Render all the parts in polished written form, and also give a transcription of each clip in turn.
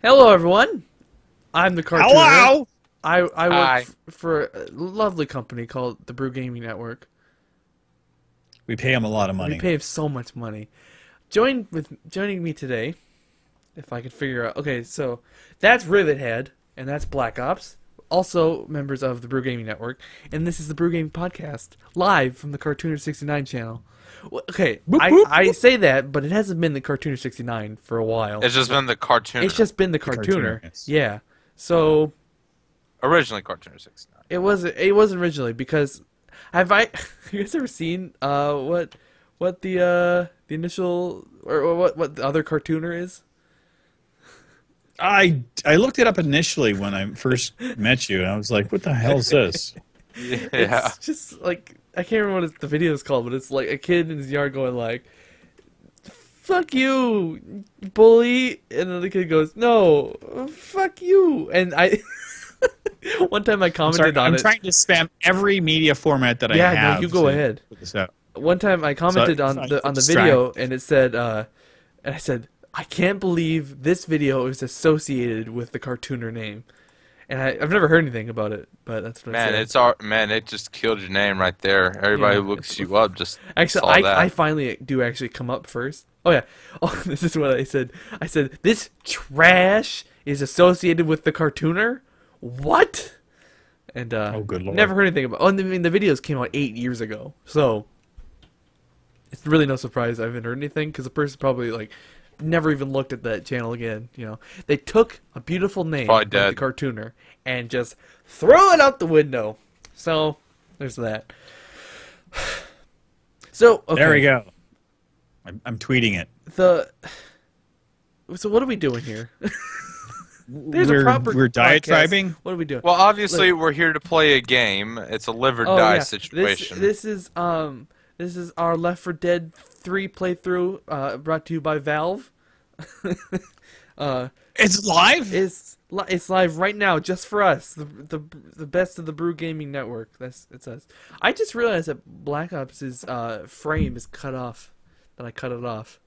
Hello, everyone. I'm the cartooner. Hello. I work for a lovely company called the Brew Gaming Network. We pay him a lot of money. We pay him so much money. Joining me today, if I could figure out. Okay, so that's Rivethead, and that's Black Ops, also members of the Brew Gaming Network, and this is the Brew Gaming Podcast, live from the Cartooner 69 channel. Okay, boop, boop, I say that, but it hasn't been the Cartooner 69 for a while. It's just been the Cartooner. It's just been the Cartooner. Yes. Yeah. So originally Cartooner 69. it was originally because have you guys ever seen what the initial or what the other Cartooner is? I looked it up initially when I first met you, and I was like, "What the hell is this?" Yeah. It's just like I can't remember what the video is called, but it's like a kid in his yard going like, "Fuck you, bully," and then the kid goes, "No, fuck you," and I. One time I commented on it. I'm trying to spam every media format that I have. Yeah, no, you go ahead. One time I commented on the video, and it said, and I said, I can't believe this video is associated with the Cartooner name, and I've never heard anything about it, but that's what I said. Man, it just killed your name right there. Everybody who looks you up just actually, saw that. I finally do actually come up first. Oh yeah, oh this is what I said. I said this trash is associated with the Cartooner. What? And oh, good Lord. Never heard anything about. Oh, I mean, the videos came out 8 years ago, so it's really no surprise I haven't heard anything because the person probably like never even looked at that channel again. You know, they took a beautiful name like the Cartooner and just throw it out the window. So there's that. So okay. There we go. I'm tweeting it. So what are we doing here? We're diatribing. What are we doing? Well, obviously we're here to play a game. It's a live or die situation. This is our Left 4 Dead 3 playthrough, brought to you by Valve. It's live. It's live right now, just for us. The best of the Brew Gaming Network. It's us. I just realized that Black Ops' frame is cut off. That I cut it off.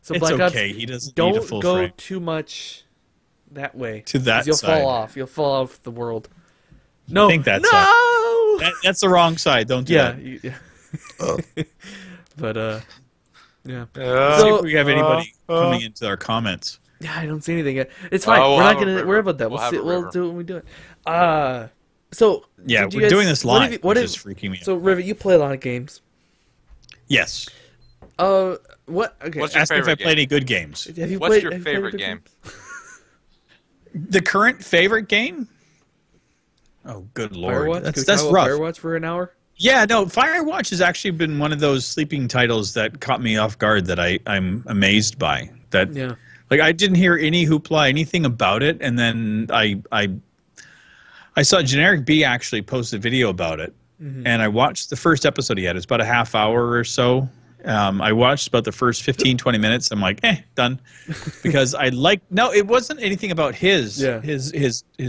So it's Black Ops, okay. He doesn't need a full frame. frame. Don't go too much that way. To that you'll side. fall off. You'll fall off the world. No. I think that's that's the wrong side. Don't do that. Yeah. But yeah. Let's see if we have anybody coming into our comments. Yeah, I don't see anything yet. It's fine. We're not gonna worry about that. We'll do it when we do it. So yeah, we're doing this live. Which is freaking me out. So Rivet, you play a lot of games. Yes. What? Okay. Ask me if I played any good games. What's your favorite game? The current favorite game? Oh, good Lord. Firewatch? That's rough. Firewatch for an hour? Yeah, no, Firewatch has actually been one of those sleeping titles that caught me off guard that I'm amazed by. That, yeah. Like, I didn't hear any hoopla, anything about it, and then I saw Generic B actually post a video about it, and I watched the first episode he had. It's about a half hour or so. I watched about the first 15, 20 minutes. I'm like, done. Because no, it wasn't anything about his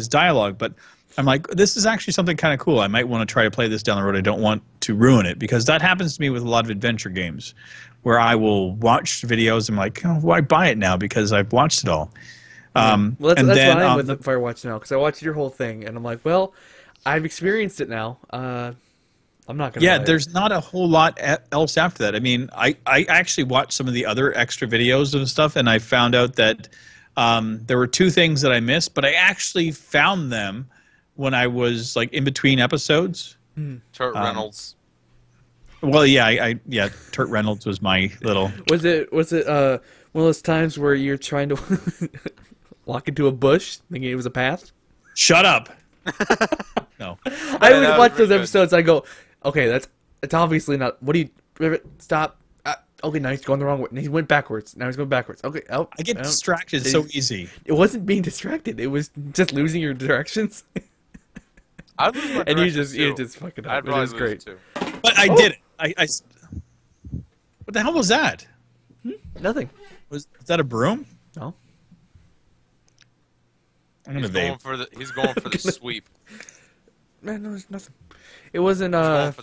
dialogue, but I'm like, this is actually something kind of cool. I might want to try to play this down the road. I don't want to ruin it because that happens to me with a lot of adventure games where I will watch videos and I'm like, oh, why buy it now? Because I've watched it all. Well, that's why I'm with Firewatch now because I watched your whole thing and I'm like, well, I've experienced it now. I'm not gonna. Yeah, there's not a whole lot else after that. I mean, I actually watched some of the other extra videos and stuff, and I found out that there were two things that I missed, but I actually found them when I was like in between episodes. Turt Reynolds. Well, yeah, Turt Reynolds was my little. Was it one of those times where you're trying to walk into a bush thinking it was a path? Shut up. No. I always watch those episodes. I go, okay, it's obviously not. What do you? Rivet, stop. Okay, now he's going the wrong way. He went backwards. Now he's going backwards. Okay. Oh, I get distracted so easy. It wasn't being distracted. It was just losing your directions. And you just fucking up. It was great. Too. But I did it. I. What the hell was that? Nothing. Was that a broom? No. I'm gonna vape. He's going for the sweep. Man, no, there's nothing. It wasn't. But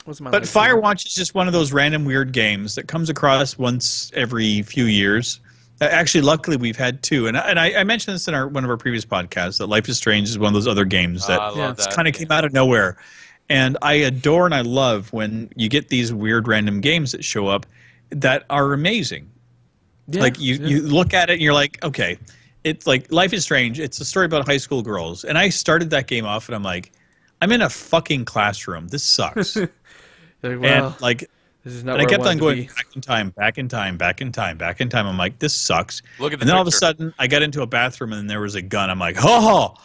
Firewatch is just one of those random weird games that comes across once every few years, Actually, luckily, we've had two, and I mentioned this in one of our previous podcasts that Life is Strange is one of those other games that kind of came out of nowhere, and I adore and I love when you get these weird random games that show up that are amazing. Like you look at it and you're like, okay, it's like Life is Strange. It's a story about high school girls, and I started that game off, and I'm like, I'm in a fucking classroom. This sucks. And like. This is not and I kept on going back in time, back in time, back in time, back in time. I'm like, this sucks. Look at the and then picture. all of a sudden, I got into a bathroom and there was a gun. I'm like, oh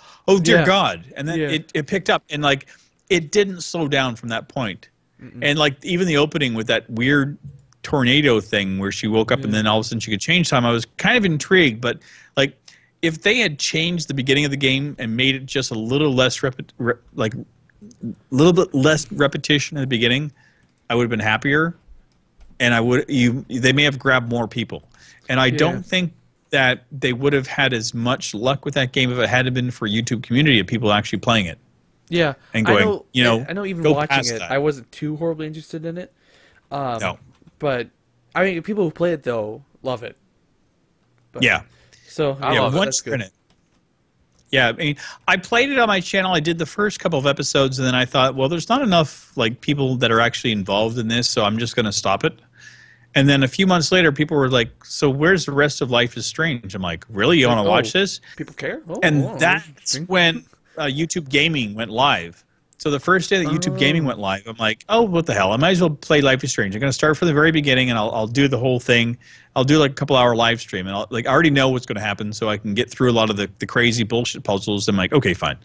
dear God. And then it picked up and like it didn't slow down from that point. And like even the opening with that weird tornado thing where she woke up and then all of a sudden she could change time. I was kind of intrigued, but like if they had changed the beginning of the game and made it just a little less little bit less repetition at the beginning, I would have been happier, and they may have grabbed more people. And I don't think that they would have had as much luck with that game if it hadn't been for YouTube community of people actually playing it. Yeah, and going, I know even watching it, I wasn't too horribly interested in it. No, but I mean, people who play it though love it. But, so I love once you're in it. Yeah, I mean, I played it on my channel. I did the first couple of episodes, and then I thought, well, there's not enough like people that are actually involved in this, so I'm just going to stop it. And then a few months later, people were like, so where's the rest of Life is Strange? I'm like, really? You want to watch this? People care? And that's when YouTube Gaming went live. So the first day that YouTube Gaming went live, I'm like, oh, what the hell? I might as well play Life is Strange. I'm going to start from the very beginning, and I'll do the whole thing. I'll do like a couple-hour live stream, and I already know what's going to happen, so I can get through a lot of the crazy bullshit puzzles. I'm like, okay, fine.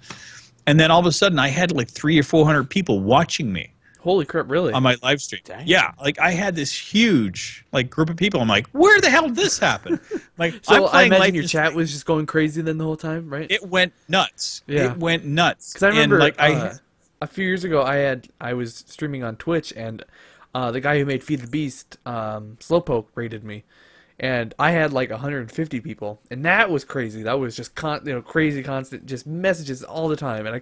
And then all of a sudden, I had like 300 or 400 people watching me. Holy crap! Really? On my live stream. Dang. Yeah, like I had this huge like group of people. I'm like, where the hell did this happen? Like, so I imagine your chat was just going crazy then the whole time, right? It went nuts. Yeah. It went nuts. Because I remember like a few years ago, I was streaming on Twitch, and the guy who made Feed the Beast, Slowpoke, raided me, and I had like 150 people, and that was crazy. That was just crazy, constant, just messages all the time. And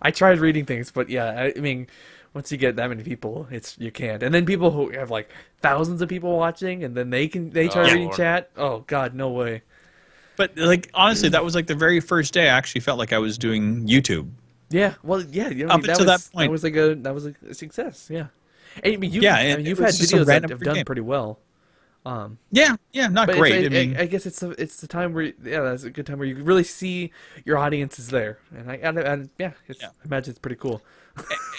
I tried reading things, but yeah, I mean, once you get that many people, you can't. And then people who have like thousands of people watching, and then they try reading chat. Oh God, no way. But like honestly, that was like the very first day I actually felt like I was doing YouTube. Yeah, well, yeah. Up until that point, that was a success. Yeah, and, I mean, you've had videos that have done pretty well. Yeah, not great. I guess it's the time where that's a good time where you really see your audience is there, and I imagine it's pretty cool.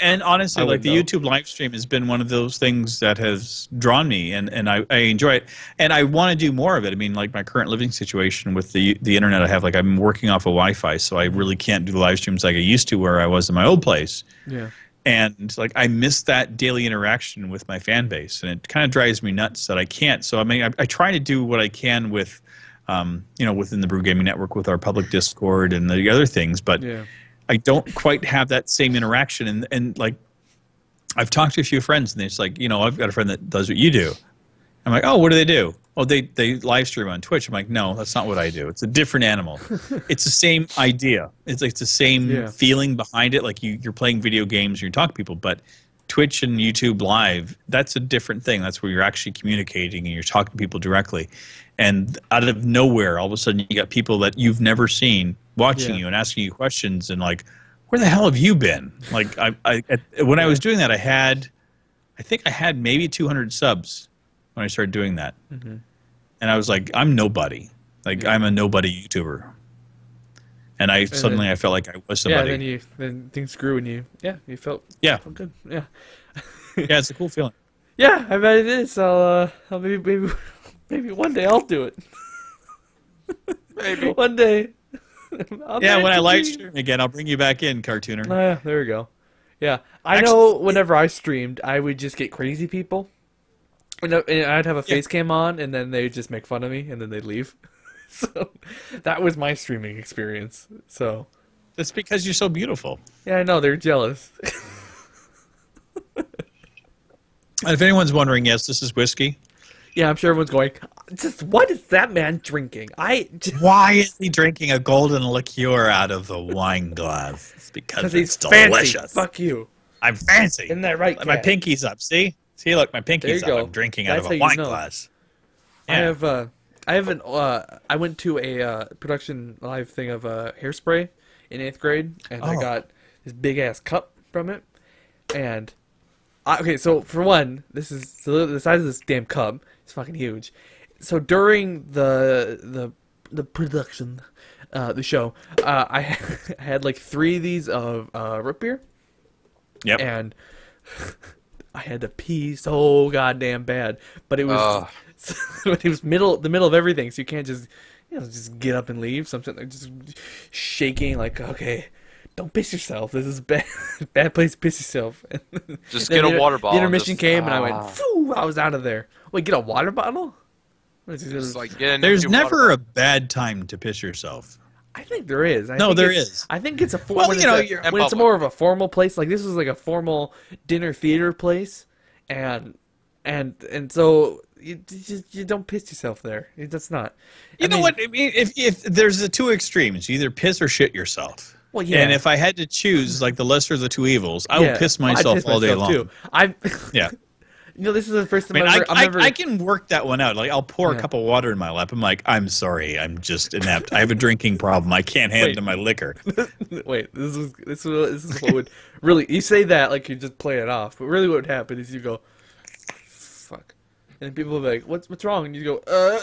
And honestly, like the YouTube live stream has been one of those things that has drawn me, and I enjoy it, and I want to do more of it. I mean, like my current living situation with the internet I have, like I'm working off of Wi-Fi, so I really can't do the live streams like I used to where I was in my old place. Yeah. And like I miss that daily interaction with my fan base, and it kind of drives me nuts that I can't. So I mean, I try to do what I can with, within the Brew Gaming Network with our public Discord and the other things, but I don't quite have that same interaction. And like I've talked to a few friends, and it's like, I've got a friend that does what you do. I'm like, oh, what do they do? Oh, they live stream on Twitch. I'm like, no, that's not what I do. It's a different animal. It's the same idea. It's like the same feeling behind it. Like you're playing video games, you're talking to people, but Twitch and YouTube Live, that's a different thing. That's where you're actually communicating and you're talking to people directly. And out of nowhere, all of a sudden, you got people that you've never seen watching you and asking you questions, and like, where the hell have you been? Like, when I was doing that, I think I had maybe 200 subs when I started doing that. Mm-hmm. And I was like, I'm nobody. Like, I'm a nobody YouTuber. And I felt like I was somebody. Yeah, then things grew, and you felt good. Yeah. Yeah, it's a cool feeling. Yeah, I bet it is. I'll maybe one day I'll do it. Maybe one day. When I live stream again, I'll bring you back in, cartooner. Oh, yeah, there we go. Yeah, I know. Whenever I streamed, I would just get crazy people, and I'd have a face cam on, and then they'd just make fun of me, and then they'd leave. So that was my streaming experience. So that's because you're so beautiful. Yeah, I know, they're jealous. If anyone's wondering, yes, this is whiskey. Yeah, I'm sure everyone's going, what is that man drinking? Why is he drinking a golden liqueur out of a wine glass? It's because it's delicious. Fancy. Fuck you. I'm fancy. Isn't that right, Kat? My pinky's up. See, look, my pinky's up. I'm drinking out of a wine glass. Yeah. I haven't. I went to a production live thing of Hairspray in 8th grade, and I got this big ass cup from it. And okay, so for one, this is the size of this damn cup. It's fucking huge. So during the production, the show, I had like 3 of these of root beer. Yep. And I had to pee so goddamn bad, but it was it was the middle of everything, so you can't just just get up and leave. Something like just shaking, like, okay, don't piss yourself. This is bad place to piss yourself. Just get a water bottle. The intermission came, and I went, phew, I was out of there. Wait, get a water bottle? Just like there's never a bad time to piss yourself. I think there is. There is. I think it's a well, you know, when it's more of a formal place. Like this was like a formal dinner theater place, and so you don't piss yourself there. That's not. You know what? I mean, if there's the 2 extremes, you either piss or shit yourself. Well, yeah. And if I had to choose, like the lesser of the 2 evils, I would piss myself all day long. Too. Yeah. You know, this is the first time I can work that one out. Like, I'll pour a cup of water in my lap. I'm like, I'm sorry, I'm just inept. I have a drinking problem. I can't handle my liquor. Wait, this is what would really. You say that like you just play it off, but really what would happen is you go, fuck, and then people will be like, what's wrong? And you go, Oh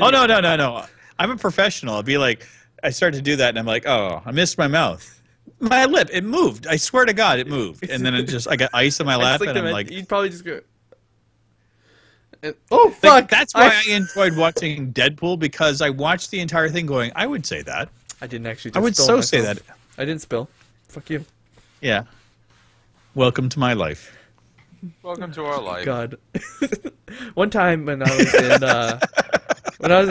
no. I'm a professional. I'll be like, I start to do that, and I'm like, oh, I missed my mouth. My lip, it moved. I swear to God, it moved. And then I got ice in my lap, and I'm like... You'd probably just go... Oh, fuck! That's why I enjoyed watching Deadpool, because I watched the entire thing going, I would say that. I didn't actually I would so say that. I didn't spill. Fuck you. Yeah. Welcome to my life. Welcome to our life. God. One time when I was in... when I was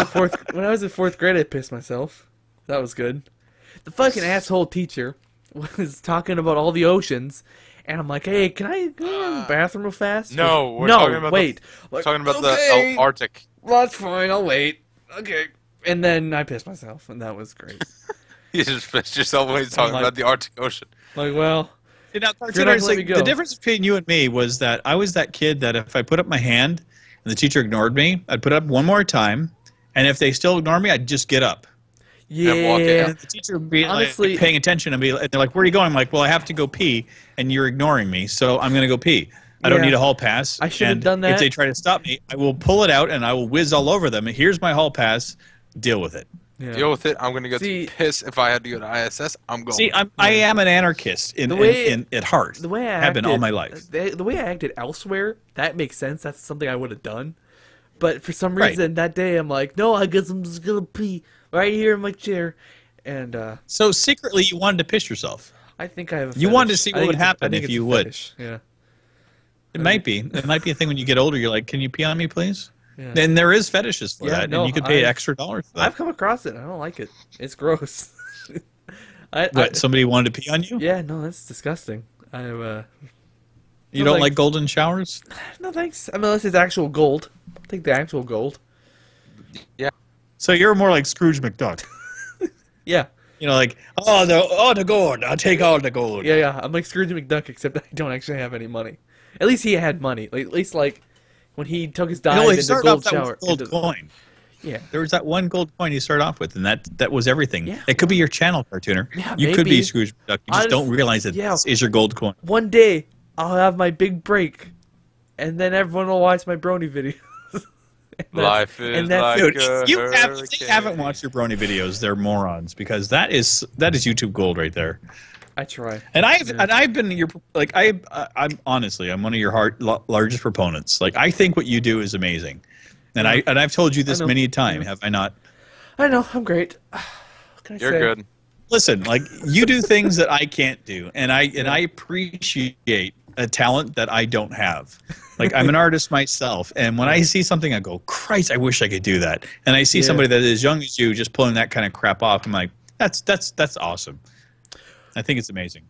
in 4th grade, I pissed myself. That was good. The fucking asshole teacher was talking about all the oceans, and I'm like, hey, can I go to the bathroom real fast? No, we're talking about the Arctic. Well, that's fine, I'll wait. Okay. And then I pissed myself, and that was great. You just pissed yourself when you're talking about the Arctic Ocean. Like, well... the difference between you and me was that I was that kid that if I put up my hand and the teacher ignored me, I'd put it up one more time, and if they still ignore me, I'd just get up. Yeah. And walk in. And the teacher would be honestly like, paying attention and they're like, where are you going? I'm like, well, I have to go pee, and you're ignoring me, so I'm going to go pee. I don't need a hall pass. I should have done that. If they try to stop me, I will pull it out and I will whiz all over them. Here's my hall pass. Deal with it. Yeah. Deal with it. I'm going to go to piss. If I had to go to ISS, I'm going. See, I am an anarchist at heart. The way I have been all my life. The way I acted elsewhere, that makes sense. That's something I would have done. But for some reason, that day, I'm like, no, I guess I'm just going to pee right here in my chair. And so secretly, you wanted to piss yourself. I think I have a fetish. You wanted to see what would happen if you would. Fetish. Yeah. It might be. It might be a thing when you get older. You're like, can you pee on me, please? Yeah. Then there is fetishes for that, and you could pay extra dollars for that. I've come across it. I don't like it. It's gross. Somebody wanted to pee on you? Yeah, no, that's disgusting. You don't like golden showers? No, thanks. I mean, unless it's actual gold. I'll take the actual gold. Yeah. So you're more like Scrooge McDuck. Yeah. You know, like, the gold. I'll take all the gold. Yeah. I'm like Scrooge McDuck, except I don't actually have any money. At least he had money. Like, at least, like, when he took his dive in the gold shower. Gold coin. Yeah. There was that one gold coin you start off with, and that was everything. Yeah. It could be your channel, cartooner. Yeah, you could be Scrooge McDuck. You just don't realize that this is your gold coin. One day, I'll have my big break, and then everyone will watch my brony videos. Life is like dude, if they haven't watched your brony videos, they're morons, because that is YouTube gold right there. I try. And I've been I'm honestly, I'm one of your largest proponents. Like, I think what you do is amazing. And I've told you this many times, have I not? I know, I'm great. What can I say? You're good. Listen, like, you do things that I can't do, and I appreciate a talent that I don't have. Like, I'm an artist myself, and when I see something, I go, Christ, I wish I could do that. And I see somebody that is as young as you just pulling that kind of crap off. I'm like, that's awesome. I think it's amazing.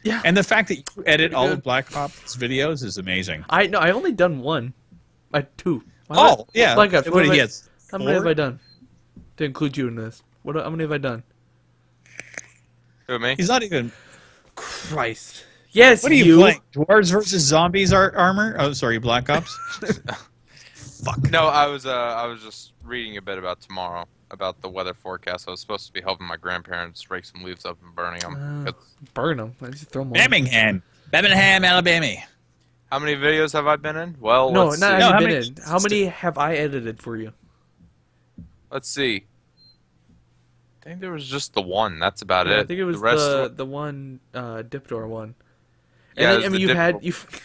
Yeah. And the fact that you edit all of Black Ops videos is amazing. I only done one. Two. Yeah. Black Ops. What has how many have I done? To include you in this. How many have I done? Who, me? He's not even... Christ. Yes, what are you playing? Dwarves versus Zombies armor? Oh, sorry, Black Ops? fuck. No, I was just reading a bit about tomorrow, about the weather forecast. I was supposed to be helping my grandparents rake some leaves up and burning them. Burn them. I just throw them Birmingham, Alabama. How many videos have I been in? Well, No, let's not see. have you how been many- in. How many have I edited for you? Let's see. I think there was just the one. That's about Yeah, it. I think it was the rest. the one dip door one. Yeah, And it then, was I the mean, dip-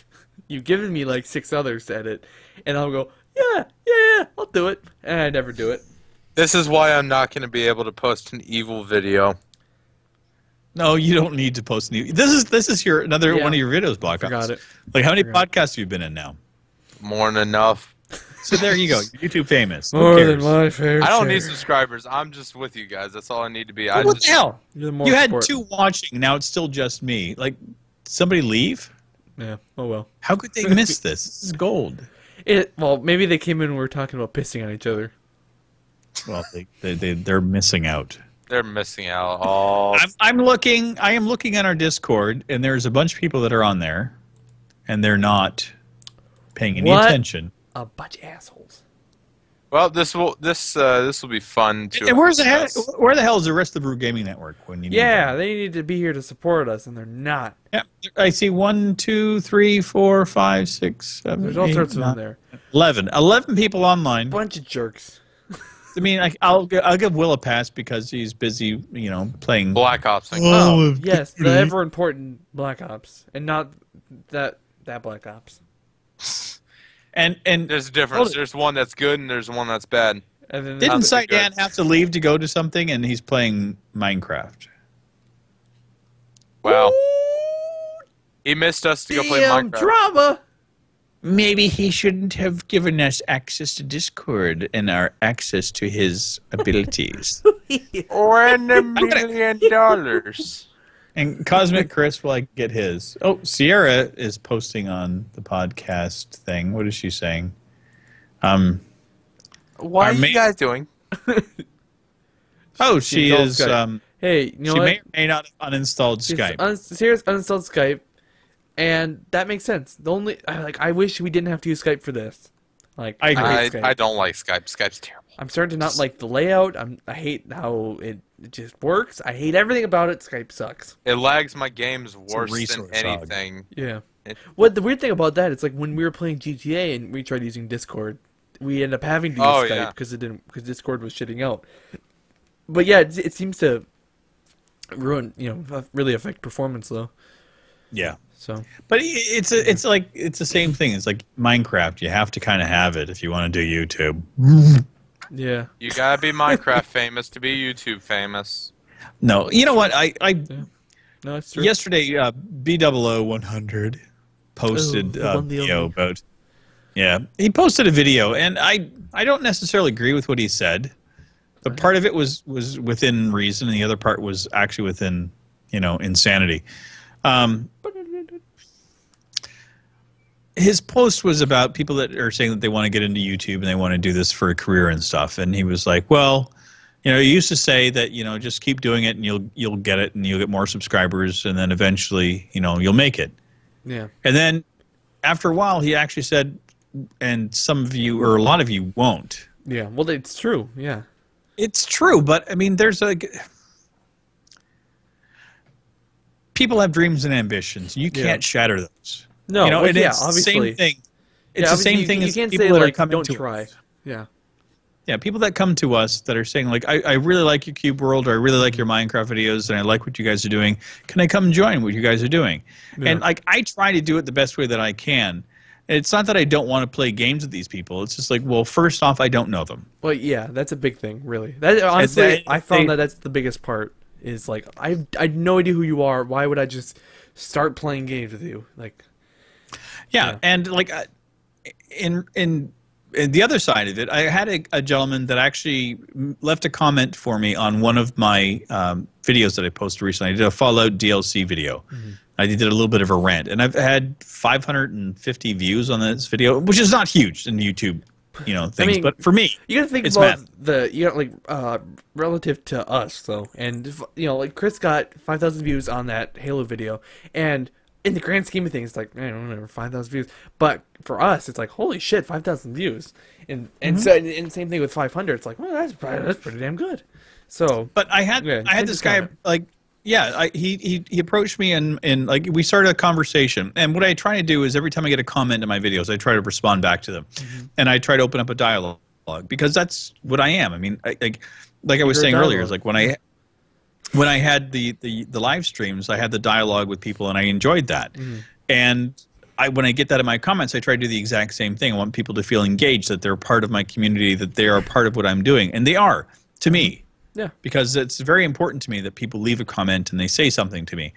you've given me like 6 others to edit, and I'll go, yeah, I'll do it, and I never do it. This is why I'm not going to be able to post an evil video. No, you don't need to post new. This is your another Yeah. one of your videos, Block Forgot Ops. it. Like, how many Forgot. podcasts have you been in now? More than enough. So there you go. You're YouTube famous. Who More cares? than my fair I don't share. need subscribers. I'm just with you guys. That's all I need to be. Well, what the hell? You're the more You had support. 2 watching. Now it's still just me. Like, somebody leave? Yeah. Oh well. How could they miss this? This is gold. Well, maybe they came in and we were talking about pissing on each other. Well, they're missing out. They're missing out. Oh, I am looking on our Discord, and there's a bunch of people that are on there, and they're not paying any What? attention. A bunch of assholes. well, this will be fun too. And where the hell is the rest of the Brew Gaming Network when you need Yeah, them? they need to be here to support us, and they're not. Yeah, I see 1, 2, 3, 4, 5, 6, 7, There's all 8, sorts of 9, them there. 11 people online. Bunch of jerks. I mean, I'll give Will a pass because he's busy, playing. Black Ops thing. Oh, yes, the ever important Black Ops, and not that Black Ops. And There's a difference. There's one that's good and there's one that's bad. And then didn't Not Saidan good. have to leave to go to something, and he's playing Minecraft? Wow. He missed us to go play damn Minecraft. drama. Maybe he shouldn't have given us access to Discord and our access to his abilities. $1 million. And Cosmic Chris will get his. Oh, Sierra is posting on the podcast thing. What is she saying? What are you guys doing? Oh, she installed is. Skype. Hey, you know She what? may or may not have uninstalled Skype. Sirius uninstalled Skype, and that makes sense. The only I wish we didn't have to use Skype for this. Like I agree. hate Skype. I don't like Skype. Skype's terrible. I'm starting to not like the layout. I hate how it just works. I hate everything about it. Skype sucks. It lags my games worse than resource hog. anything. Yeah. It- What the weird thing about that? It's like when we were playing GTA and we tried using Discord, we ended up having to use Oh, Skype yeah. because Discord was shitting out. But yeah, it seems to ruin, really affect performance though. Yeah. So But it's the same thing. It's like Minecraft. You have to kind of have it if you want to do YouTube. yeah, You gotta be Minecraft famous to be YouTube famous. No, you know what? I no, it's true. yesterday B00 posted the a one, the video only. about. Yeah, he posted a video, and I don't necessarily agree with what he said, but part of it was within reason, and the other part was actually within insanity. His post was about people that are saying that they want to get into YouTube and they want to do this for a career and stuff. And he was like, well, you used to say that, just keep doing it and you'll get it and you'll get more subscribers and then eventually, you'll make it. Yeah. And then after a while, he actually said, and some of you or a lot of you won't. Yeah. Well, it's true. Yeah. It's true, but I mean, people have dreams and ambitions. You can't shatter those. No. and well, yeah. it's the Obviously. same thing. It's Yeah, the same obviously thing you as can't people say that are like coming don't to try. us. Yeah. Yeah, people that come to us that are saying like, I really like your Cube World, or I really like your Minecraft videos, and I like what you guys are doing. Can I come and join what you guys are doing? Yeah. And like, I try to do it the best way that I can. And it's not that I don't want to play games with these people. It's just like, well, first off, I don't know them. Well, yeah, that's a big thing, really. That honestly, I found they- that's the biggest part. Is like I had no idea who you are. Why would I just start playing games with you? Like, Yeah, and like in the other side of it, I had a gentleman that actually left a comment for me on one of my videos that I posted recently. I did a Fallout DLC video. Mm-hmm. I did a little bit of a rant, and I've had 550 views on this video, which is not huge in YouTube, things. mean, but for me, you gotta think it's about math. relative to us though, and like Chris got 5,000 views on that Halo video, and in the grand scheme of things, it's like, I don't know, 5,000 views. But for us, it's like, holy shit, 5,000 views. And same thing with 500. It's like, well, that's pretty damn good. So, but I had this guy comment. like, yeah, he approached me and like we started a conversation. And what I try to do is every time I get a comment in my videos, I try to respond back to them, and I try to open up a dialogue because that's what I am. I mean, like I was saying earlier, is like when I had the live streams, I had the dialogue with people, and I enjoyed that. And when I get that in my comments, I try to do the exact same thing. I want people to feel engaged, that they're part of my community, that they are part of what I'm doing, and they are to me. Yeah. Because it's very important to me that people leave a comment and they say something to me.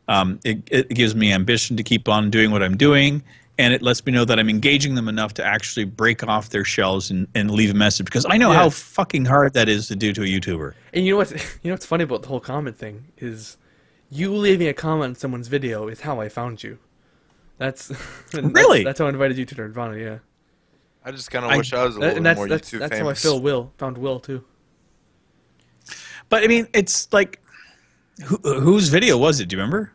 It gives me ambition to keep on doing what I'm doing, and it lets me know that I'm engaging them enough to actually break off their shells and leave a message, because I know how fucking hard that is to do to a YouTuber. And you know what's funny about the whole comment thing is you leaving a comment on someone's video is how I found you. Really? That's how I invited you to Nirvana, yeah. I just kind of wish I was a little more YouTube That's famous. how I found Will too. But I mean, it's like, whose video was it? Do you remember?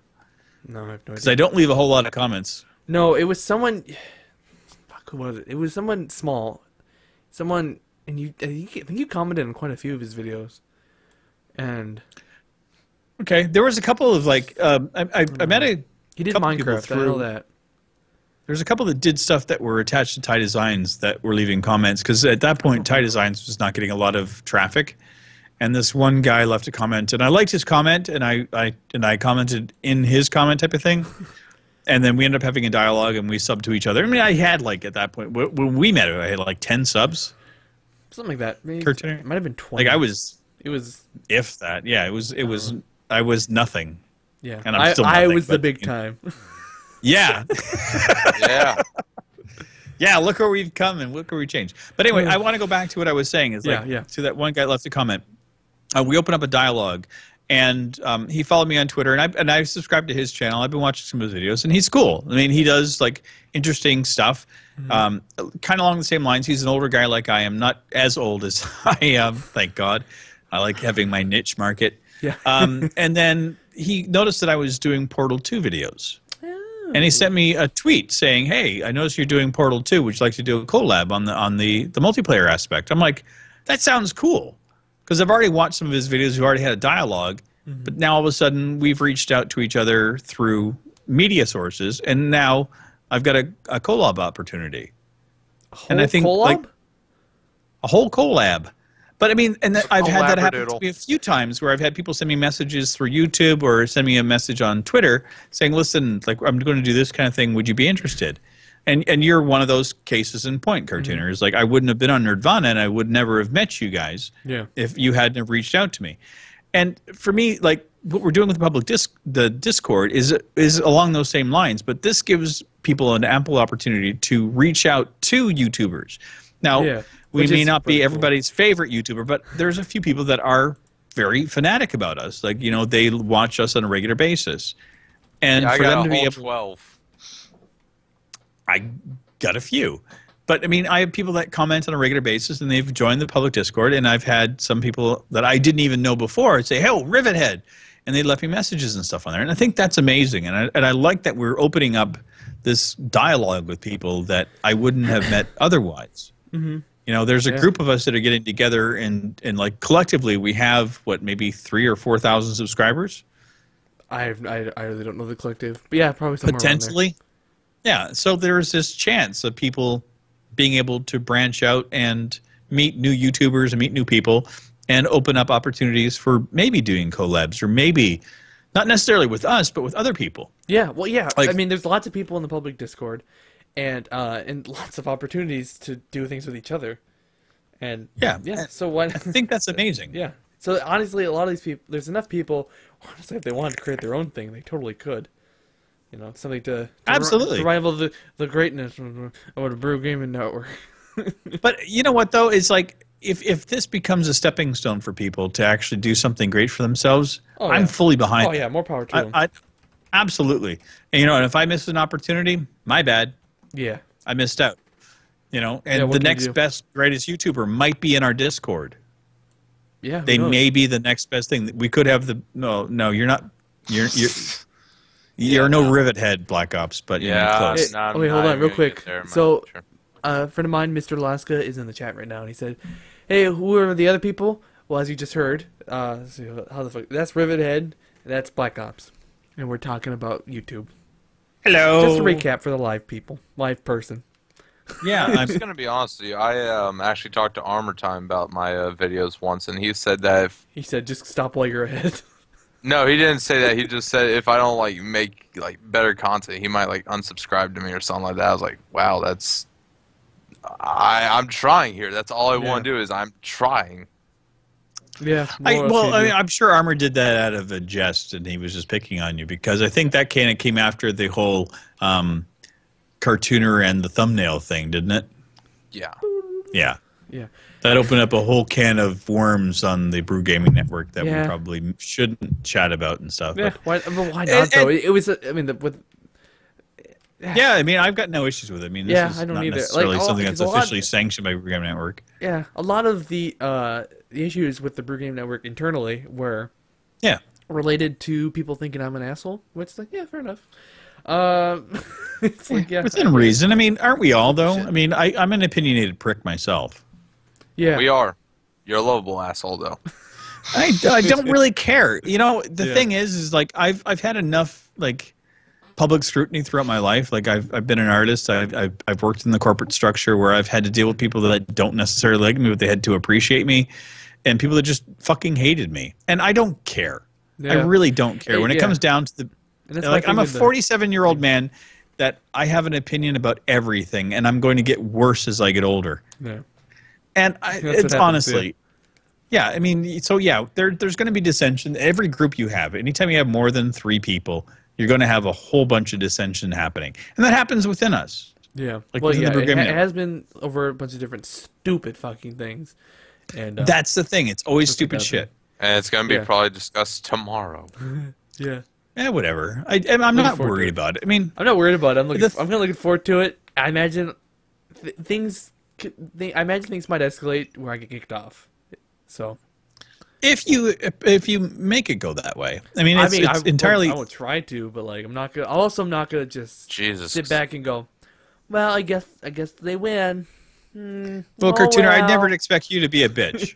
No, I have no Because idea. I don't leave a whole lot of comments. No, it was someone. Fuck, who was it? It was someone small. Someone, and I think you commented on quite a few of his videos. And Okay, there was a couple of like, I met a. he did couple people Minecraft. I know that. There's a couple that did stuff that were attached to Ty Designs that were leaving comments, because at that point Ty Designs was not getting a lot of traffic, and this one guy left a comment, and I liked his comment, and I commented in his comment type of thing, and then we ended up having a dialogue and we subbed to each other. I mean, I had like at that point when we met, I had like 10 subs. Something like that. Maybe Curtain. it might have been 20. Like It was. if that, yeah, it was. I was nothing. Yeah. And I'm still I nothing, was the but, big you know. time. Yeah. Yeah. Yeah, look where we've come and look where we changed. But anyway, I want to go back to what I was saying. Is like, Yeah. to that one guy left a comment. We opened up a dialogue, and he followed me on Twitter, and I subscribed to his channel. I've been watching some of his videos, and he's cool. I mean, he does like interesting stuff, kind of along the same lines. He's an older guy like I am, not as old as I am, thank God. I like having my niche market. Yeah. And then he noticed that I was doing Portal 2 videos. And he sent me a tweet saying, "Hey, I noticed you're doing Portal 2. Would you like to do a collab on the multiplayer aspect?" I'm like, that sounds cool, because I've already watched some of his videos. We've already had a dialogue, but now all of a sudden we've reached out to each other through media sources, and now I've got a collab opportunity. And I think collab? like a whole collab. But I mean, and I've had that happen to Collaboradoodle. me a few times, where I've had people send me messages through YouTube or send me a message on Twitter saying, "Listen, like I'm going to do this kind of thing. Would you be interested?" And you're one of those cases in point, cartooners. Like I wouldn't have been on Nerdvana, and I would never have met you guys if you hadn't have reached out to me. And for me, like what we're doing with the Discord is along those same lines, but this gives people an ample opportunity to reach out to YouTubers. Now, we may not be everybody's favorite YouTuber, but there's a few people that are very fanatic about us. Like, you know, they watch us on a regular basis. And Yeah, I for got them a to be whole able, 12. I got a few. But I mean, I have people that comment on a regular basis, and they've joined the public Discord, and I've had some people that I didn't even know before say, "Hey, Rivet Head," and they left me messages and stuff on there. And I think that's amazing. And I like that we're opening up this dialogue with people that I wouldn't have met otherwise. You know, there's a group of us that are getting together, and like collectively we have what, maybe 3,000 or 4,000 subscribers. I really don't know the collective, but yeah, probably somewhere Potentially. Yeah, so there's this chance of people being able to branch out and meet new YouTubers and meet new people and open up opportunities for maybe doing collabs, or maybe not necessarily with us, but with other people. Yeah, well, yeah. Like, I mean, there's lots of people in the public Discord, and lots of opportunities to do things with each other. And yeah. So why? I think that's amazing. Yeah. So honestly, a lot of these people, there's enough people. Honestly, if they wanted to create their own thing, they totally could. You know, something to Absolutely to rival the greatness of a Brew Gaming Network. But you know what, though? It's like, if this becomes a stepping stone for people to actually do something great for themselves, I'm fully behind Oh, yeah, more power to them. Absolutely. And, you know, and if I miss an opportunity, my bad. Yeah. I missed out. You know, and what the can you next do? best, greatest YouTuber might be in our Discord. Yeah. They may be the next best thing. We could have the... No, you're not... You're You're no rivet head, Black Ops, but you're close. no, I'm wait, hold not on, real even gonna quick. get there, So, sure. a friend of mine, Mr. Alaska, is in the chat right now, and he said, "Hey, who are the other people?" Well, as you just heard, let's see, how the fuck? That's Rivet Head, that's Black Ops, and we're talking about YouTube. Hello. Just a recap for the live people, live person. Yeah, I'm just gonna be honest with you. I actually talked to Armor Time about my videos once, and he said that if He said, "Just stop while you're ahead." no, he didn't say that. He just said if I don't like make like better content, he might like unsubscribe to me or something like that. I was like, wow, that's I'm trying here. That's all I want to do is I'm trying. Yeah. I'm sure Armor did that out of a jest, and he was just picking on you because I think that kind of came after the whole cartooner and the thumbnail thing, didn't it? Yeah. Yeah. Yeah. That opened up a whole can of worms on the Brew Gaming Network that we probably shouldn't chat about and stuff. Yeah. But, Why not though? It was. I mean, yeah, I mean, I've got no issues with it. I mean, this is I don't not either. necessarily Like, something that's officially sanctioned by Brew Gaming Network. Yeah, a lot of the issues with the Brew Game Network internally were related to people thinking I'm an asshole, which is like, yeah, fair enough. It's like, within reason. I mean, aren't we all though? I mean, I'm an opinionated prick myself. Yeah, We are. You're a lovable asshole though. I don't really care. You know, the thing is like I've had enough like public scrutiny throughout my life. Like I've been an artist. I've worked in the corporate structure where I've had to deal with people that don't necessarily like me, but they had to appreciate me, and people that just fucking hated me. And I don't care. I really don't care. When it comes down to the like, I'm a 47-year-old man that I have an opinion about everything, and I'm going to get worse as I get older. Yeah. And it's honestly, yeah. I mean, so yeah, there's going to be dissension. Every group you have, anytime you have more than 3 people, you're going to have a whole bunch of dissension happening, and that happens within us. Yeah. Like Well, within the Brew it Gaming Network. has been over a bunch of different stupid fucking things. And That's the thing. It's always stupid shit. And it's gonna be probably discussed tomorrow. yeah. Whatever. I'm not worried about it. I mean, I'm not worried about it. I'm kind of looking forward to it. I imagine things might escalate where I get kicked off. So if you make it go that way, I mean, it's entirely. I won't try to, but like I'm not gonna just sit back and go, well, I guess they win. Well, Cartooner, I'd never expect you to be a bitch.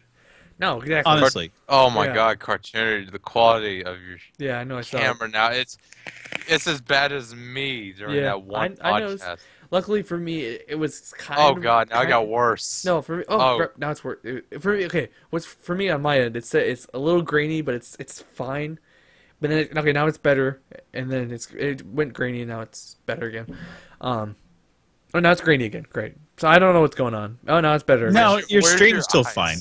No, exactly. Honestly. Oh my God, Cartooner, the quality of your I know. I saw camera now. It's as bad as me during that one podcast. Luckily for me, it was kind of... Oh God, now it got worse. No, for me... now it's worse. For me, okay, what's for me on my end, it's a little grainy, but it's fine. But then, now it's better, and then it went grainy, and now it's better again. Oh, now it's grainy again. Great. So I don't know what's going on. Oh, now it's better. No, your stream's still fine.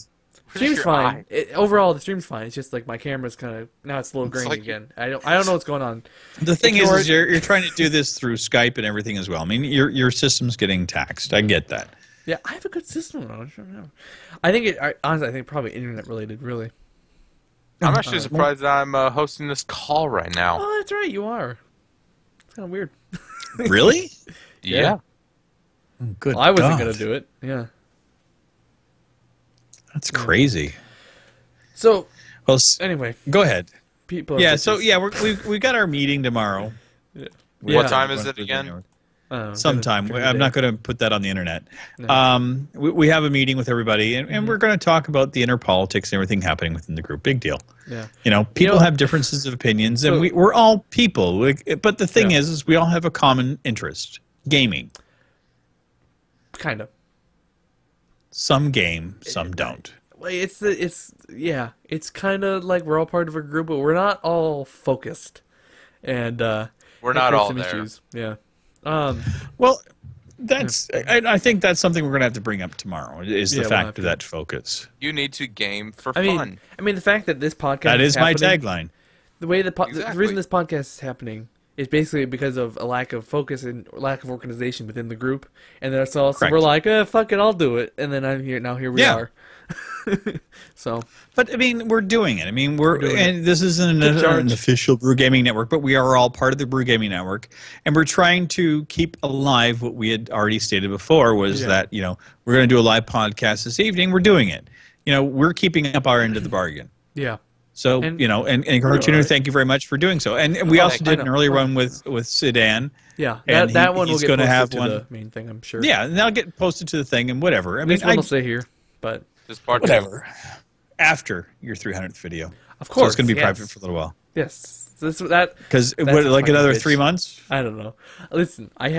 Stream's fine. Overall, the stream's fine. It's just like my camera's kind of now it's a little grainy again. I don't know what's going on. The thing is you're trying to do this through Skype and everything as well. I mean, your system's getting taxed. I get that. Yeah, I have a good system. I think honestly, I think probably internet related. Really. I'm actually surprised that I'm hosting this call right now. Oh, that's right. You are. It's kind of weird. Really? Yeah. Good. Well, I wasn't gonna do it. Yeah. That's crazy. So, well, anyway, go ahead. People. Yeah. So we got our meeting tomorrow. Yeah. What time is it again? Sometime. I'm not going to put that on the internet. No. We have a meeting with everybody, and we're going to talk about the inner politics and everything happening within the group. Big deal. Yeah. You know, people have differences of opinions, and we're all people. But the thing is we all have a common interest: gaming. Kind of. Some game, some don't. It's kind of like we're all part of a group, but we're not all focused, and we're not all there. Issues. Yeah. Well, I think that's something we're gonna have to bring up tomorrow. Is the fact of that focus. You need to game for fun. I mean, the fact that this podcast is my tagline. The way the reason this podcast is happening is basically because of a lack of focus and lack of organization within the group, and then so we're like, fuck it, I'll do it, and then I'm here now. Here we are. So, but I mean, we're doing it. I mean, this isn't an official Brew Gaming Network, but we are all part of the Brew Gaming Network, and we're trying to keep alive what we had already stated before was that we're going to do a live podcast this evening. We're doing it. We're keeping up our end of the bargain. Yeah. So, And- you know, and Cartooner, alright. thank you very much for doing so. And we also I did an know. earlier one with Sedan. Yeah, And that one will he's get gonna posted have to one. the main thing, I'm sure. Yeah, and that'll get posted to the thing and whatever. I At mean, least one will stay here, but Just part whatever. After your 300th video. of So course, it's going to be yes. private for a little while. Yes, so that Because, That's what, a like fucking another bitch. 3 months? I don't know. Listen, I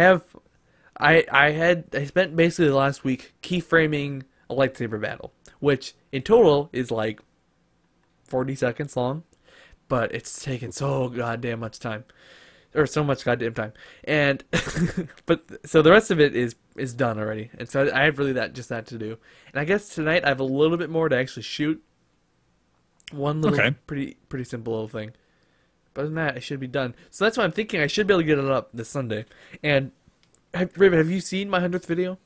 spent basically the last week keyframing a lightsaber battle, which in total is like 40 seconds long, but it's taken so goddamn much time, or so much goddamn time, and but so the rest of it is done already, and so I have really just that to do, and I guess tonight I have a little bit more to actually shoot. One little Okay. pretty simple little thing. But other than that, I should be done. So that's why I'm thinking I should be able to get it up this Sunday. And Raven, have you seen my 100th video?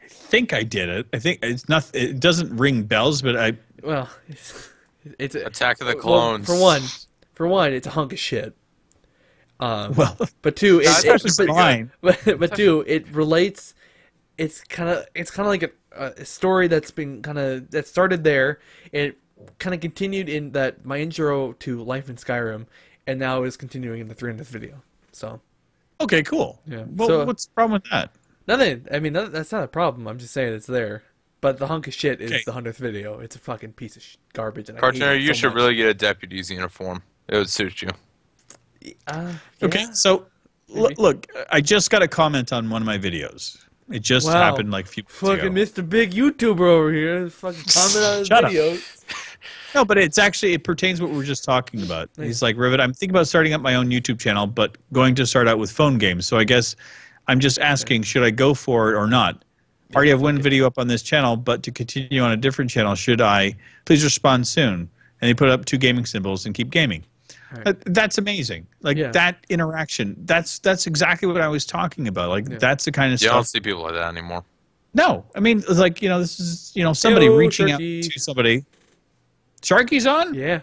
I think I did it. I think it's not. It doesn't ring bells, but I. Well, it's Attack of the well, Clones. for one, it's a hunk of shit. Well, But two, That's actually fine. but two, it relates. It's kind of like a story that's been that started there. It kind of continued in that my intro to life in Skyrim, and now is continuing in the 300th video. So Okay, cool. Yeah. Well, So- what's the problem with that? nothing. I mean, that's not a problem. I'm just saying it's there. But the hunk of shit is Okay. the 100th video. It's a fucking piece of garbage. And I hate Cartooner, it you so should much. really get a deputy's uniform. It would suit you. Okay, Yeah. so maybe. look, I just got a comment on one of my videos. It just Wow. happened like a few weeks Fucking ago. Mr. Big YouTuber over here. Fucking comment on his Shut up. videos. No, but it pertains to what we were just talking about. He's like, Rivet, I'm thinking about starting up my own YouTube channel, but going to start out with phone games. So I guess I'm just asking, should I go for it or not? Already have one video up on this channel, but to continue on a different channel, should I? Please respond soon. And he put up 2 gaming symbols and keep gaming. Right. That's amazing. Like Yeah. that interaction. That's exactly what I was talking about. Like Yeah. that's the kind of You don't stuff. see people like that anymore. No, I mean, like, you know, this is, you know, somebody Yo, reaching Sharky. out to somebody. Sharky's on? Yeah.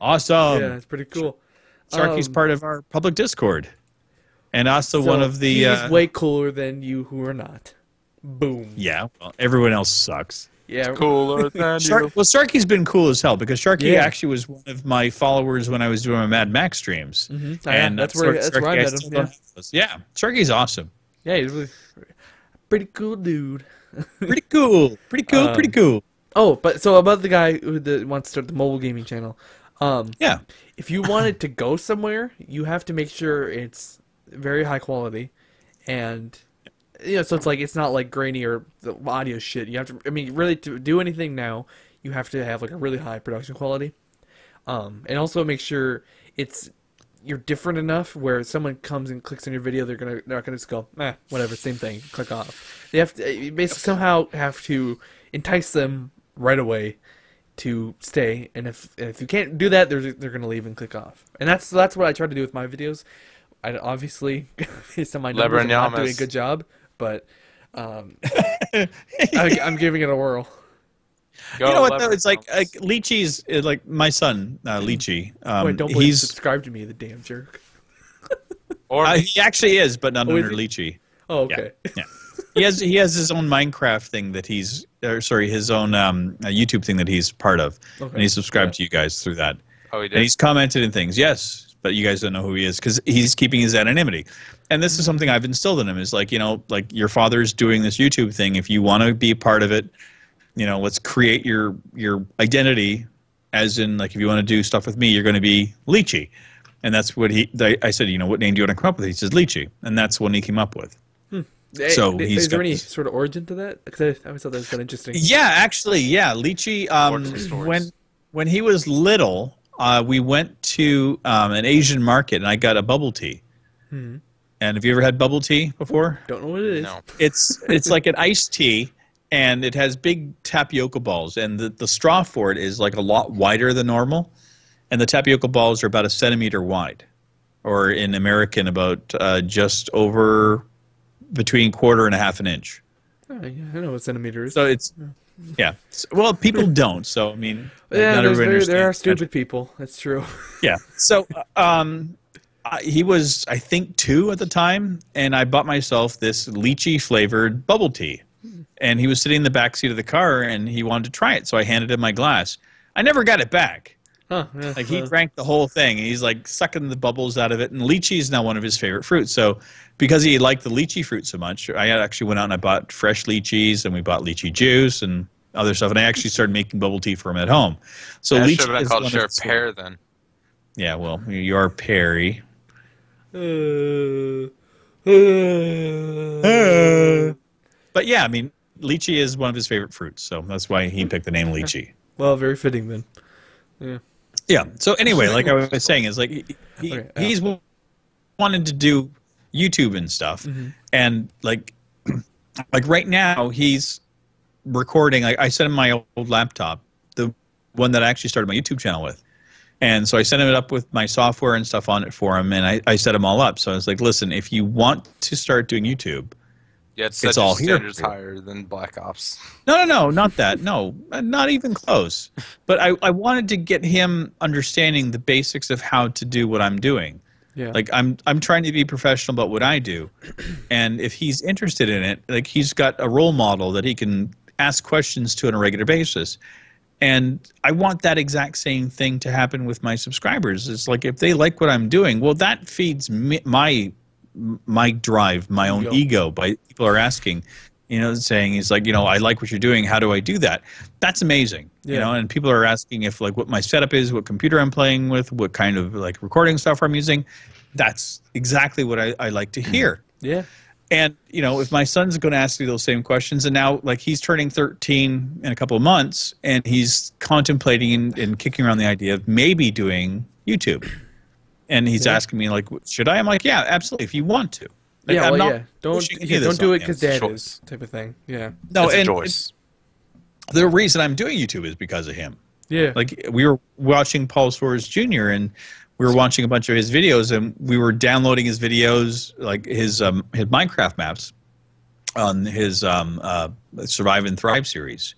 Awesome. Yeah, it's pretty cool. Sharky's part of our public Discord. And also So one of the... he's way cooler than you who are not. Boom. yeah, well, everyone else sucks. Yeah. Cooler than you. Well, Sharky's been cool as hell because Sharky Yeah. actually was one of my followers when I was doing my Mad Max streams. And that's where Sharky, I met still him. don't have those. Yeah, Sharky's awesome. Yeah, he's really pretty cool dude. Pretty cool. Pretty cool. Pretty cool. Oh, but so about the guy who wants to start the mobile gaming channel. Yeah. If you wanted to go somewhere, you have to make sure it's very high quality, and so it's like it's not like grainy or the audio shit. You have to, I mean, really to do anything now, you have to have like a really high production quality, and also make sure you're different enough where if someone comes and clicks on your video, they're not gonna just go, whatever, same thing, click off. They have to you basically somehow have to entice them right away to stay, and if you can't do that, they're gonna leave and click off. And that's what I try to do with my videos. I obviously, based on my numbers, I'm not doing a good job, but I'm giving it a whirl. Go You know what though? Lebanon It's like Thomas. Lychee's like my son Lychee. Wait, don't believe He's subscribe to me, the damn jerk. Or he actually is, but not Oh, is under he? Lychee. Oh, Yeah. okay. Yeah. He has his own Minecraft thing that his own YouTube thing that he's part of, Okay. and he's subscribed to you guys through that. Oh, he And did. he's commented in things, yes, but you guys don't know who he is because he's keeping his anonymity. And this is something I've instilled in him is like, like your father's doing this YouTube thing. If you want to be a part of it, let's create your identity. As in, like, if you want to do stuff with me, you're going to be Lychee. And that's what I said, what name do you want to come up with? He says Lychee. And that's what he came up with. So Hey, he's is there got any this- sort of origin to that? Because I always thought that was kind of interesting. Yeah, actually, yeah. Lychee, Origin stories. when he was little, we went to an Asian market and I got a bubble tea. And have you ever had bubble tea before? Don't know what it is. No. It's like an iced tea, and it has big tapioca balls, and the straw for it is like a lot wider than normal, and the tapioca balls are about 1 centimeter wide, or in American about just over between quarter and a half an inch. Oh, yeah, I know what centimeter is. So it's well, people don't. So I mean, yeah, not everybody there are understands. stupid people. That's true. Yeah. So he was, I think, 2 at the time, and I bought myself this lychee flavored bubble tea. and he was sitting in the back seat of the car, and he wanted to try it. So I handed him my glass. I never got it back. Huh, yeah, Like he drank the whole thing, and he's like sucking the bubbles out of it. And lychee is now one of his favorite fruits. So because he liked the lychee fruit so much, I actually went out and I bought fresh lychees, and we bought lychee juice and other stuff. And I actually started making bubble tea for him at home. So That lychee should have been is called one of Sheriff his- Pear then. Yeah, well, you're Perry. But yeah, I mean, lychee is one of his favorite fruits, so that's why he picked the name lychee. Well, very fitting then. Yeah. Yeah. So anyway, like I was saying, is like he's wanted to do YouTube and stuff, and like right now he's recording. I sent him my old laptop, the one that I actually started my YouTube channel with. And so I sent it up with my software and stuff on it for him, and I set them all up. So I was like, listen, if you want to start doing YouTube, Yeah, it's it's all here. standards higher than Black Ops. No, not that. No, not even close. But I wanted to get him understanding the basics of how to do what I'm doing. Yeah. Like I'm trying to be professional about what I do. And if he's interested in it, like he's got a role model that he can ask questions to on a regular basis. And I want that exact same thing to happen with my subscribers. It's like if they like what I'm doing, well, that feeds my drive, my own ego. By people are asking, saying, he's like, I like what you're doing. How do I do that? That's amazing. And people are asking if like what my setup is, what computer I'm playing with, what kind of like recording software I'm using. That's exactly what I like to hear. Yeah. And, if my son's going to ask me those same questions, and now, like, he's turning 13 in a couple of months, and he's contemplating and kicking around the idea of maybe doing YouTube. And he's asking me, like, should I? I'm like, yeah, absolutely, if you want to. Like, Yeah, I'm not Don't pushing any of don't this do on it him. because Dad is type of thing. Yeah. No, It's a and choice. the reason I'm doing YouTube is because of him. Yeah. Like, we were watching Paul Soares Jr., and we were watching a bunch of his videos, and we were downloading his videos, like his Minecraft maps on his Survive and Thrive series.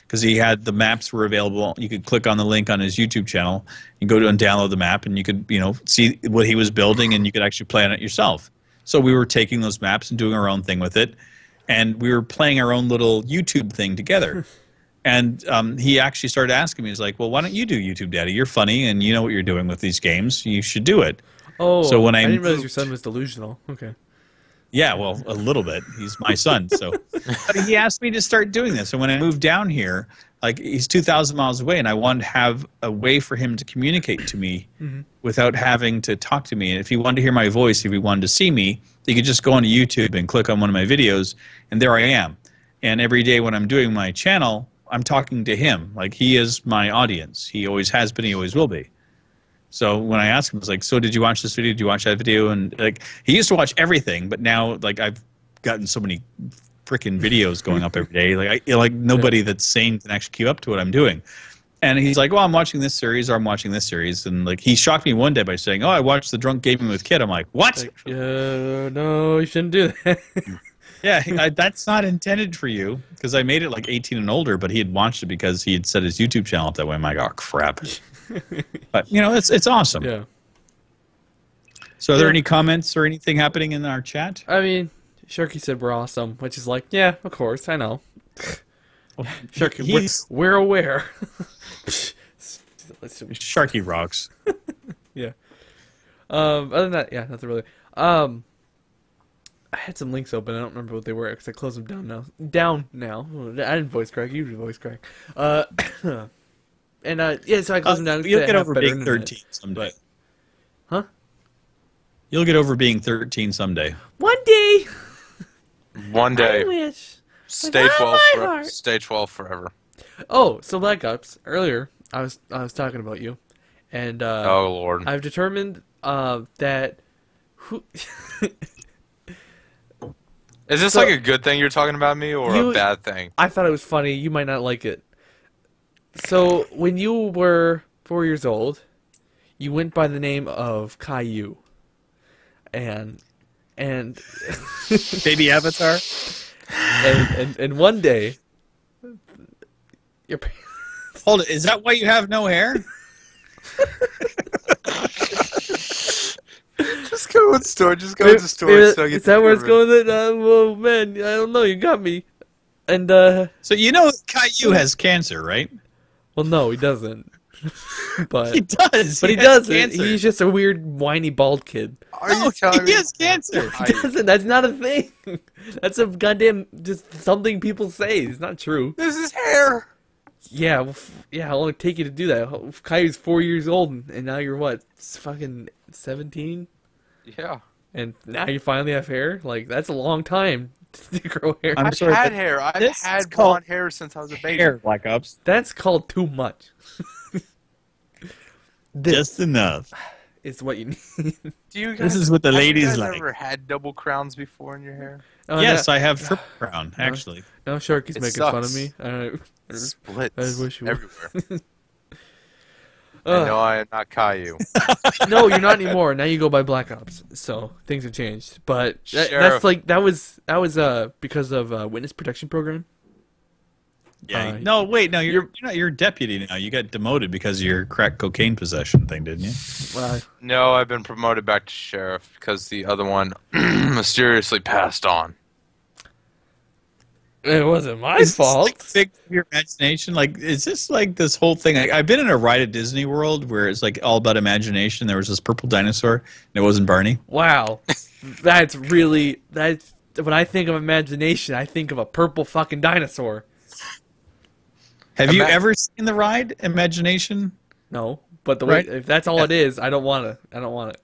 Because he had the maps were available. You could click on the link on his YouTube channel. You go to and download the map, and you could see what he was building, and you could actually play on it yourself. So we were taking those maps and doing our own thing with it, and we were playing our own little YouTube thing together. And he actually started asking me, he's like, well, why don't you do YouTube, Daddy? You're funny, and you know what you're doing with these games. You should do it. Oh, so when I didn't realize moved- your son was delusional. Okay. Yeah, well, a little bit. He's my son. So but he asked me to start doing this. And when I moved down here, like he's 2,000 miles away, and I wanted to have a way for him to communicate to me without having to talk to me. And if he wanted to hear my voice, if he wanted to see me, he could just go onto YouTube and click on one of my videos, and there I am. And every day when I'm doing my channel, I'm talking to him. Like, he is my audience. He always has been. He always will be. So when I asked him, I was like, so did you watch this video? Did you watch that video? And like, he used to watch everything, but now like I've gotten so many freaking videos going up every day. Like nobody that's sane can actually keep up to what I'm doing. And he's like, well, I'm watching this series, or I'm watching this series. And like, he shocked me one day by saying, oh, I watched the Drunk Gaming with Kid. I'm like, what? Like, no, you shouldn't do that. Yeah, that's not intended for you, because I made it like 18 and older, but he had watched it because he had set his YouTube channel up that way. I'm like, oh, crap. But, it's awesome. Yeah. So are there any comments or anything happening in our chat? I mean, Sharky said we're awesome, which is like, yeah, of course, I know. Sharky, we're aware. Sharky rocks. Yeah. Other than that, yeah, nothing really. I had some links open. I don't remember what they were because I closed them down now. I didn't voice crack. You did voice crack. And yeah, so I closed them down. You'll to get have over better being internet. 13 someday. Huh? You'll get over being 13 someday. One day. One day. I wish. Stay With all 12 my forever. heart. Stay 12 forever. Oh, so Black Ops. Earlier, I was talking about you, and Oh, Lord. I've determined that who. Is this So- like a good thing you're talking about me, or You- a bad thing? I thought it was funny. You might not like it. So when you were 4 years old, you went by the name of Caillou, and Baby Avatar? and one day, your parents. Hold it. Is that why you have no hair? Just go with story. Just go with the story. So I get Is that to where it's hear it. going? Well, man, I don't know. You got me. And So you know Caillou has cancer, right? well, no, he doesn't. But He does. But he has doesn't. cancer. He's just a weird, whiny, bald kid. Are you telling he me has cancer. He doesn't. That's not a thing. That's a goddamn just something people say. It's not true. this is hair? Yeah, well, yeah. How long it take you to do that? Caillou's 4 years old, and now you're what? Fucking 17, Yeah. and now you finally have hair. Like that's a long time to grow hair. I'm I've sorry, had but hair. I've this is had called blonde hair since I was a baby. Hair, Black Ops. That's called too much. This Just enough. is what you need. Do you guys, This is what the have ladies you guys like. ever had double crowns before in your hair? Oh, Yes, no, I have triple crown, actually. no, Sharky's It making fun of sucks. me. Splits I wish you would. everywhere. No, I am not Caillou. No, you're not anymore. Now you go by Black Ops. So things have changed. But that's Sheriff. like that was because of witness protection program. Yeah. No, wait, no, you're not. You're a deputy now. You got demoted because of your crack cocaine possession thing, didn't you? No, I've been promoted back to sheriff because the other one mysteriously passed on. It wasn't my Is this, fault. like, fig of your imagination? Like, is this like this whole thing? I've been in a ride at Disney World where it's like all about imagination. There was this purple dinosaur, and it wasn't Barney. Wow, that's when I think of imagination, I think of a purple fucking dinosaur. Have you ever seen the ride Imagination? No, but the way Right. if that's all it is, I don't want it. I don't want it.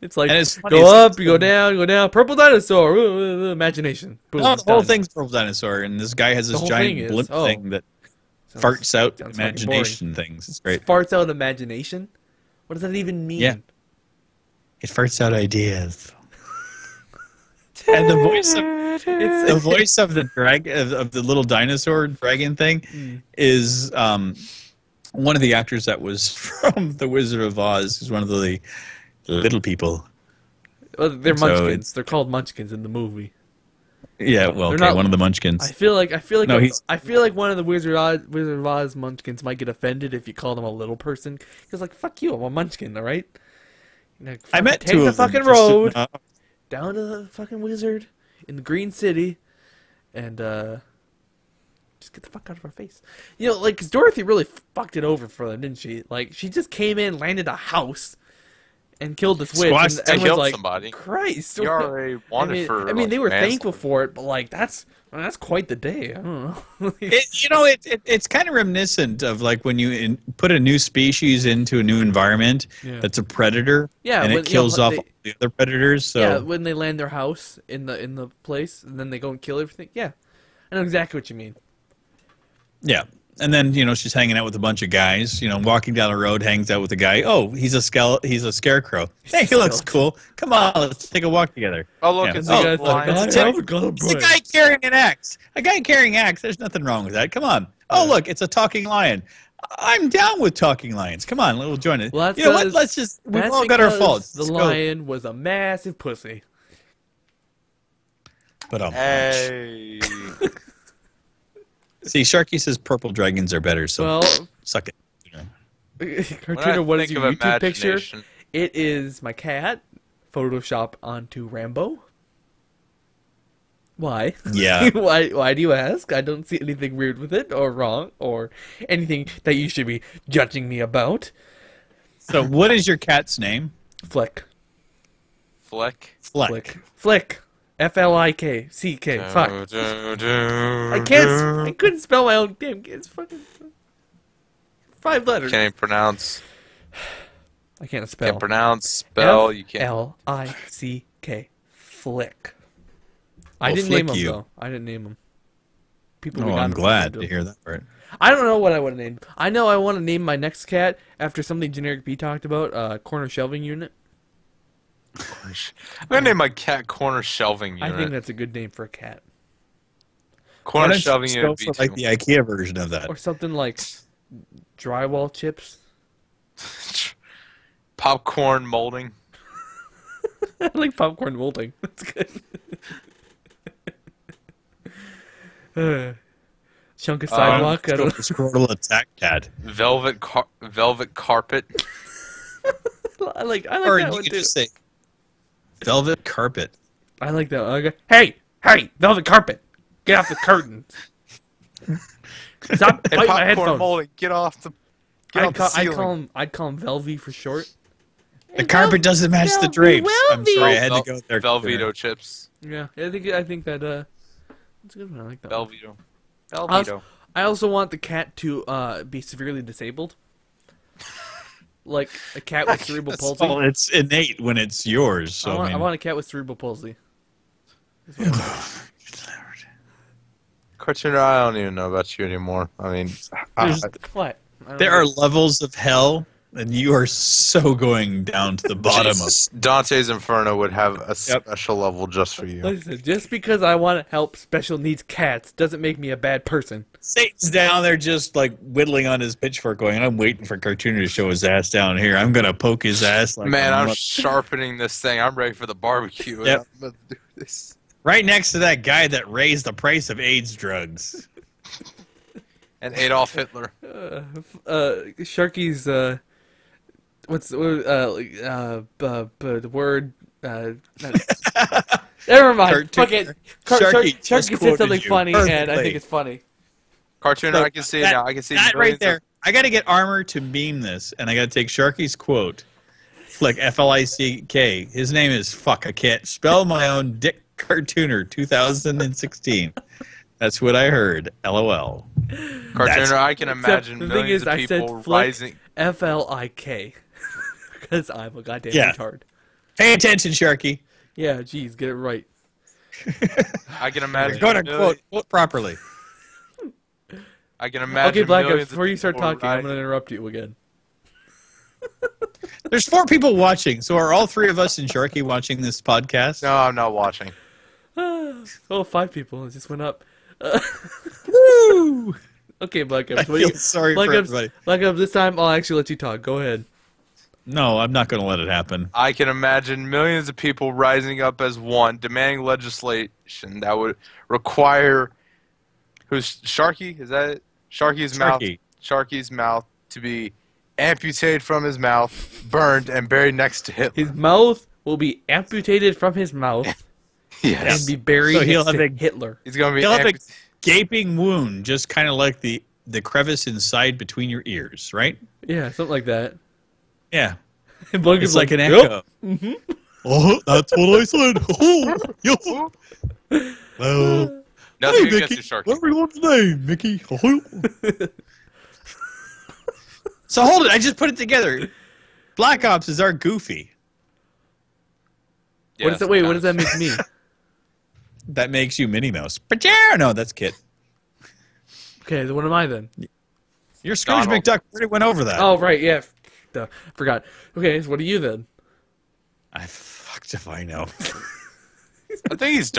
It's like And it's funny, go it's up, like- you go down, purple dinosaur, imagination. Boom, No, the whole done. thing's purple dinosaur, and this guy has this whole thing giant is- blimp oh. thing that Sounds- farts out sounds fucking imagination things. It's great. Farts out imagination. What does that even mean? Yeah. It farts out ideas. And the voice of the voice of the of the little dinosaur dragon thing is one of the actors that was from The Wizard of Oz. Who's one of the little people. Well, they're So munchkins. it's- They're called munchkins in the movie. Yeah, well, They're okay, not- one of the munchkins. I feel like No, he's- I feel like one of the Wizard of Oz munchkins might get offended if you call them a little person. Because like fuck you, I'm a munchkin, all right? You know, I met take two the of them. fucking just to- road down to the fucking wizard in the Green City, and just get the fuck out of our face. You know, like 'cause Dorothy really fucked it over for them, didn't she? Like she just came in, landed a house, and killed this witch, Squashed and and everyone's killed like, somebody. Christ, You already wanted for. I mean, they were manslaughter. thankful for it, but like that's quite the day. I don't know. It's kind of reminiscent of like when you put a new species into a new environment Yeah. that's a predator, Yeah, and when- it kills you know, off they- all the other predators. So Yeah, when they land their house in the place, and then they go and kill everything. Yeah, I know exactly what you mean. yeah. And then she's hanging out with a bunch of guys. Walking down the road, hangs out with a guy. Oh, he's a scarecrow. Hey, he looks cool. Come on, let's take a walk together. Oh look, Yeah. it's Oh, a look, lion. it's It's a guy carrying an axe. A guy carrying an axe. There's nothing wrong with that. Come on. Oh, look, it's a talking lion. I'm down with talking lions. Come on, we'll join it. Well, that's you know what? because- Let's just. We've That's all got our because faults. The Let's go. lion was a massive pussy. But Hey. see, Sharky says purple dragons are better. So Well, suck it. Cartoon, what is think your of YouTube picture? imagination- It is my cat, Photoshop onto Rambo. Why? Yeah. Why do you ask? I don't see anything weird with it, or wrong, or anything that you should be judging me about. So, what is your cat's name? Flick. Fleck. Fleck. Flick. Flick. Fuck. I couldn't spell my own damn. It's fucking 5 letters. Can't even pronounce. I can't spell. Can't pronounce. Spell. You can't. Flick. Flick. I Well, didn't flick name him you. though. I didn't name him. People. Oh, we got I'm him from glad the- to hear that part. I don't know what I would have named. I know I want to name my next cat after something Generic B talked about. Corner shelving unit. I'm gonna name my cat Corner Shelving Unit. I think that's a good name for a cat. Why Corner don't you Shelving just Unit. go for like the IKEA version of that? Or something like drywall chips. Popcorn molding. I like popcorn molding. That's good. Chunk of sidewalk. I Let's go don't for Scrotal Attack Cat. Velvet carpet. I like Or that you one could too. just say Velvet Carpet. I like that one. Okay. Hey, velvet carpet. Get off the curtains. Stop Hey, biting my popcorn headphones. molding, get off the ceiling. I'd call him Velvy for short. The carpet doesn't match the drapes. I'm sorry, I had to go there. Velveto chips. Yeah, I think that it's a good one. I like that. Velveto. I also want the cat to be severely disabled. Like a cat with cerebral palsy. Well, it's innate when it's yours. So I want a cat with cerebral palsy. Cartooner, I don't even know about you anymore. I mean, What? there are levels of hell, and you are so going down to the bottom of. Dante's Inferno would have a special level just for you. Listen, just because I want to help special needs cats doesn't make me a bad person. Satan's down there just like whittling on his pitchfork going, I'm waiting for Cartooner to show his ass down here. I'm going to poke his ass. Like Man, I'm sharpening this thing. I'm ready for the barbecue. Yep. I'm going to do this. Right next to that guy that raised the price of AIDS drugs. And Adolf Hitler. Sharky's, what's the word, never mind. Fuck it. Sharky said something funny, perfectly. and I think it's funny. Cartooner, I can see it now. I can see that right there. I got to get Armor to meme this, and I got to take Sharky's quote, like F-L-I-C-K. His name is Fuck. I can't spell my own dick. Cartooner 2016. That's what I heard. LOL. Cartooner, I can imagine millions of people rising. F-L-I-K. Because I'm a goddamn retard. Pay attention, Sharky. Yeah, geez, get it right. I can imagine. Go to quote properly. I can imagine. Okay, Black Ops, millions before you start talking, I'm rising. going to interrupt you again. There's 4 people watching, so are all 3 of us and Sharky watching this podcast? No, I'm not watching. Oh, 5 people. It just went up. Woo! Okay, Black I Ops. feel sorry for everybody. Black Ops, this time I'll actually let you talk. Go ahead. No, I'm not going to let it happen. I can imagine millions of people rising up as one, demanding legislation that would require who's Sharky? Is that it? Sharky's mouth to be amputated from his mouth, burned, and buried next to Hitler. His mouth will be amputated from his mouth Yes. and be buried next to Hitler. He's gonna be He'll have a gaping wound, just kind of like the crevice inside between your ears, right? Yeah, something like that. Yeah. And Black It's is like an "Yep." echo. Mm-hmm. Oh, that's what I said. Oh, yeah. Well, Nothing hey, against Mickey. you, Sharky. Everyone's name, Mickey. So hold it. I just put it together. Black Ops is our Goofy. Yeah, What does that make me? That makes you Minnie Mouse. But yeah, no, that's Kit. Okay, then what am I then? You're Scrooge Donald. McDuck. We already went over that. Oh, right, yeah. Duh, forgot. Okay, so what are you then? I fucked if I know. I think he's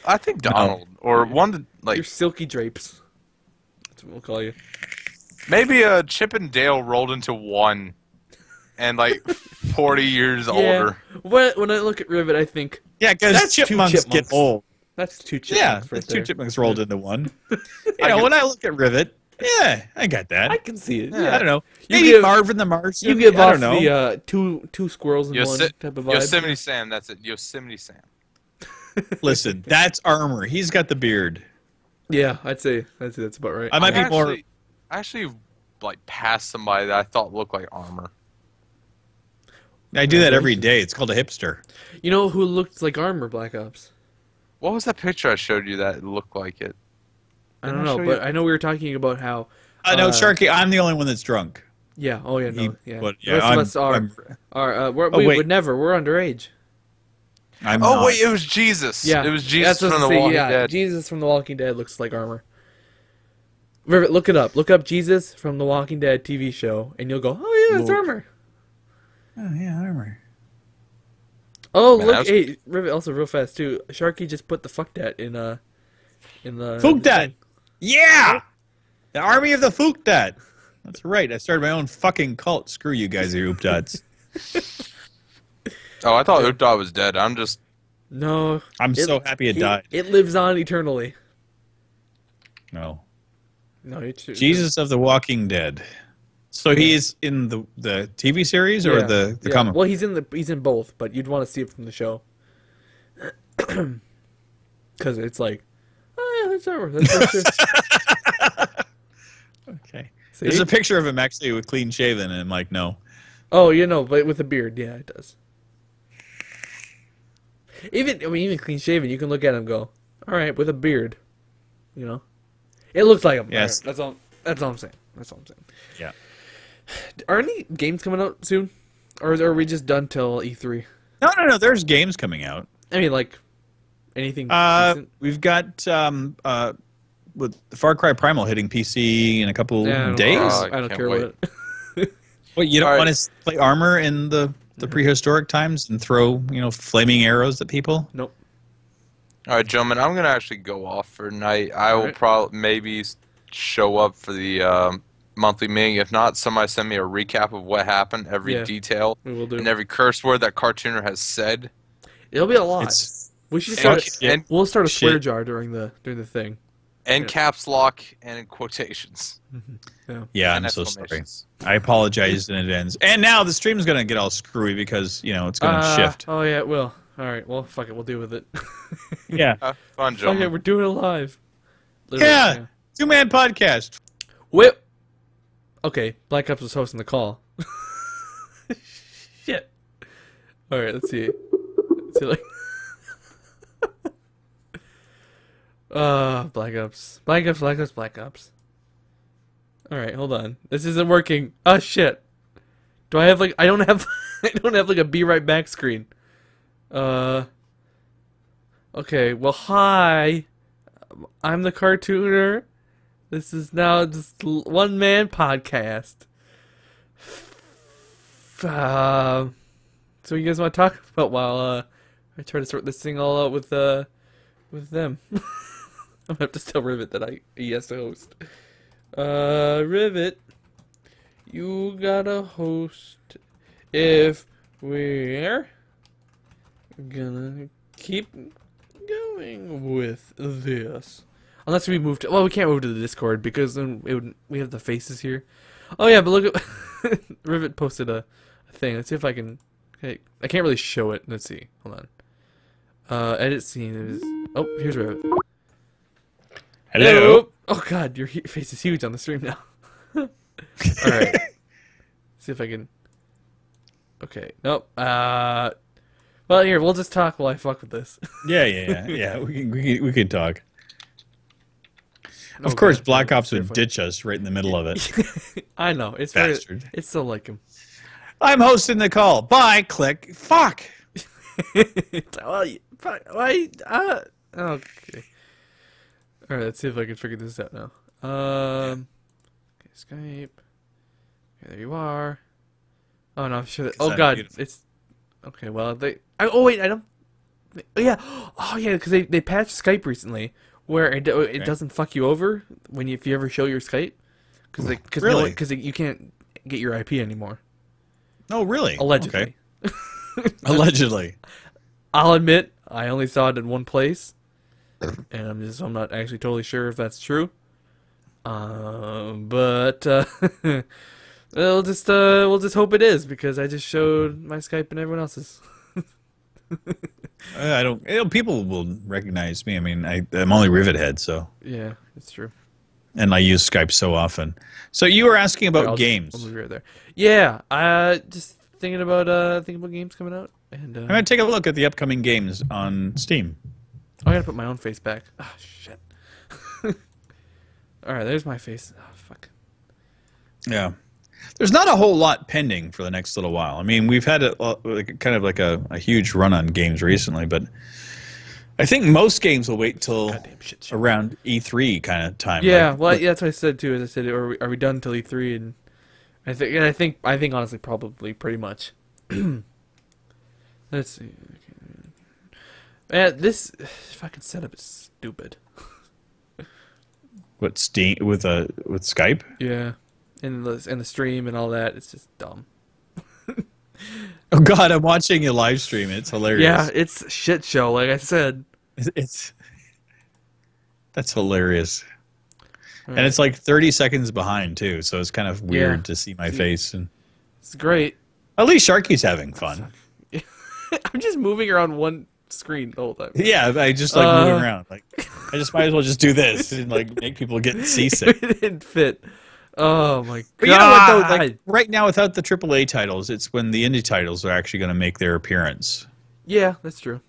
I think Donald or one like You're Silky Drapes. That's what we'll call you. maybe a Chip and Dale rolled into one, and like 40 years older. When I look at Rivet, I think Yeah, because That's two chipmunks get chipmunks. old. that's 2 chipmunks Yeah, right that's there. 2 chipmunks rolled into one. When I look at Rivet, yeah, I got that. I can see it. I Yeah. don't know. You Maybe give- Marvin the Martian. You give I off don't know. the two squirrels in one type of vibe. Yosemite Sam, that's it. Yosemite Sam. Listen, that's Armor. He's got the beard. Yeah, I'd say that's about right. I might be more. I actually like passed somebody that I thought looked like Armor. I do that every day. It's called a hipster. You know who looked like Armor, Black Ops? What was that picture I showed you that looked like it? I don't Didn't I know, show but you? I know we were talking about how. No, Sharky, I'm the only one that's drunk. Yeah. Oh yeah. No. Yeah. But The rest of us are. We wait. would never. We're underage. I'm Oh not. wait, it was Jesus. Yeah. It was Jesus That's what from I The was Walking saying, yeah, Dead. Jesus from The Walking Dead looks like Armor. Rivet, look it up. Look up Jesus from The Walking Dead TV show, and you'll go, oh yeah, it's Lord. Armor. Oh, yeah, Armor. Oh Man, look, I was- hey, Rivet, also real fast too. Sharky just put the fuckdat in the. Fuckdat. Yeah! The army of the Fuckdat. That's right. I started my own fucking cult. Screw you guys, you oopdots. Oh, I thought Uhtad was dead. I'm just. No. I'm so happy it died. It lives on eternally. No. No, it's Jesus of the Walking Dead. So he's in the TV series or the comic? Well, he's in both, but you'd want to see it from the show. Because it's like, oh whichever. That's for sure. Okay. See? There's a picture of him actually with clean shaven, and I'm like, no. Oh, but with a beard, yeah, it does. Even clean shaven, you can look at him and go, all right, with a beard, it looks like him. Yes. Right, that's all I'm saying. That's all I'm saying. Yeah. Are any games coming out soon, or are we just done till E3? No. There's games coming out. I mean, like anything. Decent? We've got with Far Cry Primal hitting PC in a couple days. I don't care what. What, you don't want to play Armor in the prehistoric times and throw flaming arrows at people? Nope. All right, gentlemen, I'm gonna actually go off for tonight. I will probably maybe show up for the monthly meeting. If not, somebody send me a recap of what happened, every detail, and every curse word that cartooner has said. It'll be a lot. We should start. We'll start a swear jar during the thing. And caps lock and in quotations. Yeah, I'm so sorry. I apologize in advance. And now the stream's gonna get all screwy because it's gonna shift. Oh yeah, it will. All right, well, fuck it, we'll deal with it. Yeah, fun, gentlemen. Okay, we're doing it live. Yeah, 2-man podcast. Whip. Okay, Black Ops was hosting the call. Shit. All right, let's see. Black Ops. All right, hold on. This isn't working. Oh shit. Do I have like I don't have like a be right back screen. Okay, well hi. I'm the cartooner. This is now just one-man podcast. So you guys want to talk about while I try to sort this thing all out with them. I'm gonna have to tell Rivet that he has to host. Rivet, you gotta host if we're gonna keep going with this. Unless we move to, well, we can't move to the Discord because then we have the faces here. Oh yeah, but look at Rivet posted a thing. Let's see if I can. Okay, I can't really show it. Let's see. Hold on. Edit scene. Oh, here's Rivet. Hello. Oh god, your face is huge on the stream now. All right. See if I can. Okay. Nope. Well, here we'll just talk while I fuck with this. Yeah. We could talk. Of course, Black Ops would ditch us right in the middle of it. I know. It's bastard. It's so like him. I'm hosting the call. Bye. Click. Fuck. Why? Okay. All right. Let's see if I can figure this out now. Okay, Skype. Okay, there you are. Oh no, I'm sure that. Oh god, beautiful. It's okay. Well, oh wait, I don't. Yeah. Oh yeah, because they patched Skype recently. Where it doesn't fuck you over if you ever show your Skype, because you can't get your IP anymore. Oh really? Allegedly. Okay. Allegedly. I'll admit I only saw it in one place, and I'm not actually totally sure if that's true. But we'll just hope it is because I just showed my Skype and everyone else's. I don't. People will recognize me. I mean, I'm only Rivet head, so. Yeah, it's true. And I use Skype so often. So you were asking about games. I'll move you right there. Yeah, just thinking about games coming out, and I'm gonna take a look at the upcoming games on Steam. I gotta put my own face back. Oh shit. All right, there's my face. Oh fuck. Yeah. There's not a whole lot pending for the next little while. I mean, we've had kind of like a huge run on games recently, but I think most games will wait till around E3 kind of time. Yeah, that's what I said too. As I said, are we done till E3? And I think honestly, probably pretty much. Let's see. Man, this fucking setup is stupid. What, Steam with Skype? Yeah. And the stream and all that, it's just dumb. Oh god, I'm watching you live stream. It's hilarious. Yeah, it's a shit show, like I said. That's hilarious. Right. And it's like 30 seconds behind too, so it's kind of weird to see my face. And it's great. At least Sharky's having fun. I'm just moving around one screen the whole time. Yeah, I just like moving around. Like, I just might as well just do this and like make people get seasick. It didn't fit. Oh my god! But you know what though? Like right now, without the AAA titles, it's when the indie titles are actually going to make their appearance. Yeah, that's true.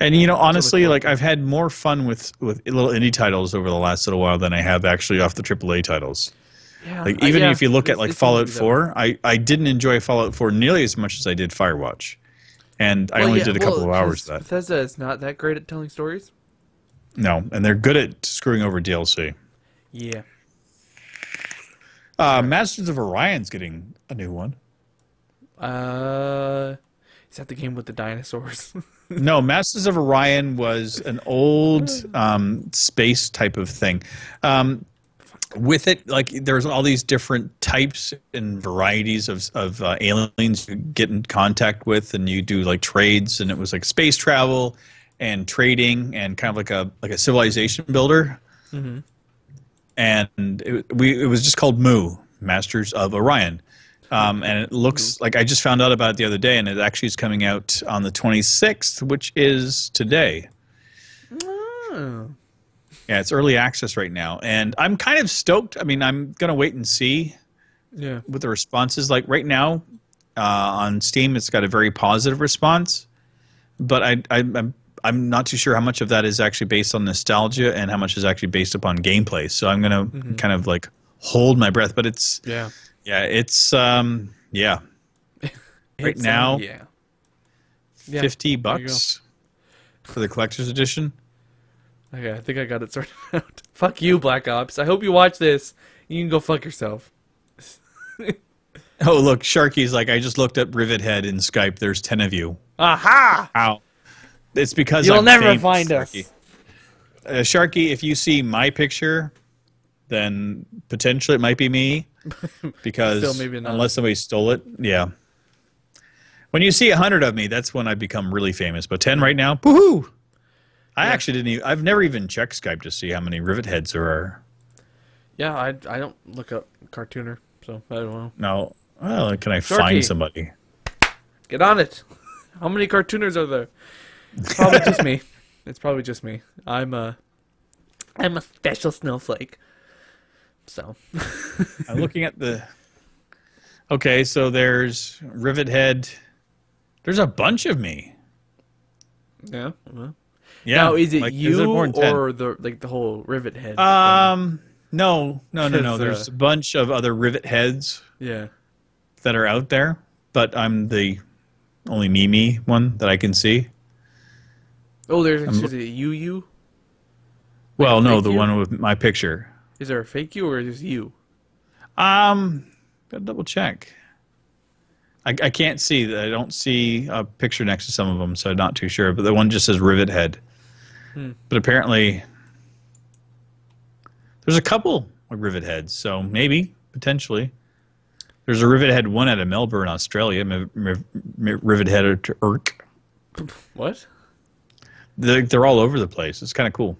And you know, honestly, like I've had more fun with little indie titles over the last little while than I have actually off the AAA titles. Yeah, like even if you look at like it's Fallout 4, I didn't enjoy Fallout 4 nearly as much as I did Firewatch, and I only did a couple of hours of that. Bethesda is not that great at telling stories. No, and they're good at screwing over DLC. Yeah. Masters of Orion's getting a new one. Is that the game with the dinosaurs? No, Masters of Orion was an old space type of thing. With it, like there's all these different types and varieties of aliens you get in contact with, and you do like trades, and it was like space travel and trading and kind of like a civilization builder. Mm-hmm. And it was just called Masters of Orion. And it looks like I just found out about it the other day, and it actually is coming out on the 26th, which is today. Oh. Yeah, it's early access right now, and I'm kind of stoked. I mean, I'm gonna wait and see. Yeah. What the response is like right now on Steam. It's got a very positive response, but I'm not too sure how much of that is actually based on nostalgia and how much is actually based upon gameplay. So I'm gonna kind of like hold my breath. But it's it's right now $50 for the collector's edition. Okay, I think I got it sorted out. Fuck you, Black Ops. I hope you watch this. You can go fuck yourself. Oh, look, Sharky's like, I just looked up Rivet Head in Skype. There's 10 of you. Aha! Ow. It's because you'll I'm never famous, find Sharky. us. Sharky, if you see my picture, then potentially it might be me. Because Still maybe not. Unless somebody stole it, yeah. When you see 100 of me, that's when I become really famous. But 10 right now, woohoo! I actually didn't even, I've never even checked Skype to see how many Rivet Heads there are. Yeah, I don't look up Cartooner, so I don't know. No. Well, can I Sharky, find somebody? Get on it. How many Cartooners are there? It's probably just me. It's probably just me. I'm a special snowflake. So. I'm looking at the... Okay, so there's Rivet Head. There's a bunch of me. Yeah. Well. Yeah. Now, is it like, you or the whole Rivet Head? No. There's a bunch of other Rivet Heads. Yeah. That are out there, but I'm the only me one that I can see. Oh, there's actually a you. Well, no, the one with my picture. Is there a fake you or is it you? Gotta double check. I can't see that. I don't see a picture next to some of them, so I'm not too sure. But the one just says Rivet Head. But apparently, there's a couple of Rivet Heads, so maybe potentially. There's a Rivet Head one out of Melbourne, Australia. Rivet Head Urk. What? They're all over the place. It's kind of cool.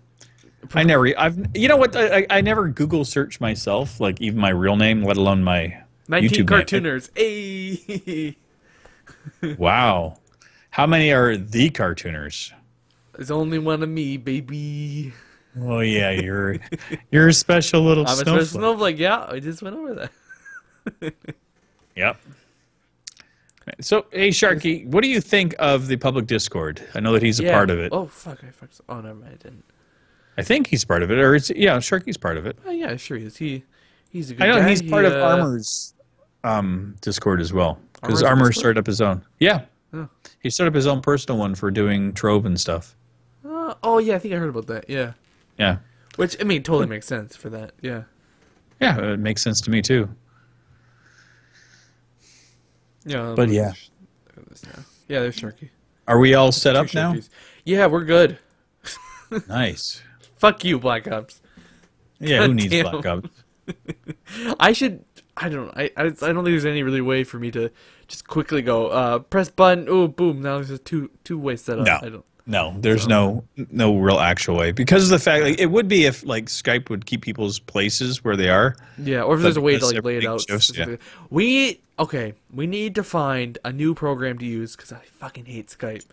You know what? I never Google search myself, like even my real name, let alone my 19 YouTube Cartooners. Hey. Wow. How many are the Cartooners? There's only one of me, baby. Oh yeah, you're a special little snowflake. I'm a special snowflake. Yeah, I just went over that. Yep. So, hey, Sharky, what do you think of the public Discord? I know that he's a part of it. Oh, fuck. Oh, never mind. I didn't. I think he's part of it. Or Sharky's part of it. Oh, yeah, sure he is. He's a good guy. I know guy. he's part of Armor's Discord as well. Because Armor started up his own. Yeah. Oh. He started up his own personal one for doing Trove and stuff. Oh, yeah, I think I heard about that. Yeah. Yeah. Which, I mean, totally makes sense for that. Yeah. Yeah, it makes sense to me, too. Yeah, but yeah. Yeah, there's Sharky. Are we all set up now? Yeah, we're good. Nice. Fuck you, Black Ops. Yeah, God who needs damn. Black Ops? I don't know. I don't think there's any really way for me to just quickly go, press button, oh, boom, now there's a two-way setup. No, there's no real actual way. Because of the fact, like, it would be if like Skype would keep people's places where they are. Yeah, or if there's a way to like lay it everything out. shifts, yeah. We need to find a new program to use because I fucking hate Skype.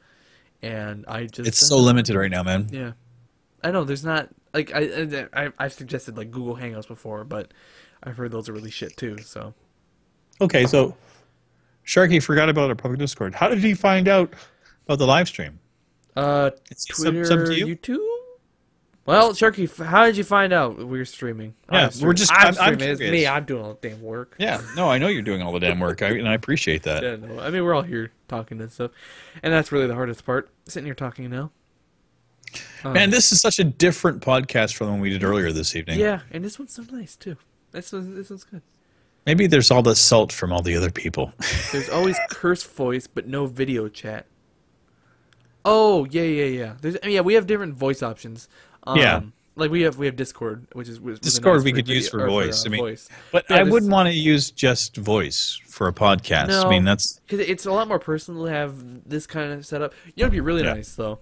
and I just It's so limited right now, man. yeah. I know there's not like I've suggested like Google Hangouts before, but I've heard those are really shit too. So Okay, so Sharky forgot about our public Discord. How did he find out about the live stream? Is he Twitter, sub to you? YouTube. Well, Sharky, how did you find out we were streaming? Yeah, I'm I'm streaming. It's curious. me. I'm doing all the damn work. Yeah, no, I know you're doing all the damn work, and I appreciate that. Yeah, no, I mean, we're all here talking and stuff, and that's really the hardest part. Sitting here talking now. Man, this is such a different podcast from the one we did earlier this evening. Yeah, and this one's so nice too. This one's good. Maybe there's all the salt from all the other people. There's always curse voice, but no video chat. Oh yeah. We have different voice options. Yeah. Like we have Discord, which is Discord nice we for could video, use for or voice. voice. But yeah, I wouldn't want to use just voice for a podcast. No, I mean, that's because it's a lot more personal to have this kind of setup. You know, it'd be really Yeah. nice though.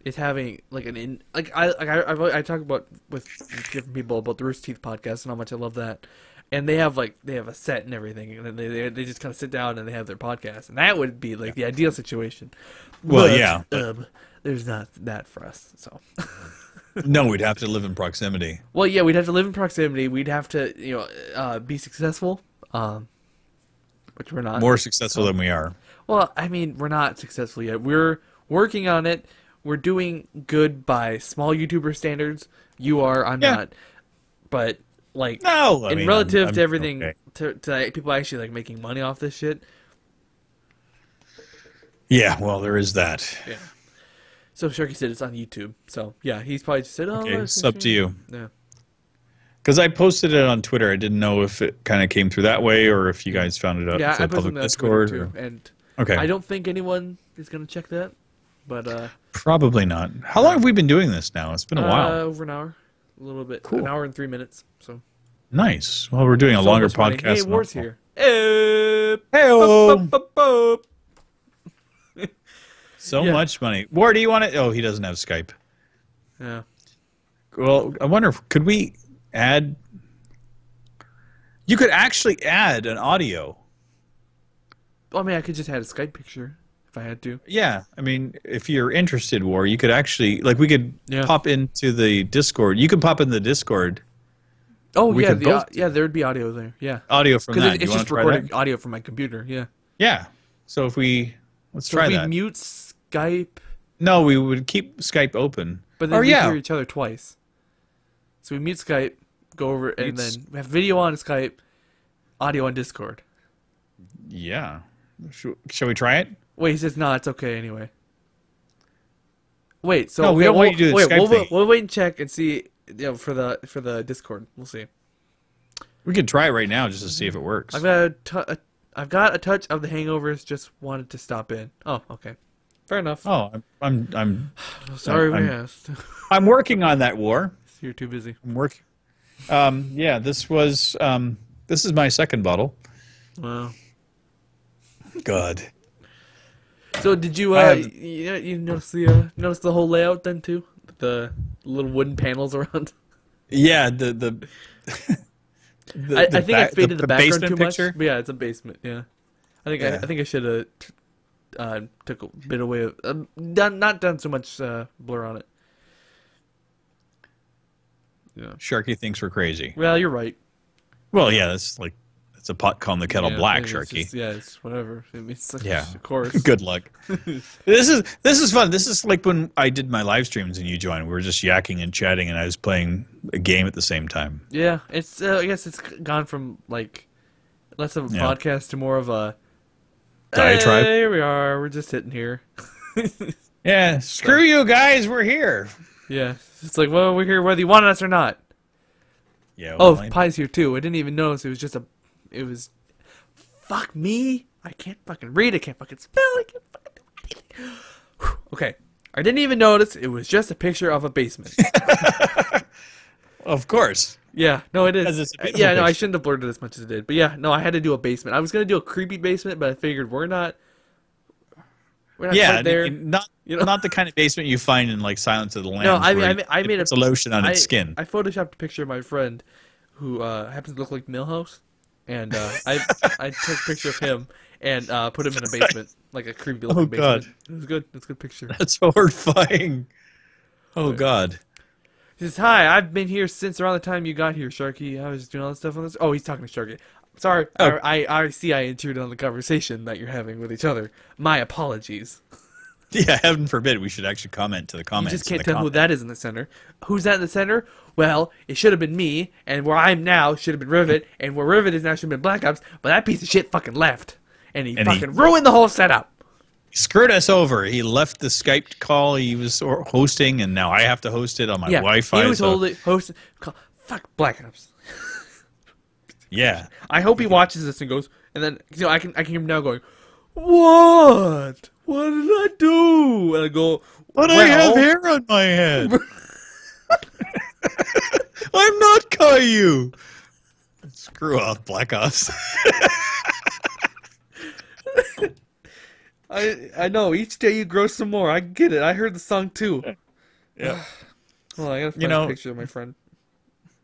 It's having like I talk about with different people about the Rooster Teeth podcast and how much I love that, and they have a set and everything, and then they just kind of sit down and they have their podcast, and that would be like the ideal situation. Well, But, yeah. There's not that for us, so. no, we'd have to live in proximity. Well, yeah, we'd have to live in proximity. We'd have to, be successful, which we're not. More successful than we are. Well, I mean, we're not successful yet. We're working on it. We're doing good by small YouTuber standards. You are, I'm Yeah. not. But like, No, I mean, relative I'm to everything, okay. to people actually like making money off this shit. Yeah, well, there is that. Yeah. So Sharky said it's on YouTube. So yeah, he's probably just said, "Oh, Okay, it's it's up to you. Yeah. Because I posted it on Twitter. I didn't know if it kind of came through that way or if you guys found it out Yeah, to I the posted public that on Discord. Twitter Or... too, and Okay. I don't think anyone is gonna check that, but Probably not. How long have we been doing this now? It's been a while. over an hour, a little bit, Cool. an hour and 3 minutes. So Nice. Well, we're doing a so longer much money. podcast. Hey, than War's normal. here. Hey-o. Boop, boop, boop. So Yeah. much money. War, do you want it? Oh, he doesn't have Skype. Yeah. Well, I wonder if could we add. You could actually add an audio. Well, I mean, I could just add a Skype picture if I had to. Yeah, I mean, if you're interested, War, you could actually we could Yeah. pop into the Discord. You could pop in the Discord Oh We yeah, could both yeah, there would be audio there. Yeah, audio from because that. it's You wanna just try recording that? audio from my computer. Yeah. Yeah. So if let's So try if we that. mute Skype, No, we would keep Skype open. but then Or we yeah, hear each other twice. So we mute Skype, go over, and Mute then we have video on Skype, audio on Discord. yeah. Shall we try it? Wait, he says no, it's okay anyway. Wait, so No, we don't want you to do the wait, Skype thing. we'll wait and check and see. For the Discord, we'll see. We could try it right now just to see if it works. I've got a touch of the hangovers. Just wanted to stop in. Oh, okay, fair enough. Oh, I'm Sorry we I'm- asked. I'm working on that, War. You're too busy. I'm working. Yeah, this is my second bottle. Wow. God. So did you I have- you notice the whole layout then too? The little wooden panels around. Yeah, the I think I faded the background basement too picture. much. But yeah, it's a basement. Yeah, I think Yeah. I think I should have took a bit away of not done so much blur on it. Yeah. Sharky thinks we're crazy. Well, you're right. Well, yeah, that's a pot calling the kettle Yeah, black, it's Sharky. just- yeah, it's whatever. I mean, it's like, Yeah. of course. Good luck. This is fun. This is like when I did my live streams and you joined. We were just yakking and chatting, and I was playing a game at the same time. Yeah, it's I guess it's gone from like less of a Yeah. podcast to more of a Diatribe? Hey, here we are. We're just sitting here. Yeah, screw you guys. We're here. Yeah, it's like, well, we're here whether you want us or not. Yeah. Oh, well, Pie's here too. I didn't even notice it was just fuck me. I can't fucking read. I can't fucking spell. I can't fucking do anything. Whew. Okay, I didn't even notice it was just a picture of a basement. of course. Yeah, no, it Because is. it's a beautiful Yeah, no, I picture. shouldn't have blurred it as much as it did. But yeah, no, I had to do a basement. I was gonna do a creepy basement, but I figured we're not Yeah, quite there. not you know? not the kind of basement you find in like Silence of the Lambs. No, I where mean, I it made puts a lotion on I- its skin. I photoshopped a picture of my friend who happens to look like Milhouse, and I took a picture of him and put him in a basement, like a creepy looking basement. God. It was good. It's a good picture. That's horrifying. Oh God. He says, "Hi, I've been here since around the time you got here, Sharky. I was just doing all this stuff on this." Oh, he's talking to Sharky. Sorry, Oh. I see I intruded on the conversation that you're having with each other. My apologies. Yeah, heaven forbid we should actually comment to the You comments. just can't tell who that is in the center. Who's that in the center? Well, it should have been me, and where I'm now should have been Rivet, and where Rivet is now should have been Black Ops, but that piece of shit fucking left. And he fucking ruined the whole setup. He screwed us over. He left the Skype call he was hosting, and now I have to host it on my Wi-Fi. He was hosting. Fuck Black Ops. Yeah. I hope he watches this and goes, and then I can hear him now going, "What? What did I do?" And I go, But I have hair on my head. I'm not Caillou. Screw off, Black Ops. I know. Each day you grow some more. I get it. I heard the song too. Yeah. Well, I gotta find a picture of my friend.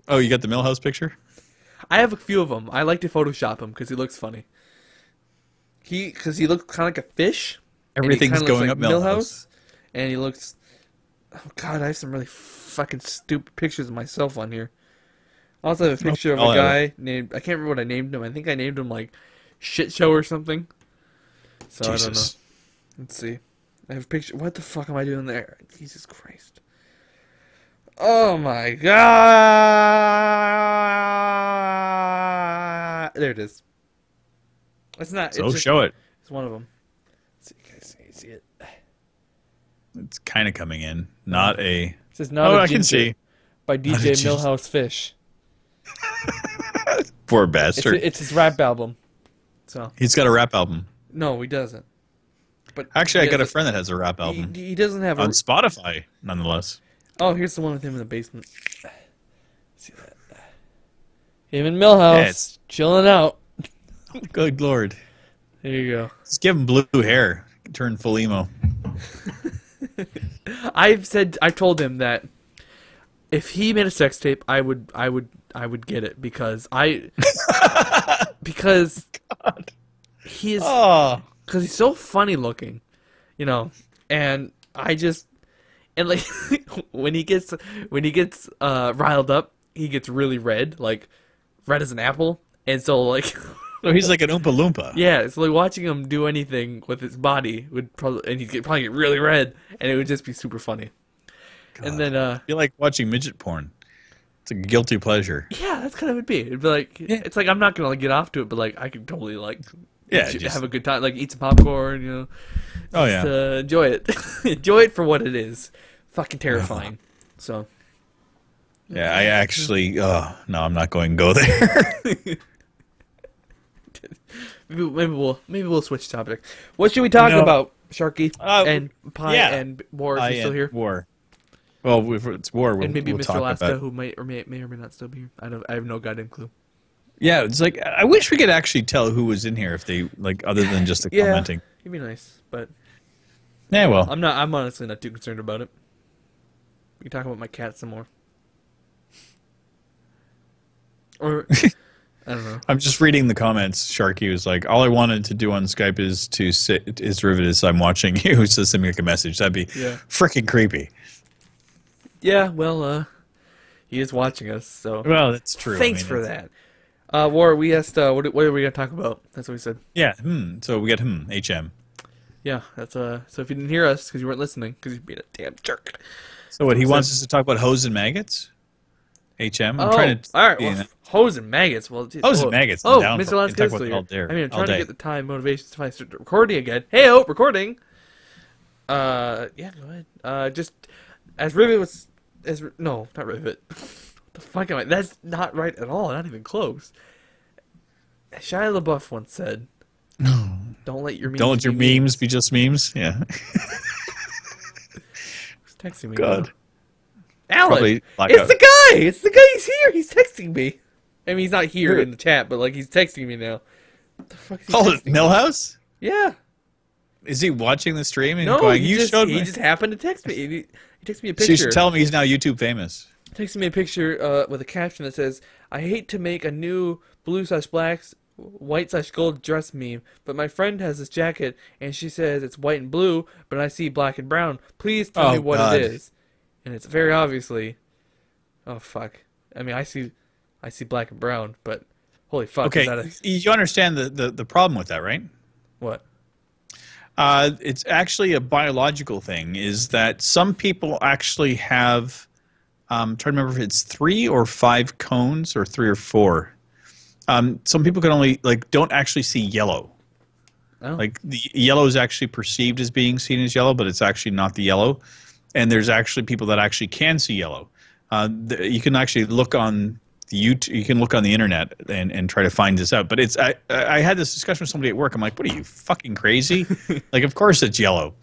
Oh, you got the Millhouse picture? I have a few of them. I like to Photoshop him because he looks funny. Because he looks kind of like a fish. Everything's going up Millhouse. And he looks... Oh, God, I have some really fucking stupid pictures of myself on here. I also have a picture of a guy named... I can't remember what I named him. I think I named him, like, Shit Show or something. So Jesus. I don't know. Let's see. I have a picture... What the fuck am I doing there? Jesus Christ. Oh, my God. There it is. It's not... So it's show it. It's one of them. Let's see, guys, can you see it? It's kind of coming in. Not a... It says Not Oh, a I can Ginger see. by Not a DJ ginger. Millhouse Fish. Poor bastard. It's his rap album. So He's got a rap album. no, he doesn't. But Actually, I he got a has friend that has a rap album. He doesn't have On a. Spotify, nonetheless. Oh, here's the one with him in the basement. See that? Him and Millhouse Yeah, it's- chilling out. Good lord. There you go. Just give him blue hair. Turn full emo. I've told him that if he made a sex tape, I would get it because because God. he is Oh. because he's so funny looking, and I just like when he gets riled up, he gets really red, like red as an apple, and so like. So he's like an Oompa Loompa. Yeah, it's like watching him do anything with his body would probably get really red, and it would just be super funny. God. And then I feel like watching midget porn. It's a guilty pleasure. yeah, that's kind of it'd be. It'd be like it's like I'm not gonna get off to it, but like I could totally like have a good time, like eat some popcorn, Oh just, yeah. enjoy it, enjoy it for what it is. Fucking terrifying. So Yeah, I actually. No, I'm not going to go there. maybe we'll switch topic. What should we talk about, Sharky and Pie and War? If he's still here. War. Well, if it's war, And maybe we'll Mr. talk Alaska, about. who may or may not still be here. I have no goddamn clue. Yeah, it's like I wish we could actually tell who was in here if they like other than just the commenting. It'd be nice, but Yeah, well, I'm honestly not too concerned about it. We can talk about my cat some more. Or I don't know. I'm just reading the comments. Sharky was like, "All I wanted to do on Skype is to sit is riveted as I'm watching you." So send me like a message. That'd be freaking creepy. Yeah, well, he is watching us, so Well, that's true. thanks for that. War, we asked, what are we gonna talk about? That's what we said. Yeah. So we got HM. Yeah, that's so if you didn't hear us because you weren't listening because you're being a damn jerk. So what he wants us to talk about hose and maggots. HM. I'm trying to. All right. Well, hose and maggots. Well, hose and maggots. Oh, down Mr. for- Alaska talk is about still it all here. day- I mean, I'm all trying to day. get the time motivation to start recording again. Hey, recording. Yeah, go ahead. Just as Rivet was, no, not Rivet. What the fuck am I? That's not right at all. Not even close. Shia LaBeouf once said, "Don't let your memes Don't your be memes be just memes." Yeah. Who's texting me? God. Alan, Probably it's blackout. the guy. It's the guy. He's here. He's texting me. I mean, he's not here in the chat, but like he's texting me now. What the fuck is he Oh, texting me? Millhouse? Yeah. Is he watching the stream and No, going, he "You just, showed he me"? just happened to text me. He texted me a So picture. you should tell him he's now YouTube famous. Texted me a picture with a caption that says, "I hate to make a new blue/blacks, white/gold dress meme, but my friend has this jacket and she says it's white and blue, but I see black and brown. Please tell me what God. it is. And it's very obviously, oh fuck. I mean, I see black and brown, but holy fuck. Okay, Is that a, you understand the problem with that, right? what? It's actually a biological thing. Is that some people actually have? I'm trying to remember if it's 3 or 5 cones or 3 or 4. Some people can only don't actually see yellow. Oh. Like the yellow is actually perceived as being seen as yellow, but it's actually not the yellow. And there's actually people that actually can see yellow. You can actually look on the YouTube, you can look on the internet and try to find this out. But it's I had this discussion with somebody at work. I'm like, what are you, fucking crazy? Like, of course it's yellow.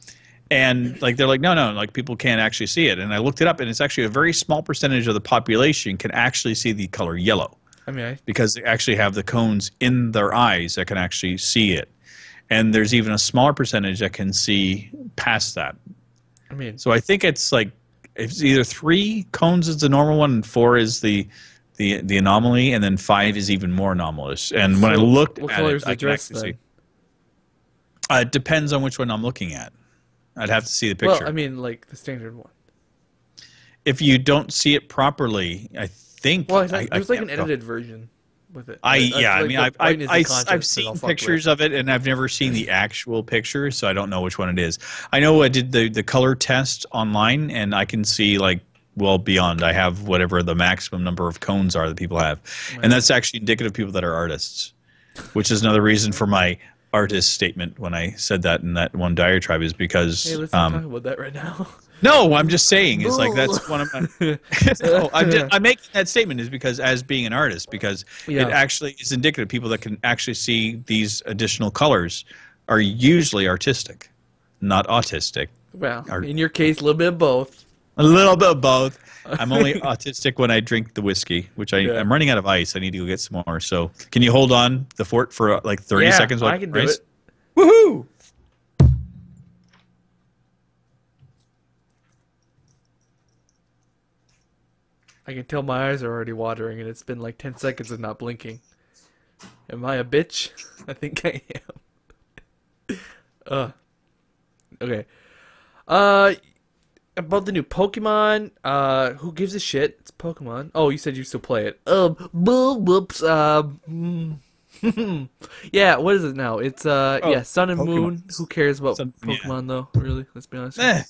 And they're like, no, like people can't actually see it. And I looked it up, and it's actually a very small percentage of the population can actually see the color yellow. I mean, because they actually have the cones in their eyes that can actually see it. And there's even a smaller percentage that can see past that. I mean, so I think it's either 3 cones is the normal one and 4 is the anomaly, and then 5 is even more anomalous. And when I looked at it, I can actually see. It depends on which one I'm looking at. I'd have to see the picture. Well, I mean, like the standard one. If you don't see it properly, I think. Well, there's like an edited version with it. I've seen pictures of it, and I've never seen the actual picture, so I don't know which one it is. I know I did the color test online, and I can see well beyond. I have whatever the maximum number of cones are that people have, and that's actually indicative of people that are artists, which is another reason for my artist statement when I said that in that one diatribe, is because let's not talk about that right now. No, I'm just saying is that's one of my. No, I'm making that statement is because as being an artist, because it actually is indicative. People that can actually see these additional colors are usually artistic, not autistic. Well, in your case, a little bit of both. A little bit of both. I'm only autistic when I drink the whiskey, which I'm running out of ice. I need to go get some more. So can you hold on the fort for 30 seconds? I can do it. Woohoo! I can tell my eyes are already watering, and it's been like 10 seconds of not blinking. Am I a bitch? I think I am. Okay. About the new Pokemon, who gives a shit? It's Pokemon. Oh, you said you still play it. Whoops. Yeah, what is it now? It's, Sun and Pokemon. Moon. Who cares about Pokemon, though? Really? Let's be honest. Let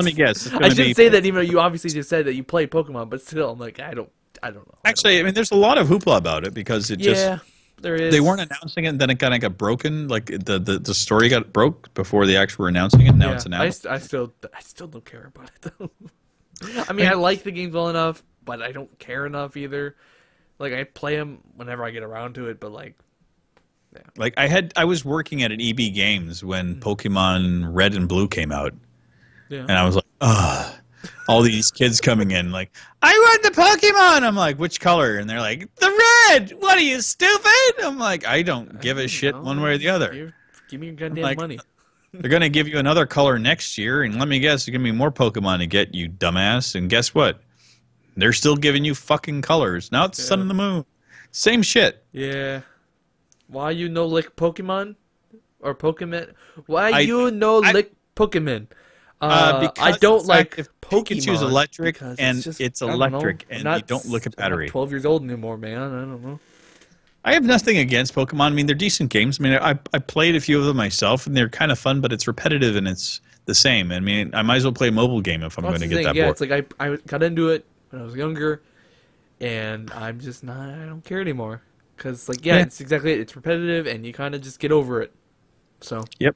me guess. I shouldn't say that, even though you obviously just said that you play Pokemon, but still, I'm like, I don't know. Actually, I mean, there's a lot of hoopla about it because it just there is. They weren't announcing it, and then it kind of got broken. Like the story got broke before they actually were announcing it. And now it's announced. I still don't care about it though. I mean, I like the games well enough, but I don't care enough either. Like I play them whenever I get around to it, but like. Yeah. Like I was working at an EB Games when Pokemon Red and Blue came out. Yeah. And I was like, ugh. All these kids coming in like, I want the Pokemon. I'm like, which color? And they're like, the red. What are you, stupid? I'm like, I don't give a shit one way or the other. Give me your goddamn money. They're going to give you another color next year, and let me guess, they're going to be more Pokemon to get, you dumbass. And guess what? They're still giving you fucking colors. Now it's Sun and the Moon. Same shit. Yeah. Why you no lick Pokemon? Or Pokemon? Why you no lick Pokemon? I don't like Pokemon. Pikachu's electric, and it's electric, and you don't look at battery. I'm not 12 years old anymore, man. I don't know. I have nothing against Pokemon. I mean, they're decent games. I mean, I played a few of them myself, and they're kind of fun, but it's repetitive, and it's the same. I mean, I might as well play a mobile game if I'm going to get that bored. Yeah, it's like I got into it when I was younger, and I'm just not. I don't care anymore. Because, like, it's exactly it. It's repetitive, and you kind of just get over it. So. Yep.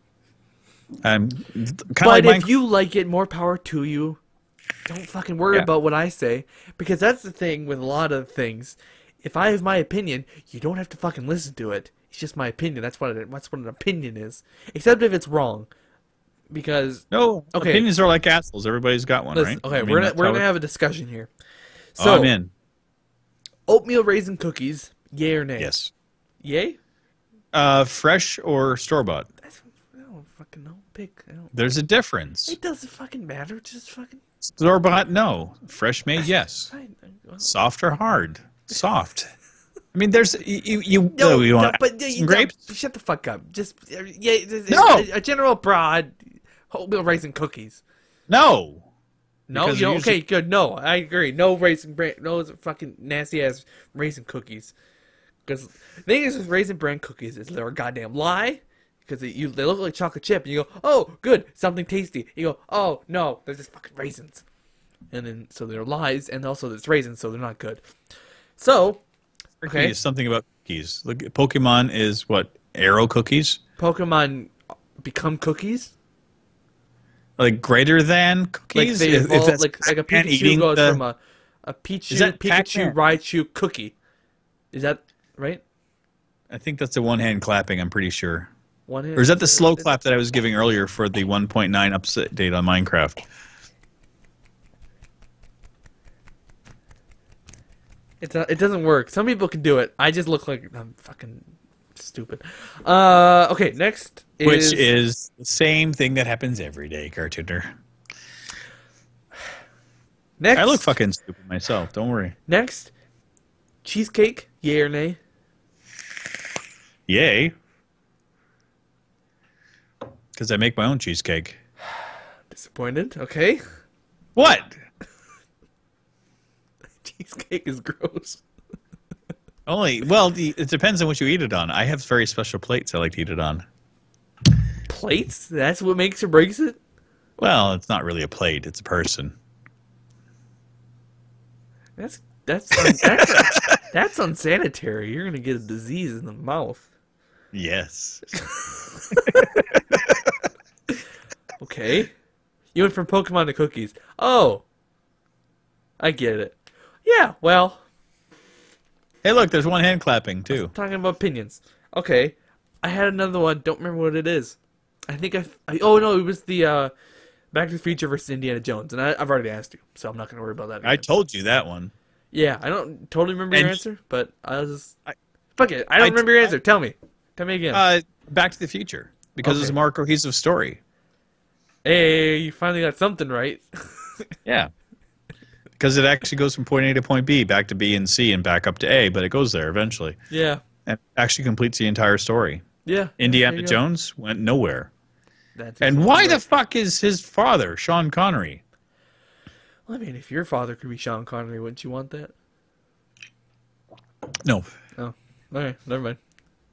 But if you like it, more power to you. Don't fucking worry about what I say. Because that's the thing with a lot of things. If I have my opinion, you don't have to fucking listen to it. It's just my opinion. That's what an opinion is. Except if it's wrong. Because... No, opinions are like assholes. Everybody's got one, right? Okay, we're gonna have a discussion here. So, I'm in. Oatmeal raisin cookies, yay or nay? Yes. Yay? Fresh or store-bought? I don't fucking know. Pick. There's a difference. It doesn't fucking matter. Just fucking... Store-bought, no. Fresh made, yes. Fine. Soft or hard? Soft. I mean, there's you No, you want but some grapes? shut the fuck up. Just yeah, No! a general broad wholemeal raisin cookies. No. No, Because you know, usually- okay, good. No, I agree. No raisin bran, no fucking nasty ass raisin cookies. Because the thing is with raisin bran cookies is they're a goddamn lie. Because they look like chocolate chip, and you go, oh, good, something tasty. You go, oh no, they're just fucking raisins. And then so they're lies, and also it's raisins, so they're not good. So, okay, Cookies, something about cookies. Look, Pokemon is what, arrow cookies? Pokemon become cookies. Like greater than Like cookies? they evolve, like a Batman Pikachu eating goes the- from a Pichu, Is that Pikachu, Pac-Man? Raichu cookie. Is that right? I think that's a one-hand clapping, I'm pretty sure. One hand. Or is that the slow clap that I was giving earlier for the 1.9 update on Minecraft? It doesn't work. Some people can do it. I just look like I'm fucking stupid. Okay, next is... Which is the same thing that happens every day, cartooner. Next, I look fucking stupid myself, don't worry. Next, cheesecake, yay or nay? Yay. Because I make my own cheesecake. Disappointed. Okay. What? Cheesecake is gross. It depends on what you eat it on. I have very special plates I like to eat it on. Plates? That's what makes or breaks it? Well, it's not really a plate, it's a person. That's unsanitary. You're gonna get a disease in the mouth. Yes. Okay. You went from Pokemon to cookies. Oh. I get it. Yeah, well, Hey, look, there's one hand clapping, too. talking about opinions. Okay. I had another one. Don't remember what it is. I think oh, no, it was the Back to the Future versus Indiana Jones. And I've already asked you, so I'm not going to worry about that again. I told you that one. Yeah, I don't totally remember your And- answer, but I was just... Fuck it. I don't remember your answer. Tell me. Tell me again. Back to the Future. Because it's Okay. a more cohesive story. Hey, you finally got something right. Yeah. Because it actually goes from point A to point B, back to B and C, and back up to A, but it goes there eventually. Yeah. And actually completes the entire story. Yeah. Indiana There you go. Jones went nowhere. That's And exactly why right. the fuck is his father, Sean Connery? Well, I mean, if your father could be Sean Connery, wouldn't you want that? No. Oh. Alright, never mind.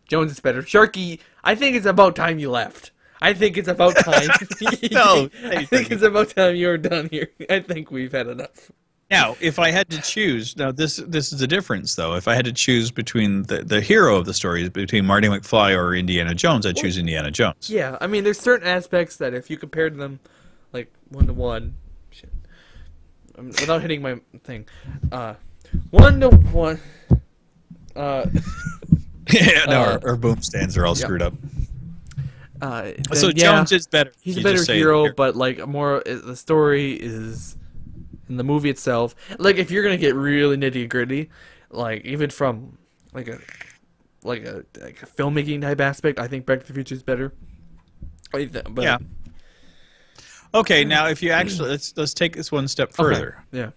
Jones is better. Sharky, I think it's about time you left. I think it's about time. No, I think it's about time you're done here. I think we've had enough. Now, if I had to choose, now this is the difference though. If I had to choose between the hero of the story, between Marty McFly or Indiana Jones, I'd choose Indiana Jones. Yeah, I mean, there's certain aspects that if you compared them, like 1-to-1, shit, without hitting my thing, 1-to-1, Yeah, no, our boom stands are all screwed up. So then, yeah, Jones is better. he's a You better just say hero, but like the story is in the movie itself. Like if you're gonna get really nitty gritty, like even from like a filmmaking type aspect, I think Back to the Future is better. But, Yeah. Okay, now if you actually let's take this one step Okay, further. yeah.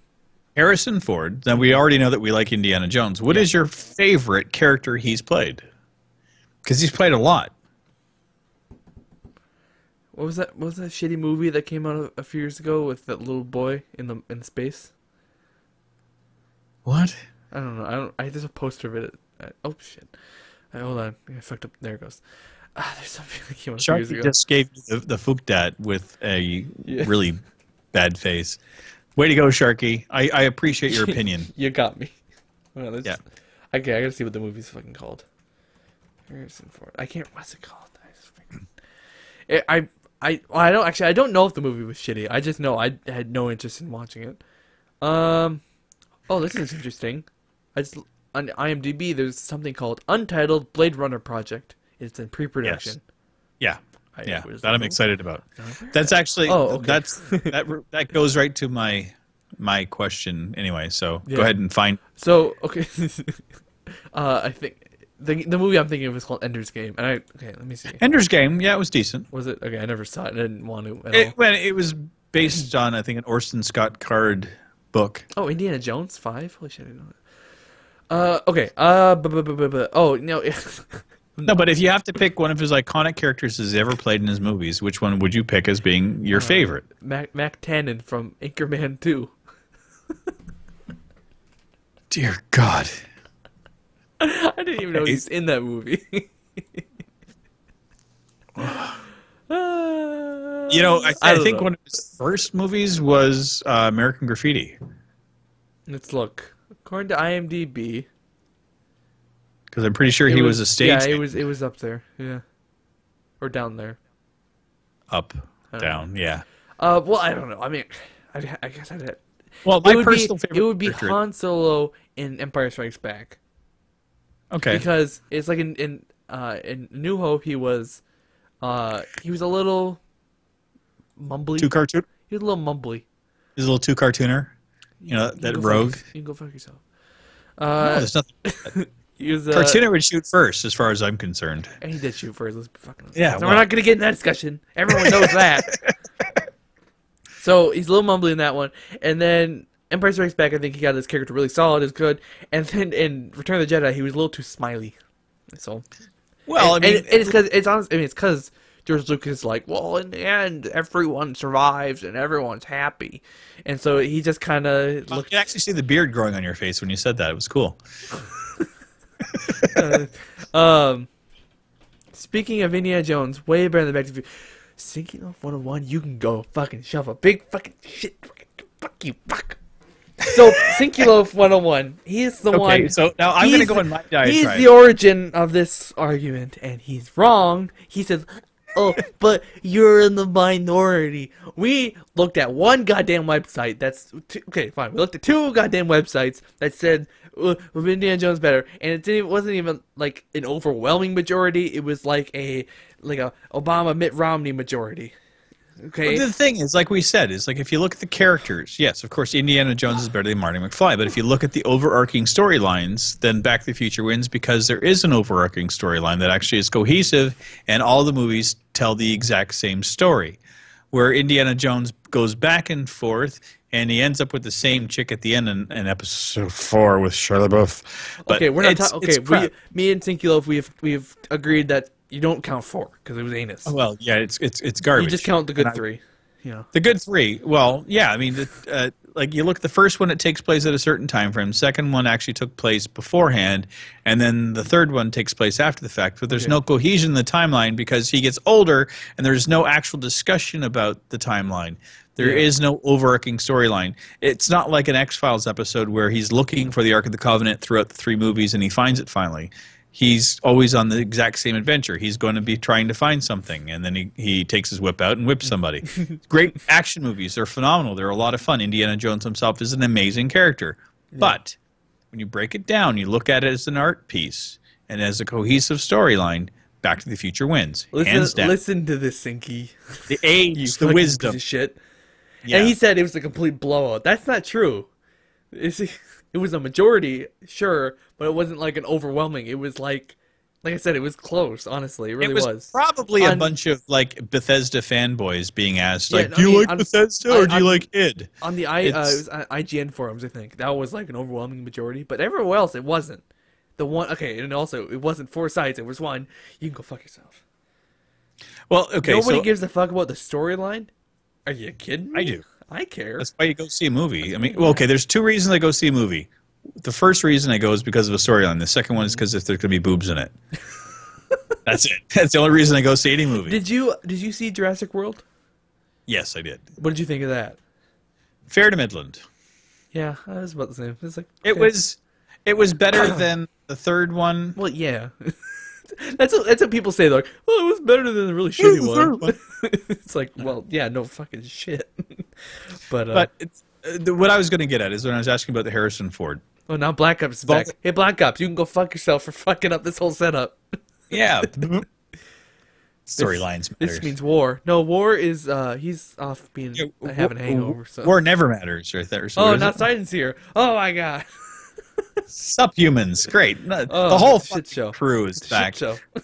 Harrison Ford. Then we already know that we like Indiana Jones. What is your favorite character he's played? Because he's played a lot. What was that? What was that shitty movie that came out a few years ago with that little boy in space? What? I don't know. There's a poster of it. Oh shit! Hold on. I fucked up. There it goes. There's something that came out a few years Sharky ago. just gave you the fuckdat with a Yeah. really bad face. Way to go, Sharky. I appreciate your opinion. You got me. Well, Yeah. Okay, I gotta see what the movie's fucking called. Harrison Ford. I can't. What's it called? I don't know if the movie was shitty. I just know I had no interest in watching it. Oh, this is interesting. On IMDb, there's something called Untitled Blade Runner Project. It's in pre-production. Yeah. I Yeah, was that I'm like, excited about. That's actually Oh, okay. that goes right to my question anyway. So Yeah. go ahead and find. So okay, I think the movie I'm thinking of is called Ender's Game, and okay, let me see. Ender's Game. Yeah, it was decent. Was it okay? I never saw it. I didn't want to at all. It was based on I think an Orson Scott Card book. Oh, Indiana Jones 5. Holy shit, I didn't know Okay. Oh no. No, but if you have to pick one of his iconic characters he's ever played in his movies, which one would you pick as being your favorite? Mac Tannen from Anchorman 2. Dear God. I didn't even know he's in that movie. You know, I think one of his first movies was American Graffiti. Let's look. According to IMDb, because I'm pretty sure he was a stage. Yeah, it was up there. Yeah, or down there. Up, down, yeah. Well, I don't know. I mean, I guess I'd. Well, my personal favorite. It would be Han Solo in Empire Strikes Back. Okay. Because it's like in New Hope he was a little mumbly. Too cartoon. He was a little mumbly. He's a little too cartooner. You know that rogue. You can go fuck yourself. No, there's nothing. He was, cartooner would shoot first, as far as I'm concerned. And he did shoot first. Let's be fucking. Yeah. So we're not gonna get in that discussion. Everyone knows that. So he's a little mumbly in that one, and then Empire Strikes Back, I think he got his character really solid, is good, and then in Return of the Jedi, he was a little too smiley. So, well, I mean, it's because it's honest. I mean, it's because George Lucas is like, well, in the end, everyone survives and everyone's happy, and so he just kind of. You can actually see the beard growing on your face when you said that. It was cool. Speaking of Indiana Jones, way better than Back to the Future. Sinking off 101, you can go fucking shove a big fucking shit. Fuck you, fuck. So, Sinky Loaf 101, he's the one. Okay, so now I'm going to go in my diatribe. He's the origin of this argument, and he's wrong. He says, oh, but you're in the minority. We looked at one goddamn website okay, fine. We looked at two goddamn websites that said Indiana Jones better, and it wasn't even like an overwhelming majority. It was like a Obama Mitt Romney majority. Okay. Well, the thing is, like we said, is like if you look at the characters, yes, of course, Indiana Jones is better than Marty McFly. But if you look at the overarching storylines, then Back to the Future wins because there is an overarching storyline that actually is cohesive, and all the movies tell the exact same story. Where Indiana Jones goes back and forth, and he ends up with the same chick at the end in episode 4 with Shia LaBeouf. But okay, we're not talking. Okay, me and Sinky Loaf, we've agreed that. You don't count 4 because it was anus. Oh, well, yeah, it's garbage. You just count the good 3. You know. The good 3. Well, yeah, I mean, like you look at the first one, it takes place at a certain time frame. Second one actually took place beforehand, and then the third one takes place after the fact. But there's no cohesion in the timeline because he gets older, and there's no actual discussion about the timeline. There is no overarching storyline. It's not like an X-Files episode where he's looking for the Ark of the Covenant throughout the 3 movies, and he finds it finally. He's always on the exact same adventure. He's going to be trying to find something, and then he takes his whip out and whips somebody. Great action movies. They're phenomenal. They're a lot of fun. Indiana Jones himself is an amazing character. Yeah. But when you break it down, you look at it as an art piece and as a cohesive storyline, Back to the Future wins. Hands down. Listen to this, Sinky. The age, the wisdom. Piece of shit. Yeah. And he said it was a complete blowout. That's not true. It was a majority, sure, but it wasn't like an overwhelming. It was like I said, it was close. Honestly, it really was. Probably a bunch of like Bethesda fanboys being asked, like, "Do you like Bethesda or do you like id?" On the it was on IGN forums, I think that was like an overwhelming majority, but everywhere else it wasn't. The one, okay, and also it wasn't 4 sides. It was one. You can go fuck yourself. Well, okay. Nobody gives a fuck about the storyline. Are you kidding me? I do. I care. That's why you go see a movie. I mean, well, okay, there's 2 reasons I go see a movie. The first reason I go is because of a storyline. The second one is because if there's going to be boobs in it. That's it. That's the only reason I go see any movie. Did you see Jurassic World? Yes, I did. What did you think of that? Fair to Midland. Yeah, I was about the same. It's like okay. It was better than the third one. Well, yeah. That's what people say. They're like, "Oh, it was better than the really shitty one." It's like, well, yeah, no fucking shit. But it's, what I was going to get at is when I was asking about the Harrison Ford. Oh, now Black Ops is back. Hey, Black Ops, you can go fuck yourself for fucking up this whole setup. Yeah. Storylines matter. This means war. No, war is he's off having a hangover. So. War never matters right there. So not Titan's here. Oh my god. Subhumans, great. The whole shit show. crew is back. Shit show.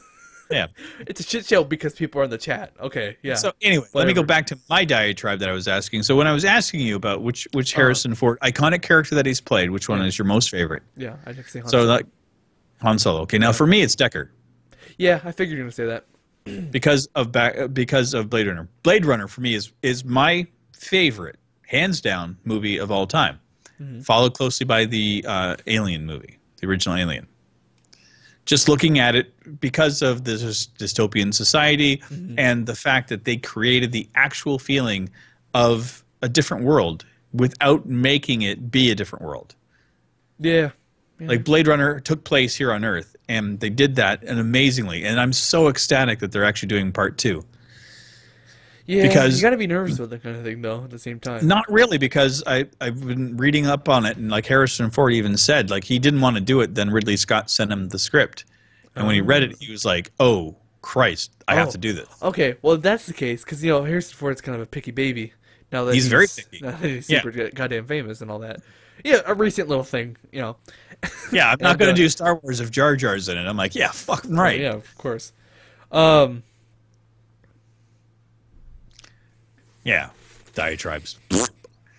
Yeah. It's a shit show because people are in the chat. Okay, yeah. So anyway, let me go back to my diatribe that I was asking. So when I was asking you about which Harrison Ford iconic character that he's played, which one is your most favorite? Yeah, I just say Han So Solo. like Han Solo. Okay, now for me it's Deckard Yeah, I figured you were gonna say that. because of Blade Runner. Blade Runner for me is my favorite, hands down, movie of all time. Followed closely by the Alien movie, the original Alien. Just looking at it because of this dystopian society and the fact that they created the actual feeling of a different world without making it be a different world. Yeah. Like Blade Runner took place here on Earth, and they did that and amazingly. And I'm so ecstatic that they're actually doing part 2. Yeah, because you got to be nervous with that kind of thing, though. At the same time, not really, because I've been reading up on it, and like Harrison Ford even said, like he didn't want to do it. Then Ridley Scott sent him the script, and when he read it, he was like, "Oh Christ, I have to do this." Okay, well if that's the case, because Harrison Ford's kind of a picky baby. Now that He's very picky. Now that he's super goddamn famous and all that. Yeah, a recent little thing, Yeah, I'm not going to do Star Wars if Jar Jar's in it. I'm like, yeah, fucking right. Yeah, of course. Yeah, diatribes.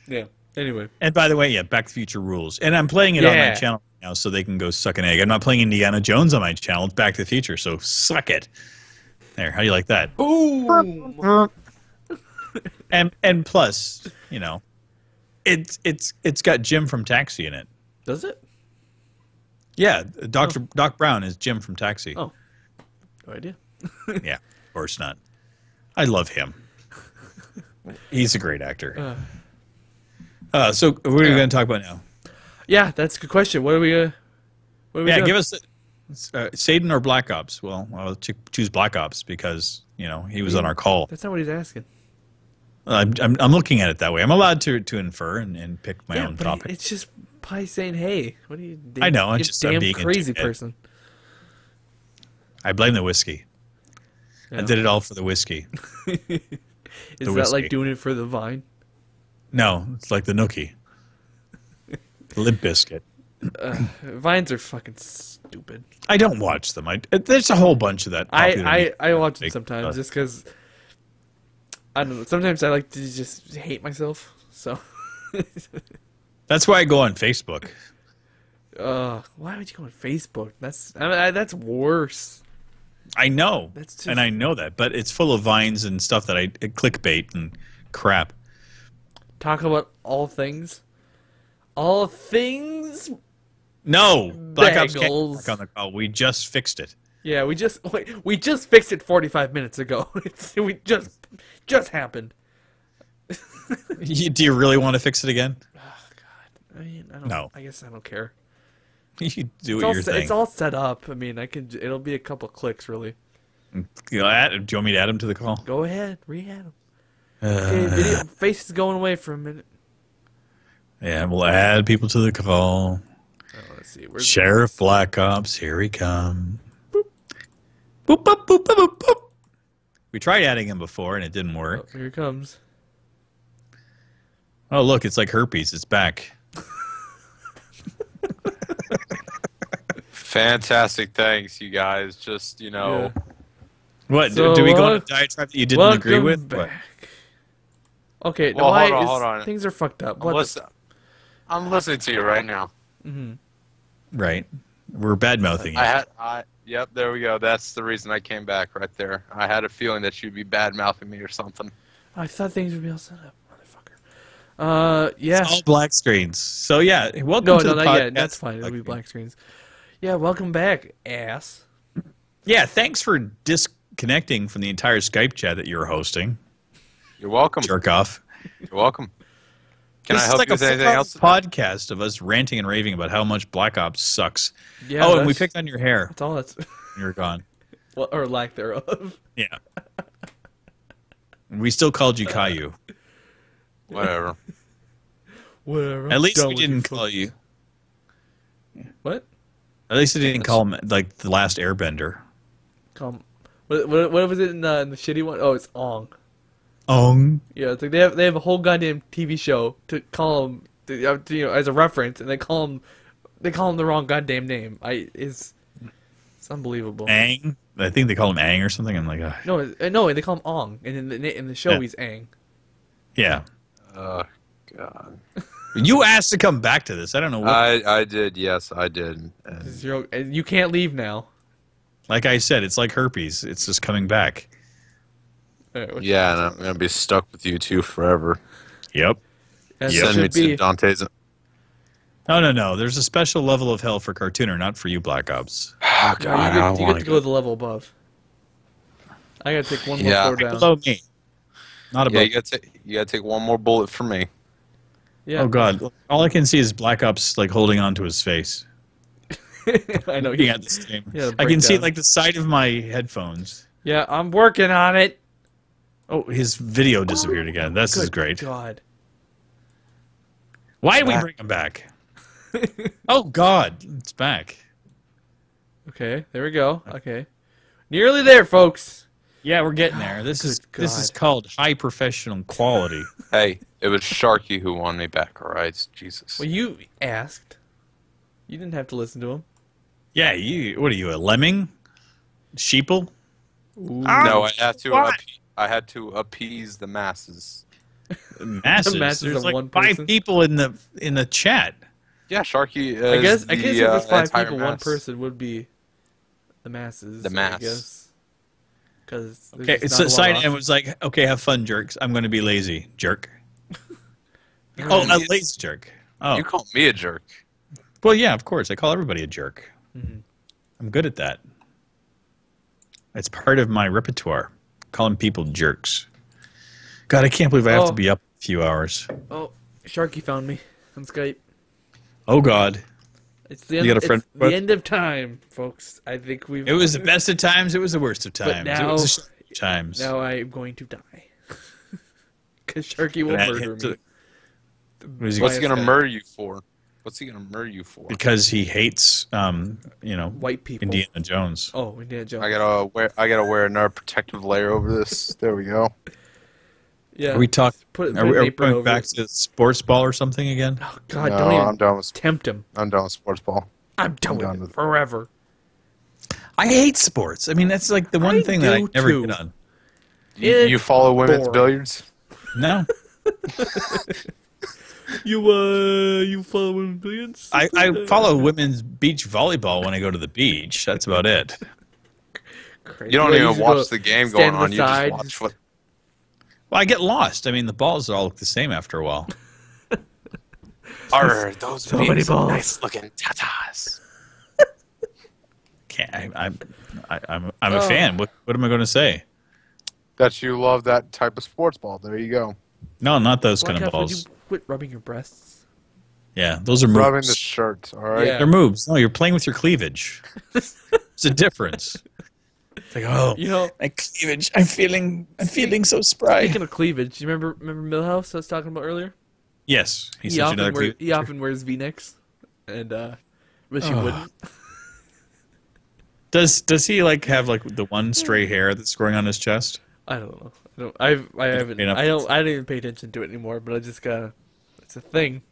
Yeah. Anyway. And by the way, yeah, Back to the Future rules. And I'm playing it on my channel now, so they can go suck an egg. I'm not playing Indiana Jones on my channel. It's Back to the Future, so suck it. There, how do you like that? Boom. And plus, it's got Jim from Taxi in it. Does it? Yeah, Doc Brown is Jim from Taxi. Oh, no idea. Yeah, of course not. I love him. He's a great actor. So what are we going to talk about now? Yeah, that's a good question. What are we doing? Give us Satan or Black Ops. Well, I'll choose Black Ops because he was on our call. That's not what he's asking. I'm looking at it that way. I'm allowed to infer and pick my own topic. It's just Pi saying, "Hey, what are you?" I know. I'm damn being crazy person. I blame the whiskey. Yeah. I did it all for the whiskey. Is that like doing it for the Vine? No, it's like the Nookie. Limp Biscuit. Vines are fucking stupid. I don't watch them. There's a whole bunch of that. I watch them sometimes just because I don't know. Sometimes I like to just hate myself. So that's why I go on Facebook. Why would you go on Facebook? That's worse. I know, and I know that, but it's full of vines and stuff that clickbait and crap. Talk about all things. All things. No, Black Ops can't work on the call. We just fixed it. Yeah, we just fixed it 45 minutes ago. We just happened. Do you really want to fix it again? Oh God, I mean, I don't. No. I guess I don't care. You do your thing. It's all set up. I mean, it'll be a couple clicks, really. Do you want me to add him to the call? Go ahead, re-add him. Okay, face is going away for a minute. Yeah, we'll add people to the call. Oh, let's see. Sheriff Black Ops, here he comes. Boop. Boop, boop, boop, boop, boop, boop. We tried adding him before, and it didn't work. Oh, here he comes. Oh, look, it's like herpes. It's back. Fantastic. Thanks, you guys. Just, Yeah. What? So, do we go on a diatribe that you didn't agree with? Back. Okay, well, hold on. Things are fucked up. I'm listening to you right now. Mm-hmm. Right. We're bad-mouthing you. Yep, there we go. That's the reason I came back right there. I had a feeling that you'd be bad-mouthing me or something. I thought things would be all set up, motherfucker. Yeah. It's all black screens. So, yeah, welcome to the podcast. Not yet. That's fine. It'll be black screens. Yeah, welcome back, ass. Yeah, thanks for disconnecting from the entire Skype chat that you were hosting. You're welcome. Jerk off. You're welcome. Can I help you with anything else? Podcast of us ranting and raving about how much Black Ops sucks. Yeah, and we picked on your hair. That's all that's... You're gone. Well, or lack thereof. Yeah. And we still called you Caillou. Whatever. Whatever. At least we didn't call you... What? At least they didn't call him, like, the last Airbender. What was it in the shitty one? Oh, it's Ong. Ong. Yeah, it's like they have a whole goddamn TV show to call him, as a reference, and they call him the wrong goddamn name. It's It's unbelievable. Aang. I think they call him Aang or something. I'm like, No, they call him Ong, and in the show Yeah. he's Aang. yeah. Oh God. You asked to come back to this. I don't know what. I did. Yes, I did. And And you can't leave now. Like I said, it's like herpes. It's just coming back. yeah, and I'm gonna be stuck with you two forever. Yep. As Yeah. it Send me should be. to Dante's. No. There's a special level of hell for Cartooner, not for you, Black Ops. Oh No, God, I don't you want get to go to the level above. I gotta take one more Yeah. floor down. Below me. Not Yeah, above. you gotta take one more bullet for me. Yeah. Oh God! All I can see is Black Ops like holding onto his face. I know. Looking at the stream. Yeah, I can see breakdown. like the side of my headphones. Yeah, I'm working on it. Oh, his video disappeared again. This is Good great. God. Why did we bring him back? Oh God, it's back. Okay, there we go. Okay, nearly there, folks. Yeah, we're getting there. This is God. called high professional quality. Hey, it was Sharky who won me back. All right, Jesus. Well, you asked. You didn't have to listen to him. Yeah, what are you, a lemming? Sheeple? No, I had to. What? I had to appease the masses. Masses. The masses There's of like one 5 person? people in the chat. Yeah, Sharky. I guess if there's 5 entire people, one mass. person would be the masses. The mass. I guess. Because Okay, so sign in was like, okay, have fun, jerks. I'm going to be lazy, jerk. Oh, a lazy jerk. Oh, You call me a jerk. well, yeah, of course. I call everybody a jerk. Mhm. I'm good at that. It's part of my repertoire, calling people jerks. God, I can't believe I have to be up a few hours. Oh, Sharky found me on Skype. Oh, God. It's the end, You got a friend it's the end of time, folks. I think we've. It was the best of times. It was the worst of times. now- it was the short of times. Now I'm going to die. Because Sharky will But I murder had to- me. Was he- What's he gonna Bias guy. murder you for? What's he gonna murder you for? Because he hates, White people. Indiana Jones. Oh, Indiana Jones. I gotta wear another protective layer over this. There we go. Yeah. Are we talking? Put Are we an apron going over back it. to sports ball or something again? Oh God! No, Don't even I'm done with tempt him. sports ball. I'm done done with with it it. forever. I hate sports. I mean, that's like the one I thing that I do never too. get on. It's You follow women's boring. billiards? No, You follow women billions? I follow women's beach volleyball when I go to the beach. That's about it. Crazy. You don't Well, even should watch go the game stand going on on. the You side, just watch what. Well, I get lost. I mean, the balls all look the same after a while. Are those so many balls. nice looking tatas? I'm a fan. What am I going to say? That you love that type of sports ball. There you go. No, not those Black kind of Ops, would balls. you quit rubbing your breasts? Yeah, those are Rubbing moves. the shirt. All right. Yeah. They're moves. No, you're playing with your cleavage. There's a difference. It's like, oh, You know, my cleavage. I'm feeling so spry. speaking of cleavage, you remember Millhouse I was talking about earlier? Yes, he sent you another cleavage. he often wears V-necks, and but she Oh. wouldn't. Does he like have like the one stray hair that's growing on his chest? I don't know. I haven't. Enough. I don't even pay attention to it anymore. But I just gotta. It's a thing.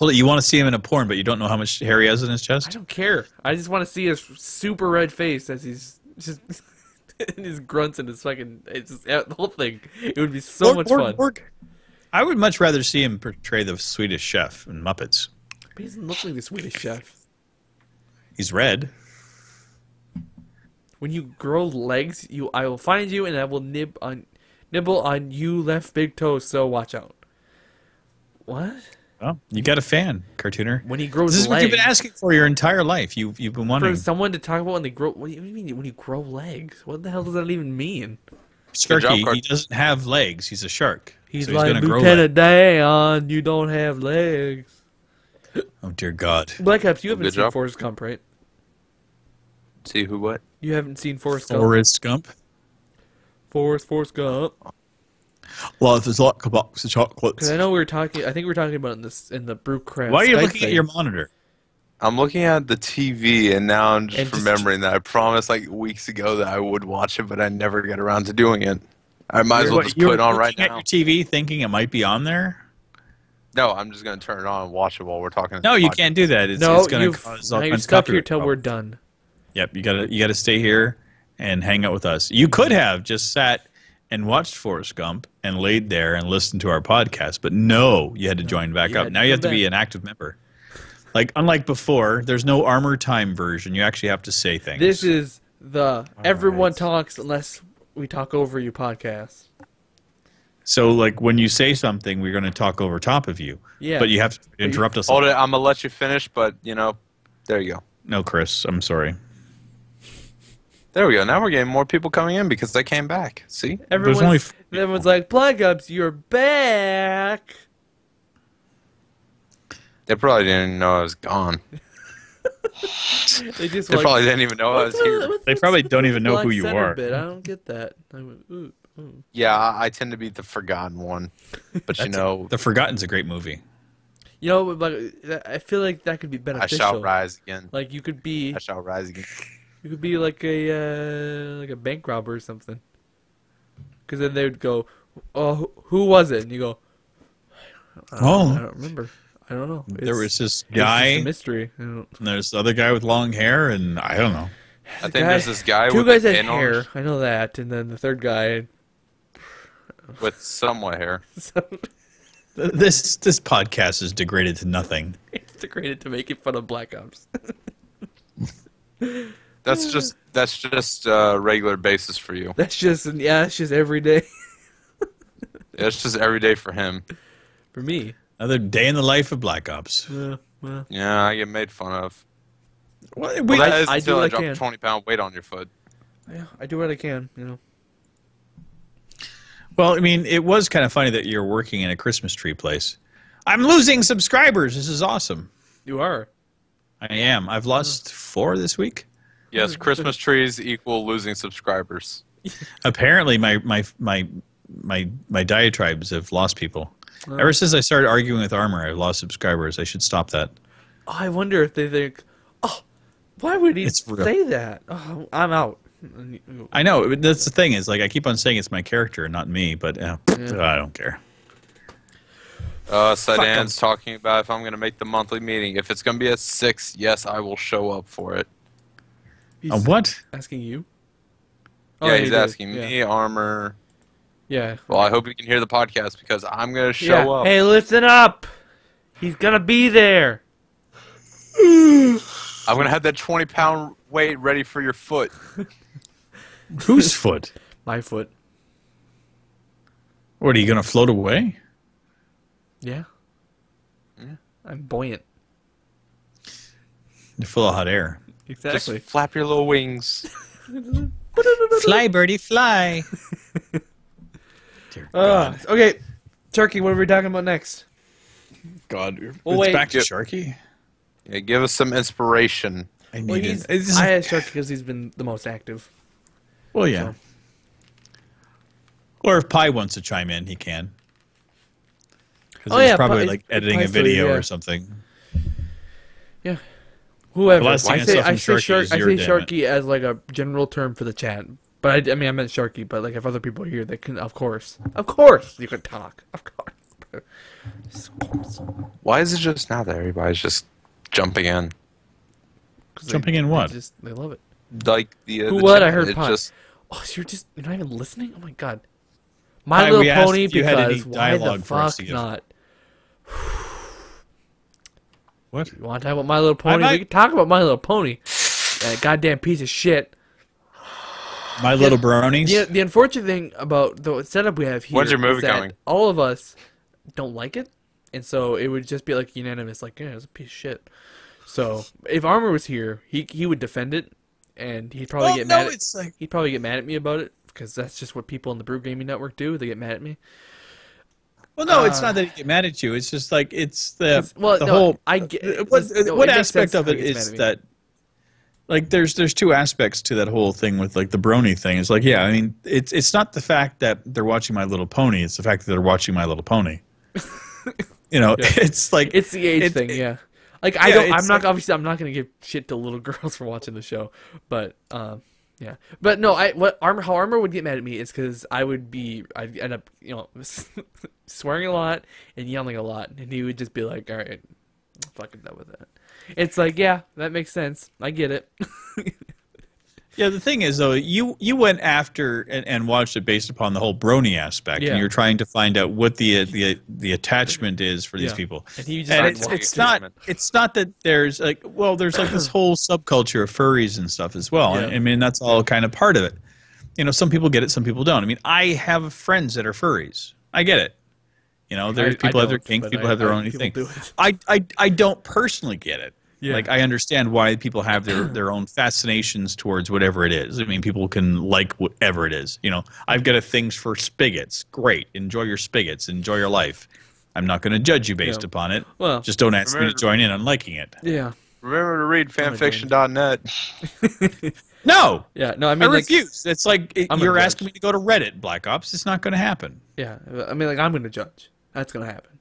Well, you want to see him in a porn, but you don't know how much hair he has in his I chest. don't care. I just want to see his super red face as he's just and his grunts and his fucking. It's just, the whole thing. It would be so much fun. I would much rather see him portray the Swedish chef in Muppets. But he doesn't look like the Swedish chef. He's red. When you grow legs, I will find you and I will nibble on you left big toe. So watch out. What? Well, you got a fan, cartooner. When he grows This is what legs. you've been asking for your entire life. You've been wanting. For someone to talk about when they grow. What do you mean when you grow legs? What the hell does that even mean? Good job, Sharky, Cart- he doesn't have legs. He's a shark. He's so like gonna grow Lieutenant Dan. You don't have legs. legs. Oh dear God. Black Ops, you haven't Good seen job. Forrest Gump, right? See who what? You haven't seen Forrest Gump. Forrest Gump. Forrest Gump. Well, if there's a box of Because chocolates. I know we were talking. I think we were talking about it in the Brewcast. Why are you Skype looking at thing. your monitor? I'm looking at the TV, and now I'm And just just- remembering that I promised like weeks ago that I would watch it, but I never get around to doing it. I might as well just You put it were on right looking at now. your TV thinking it might be on there? No, I'm just gonna turn it on and watch it while we're talking. No, you can't do that. It's No, going you've to cause now all you're kinds of stuck here copyright till we're problems. done. Yep, you gotta stay here and hang out with us. You could have just sat and watched Forrest Gump and laid there and listened to our podcast, but no, you had to join back up. Now you have to be an active member. Like unlike before, there's no Armor Time version. You actually have to say things. This is the everyone talks unless we talk over you podcast. So like when you say something, we're going to talk over top of you. Yeah. But you have to interrupt us. Hold it. I'm gonna let you finish, but there you go. No, Chris, I'm sorry. There we go. Now we're getting more people coming in because they came back. See? Everyone's like, Black Ops, you're back. They probably didn't even know I was gone. They probably didn't even know I was here. They probably don't even know who you are. Bit? I don't get that. I went, ooh. Yeah, I tend to be the forgotten one. But The Forgotten's a great movie. You know, but I feel like that could be beneficial. I shall rise again. Like you could be. I shall rise again. You could be like a bank robber or something. Because then they would go, "Oh, who was it?" And you go, I don't remember. I don't know. There was this guy. It's a mystery. And there's the other guy with long hair, and I don't know. I think there's this guy two with guys a had pin hair. I know that, and then the third guy with somewhat hair. This podcast is degraded to nothing. It's degraded to making fun of Black Ops. That's just a regular basis for you. It's just every day. It's just every day for him. For me. Another day in the life of Black Ops. Well. Yeah, I get made fun of. Well, that is I until do I what I drop can. a 20-pound weight on your foot. Yeah, I do what I can, Well, I mean, it was kind of funny that you're working in a Christmas tree place. I'm losing subscribers. This is awesome. You are. I am. I've lost 4 this week. Yes, Christmas trees equal losing subscribers. Apparently, my diatribes have lost people. Ever since I started arguing with Armor, I've lost subscribers. I should stop that. Oh, I wonder if they think, why would he say that? Oh, I'm out. I know. But that's the thing is, like, I keep on saying it's my character and not me, but I don't care. Sedan's talking about if I'm going to make the monthly meeting. If it's going to be at 6, yes, I will show up for it. What? Asking you? Yeah, he's asking me, Armor. Yeah. Well, I hope you can hear the podcast because I'm going to show up. Hey, listen up. He's going to be there. I'm going to have that 20-pound weight ready for your foot. Whose foot? My foot. What, are you going to float away? Yeah. I'm buoyant. You're full of hot air. Exactly. Just flap your little wings. Fly, birdie, fly. Dear God. Okay, Turkey, what are we talking about next? God. Wait. Back to Sharky? Yeah, give us some inspiration. I Well, need it. I asked Sharky because he's been the most active. Well, yeah. So. Or if Pi wants to chime in, he can. Because he's probably like editing a video or something. Yeah. Whoever. The last thing I say Sharky Sharky as like a general term for the chat. But I meant Sharky, but like if other people are here, they can, of course, you can talk. Of course. Why is it just now that everybody's just jumping in? Jumping in what? They love it. Like the what? I heard it Pi. just Oh, so you're not even listening? Oh my God. My Little Pony, because why the fuck not? What? You want to talk about My Little Pony? We can talk about My Little Pony. That goddamn piece of shit. My Little Bronies? The unfortunate thing about the setup we have here When's your movie is that coming? all of us don't like it, and so it would just be like unanimous, like, yeah, it's a piece of shit. So if Armor was here, he would defend it, and he'd probably get mad. He'd probably get mad at me about it because that's just what people in the Brew Gaming Network do. They get mad at me. Well, no, it's not that he get mad at you. It's just like it's the whole. I get what aspect of it is that? Like, there's 2 aspects to that whole thing with like the brony thing. It's like, yeah, I mean, it's not the fact that they're watching My Little Pony. It's the fact that they're watching My Little Pony. It's like it's the age thing, yeah. Like I'm not gonna give shit to little girls for watching the show, but yeah. But no, how Armor would get mad at me is because I'd end up swearing a lot and yelling a lot, and he would just be like, all right, I'm fucking done with that. It's like, yeah, that makes sense. I get it. Yeah, the thing is, though, you went after and watched it based upon the whole brony aspect, Yeah. and you're trying to find out what the attachment is for these Yeah. people. And he just And started it's not that there's like, well, there's like this whole subculture of furries and stuff as well. Yeah. I mean, that's all kind of part of it. You know, some people get it, some people don't. I mean, I have friends that are furries. I get it. You know, there's people have their don't, kinks, but people have their own people thing. do it. I don't personally get it. Yeah. Like, I understand why people have their own fascinations towards whatever it is. I mean, people can like whatever it is. You know, I've got a thing for spigots. Great. Enjoy your spigots. Enjoy your life. I'm not going to judge you based upon it. Well, just don't ask me to join in on liking it. Yeah. Remember to read fanfiction.net. No. Yeah. No, I I mean, like, refuse. It's like I'm you're gonna asking me to go to Reddit, Black Ops. It's not going to happen. yeah. I mean, like, I'm going to judge. That's going to happen.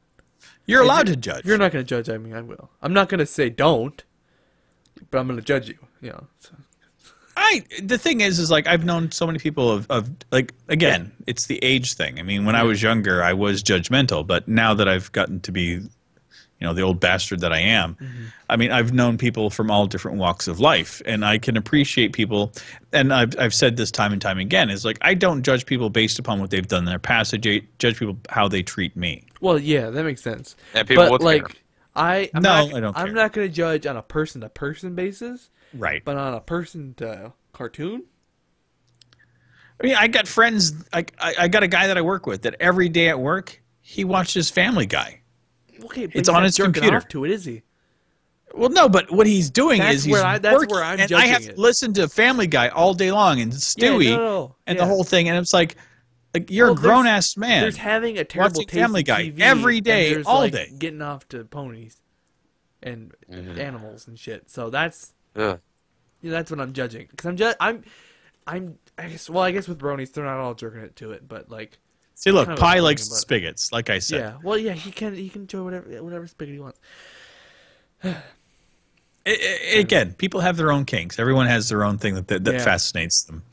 You're allowed to judge. If you're not going to judge, I mean, I will. I'm not going to say don't, but I'm going to judge you. You know. So. The thing is like I've known so many people of like, again, it's the age thing. I mean, when I was younger, I was judgmental, but now that I've gotten to be, you know, the old bastard that I am, I mean, I've known people from all different walks of life, and I can appreciate people. And I've said this time and time again, is like, I don't judge people based upon what they've done in their past. I judge people how they treat me. Well, yeah, that makes sense. And people but will like, care. I don't I'm care. not going to judge on a person-to-person basis, Right. but on a person-to-cartoon. I mean, I got friends. I got a guy that I work with that every day at work he watches Family Guy. Okay, but It's he's on not his jerking computer. off to it, is he? Well, no, but what he's doing That's is he's where that's working, where I'm and I have judging to it. listen to Family Guy all day long and Stewie no, and yeah. the whole thing, and it's like you're Well, a grown ass man. There's having a terrible watching taste Family in Guy TV, every and day, there's, all like, day. getting off to ponies and animals and shit. So that's Yeah. that's what I'm judging. Because I guess with bronies they're not all jerking it to it, but like See, look, kind of Pi what I'm likes thinking, but- spigots, like I said. yeah, well yeah he can enjoy whatever spigot he wants. Again, people have their own kinks. Everyone has their own thing that Yeah. fascinates them.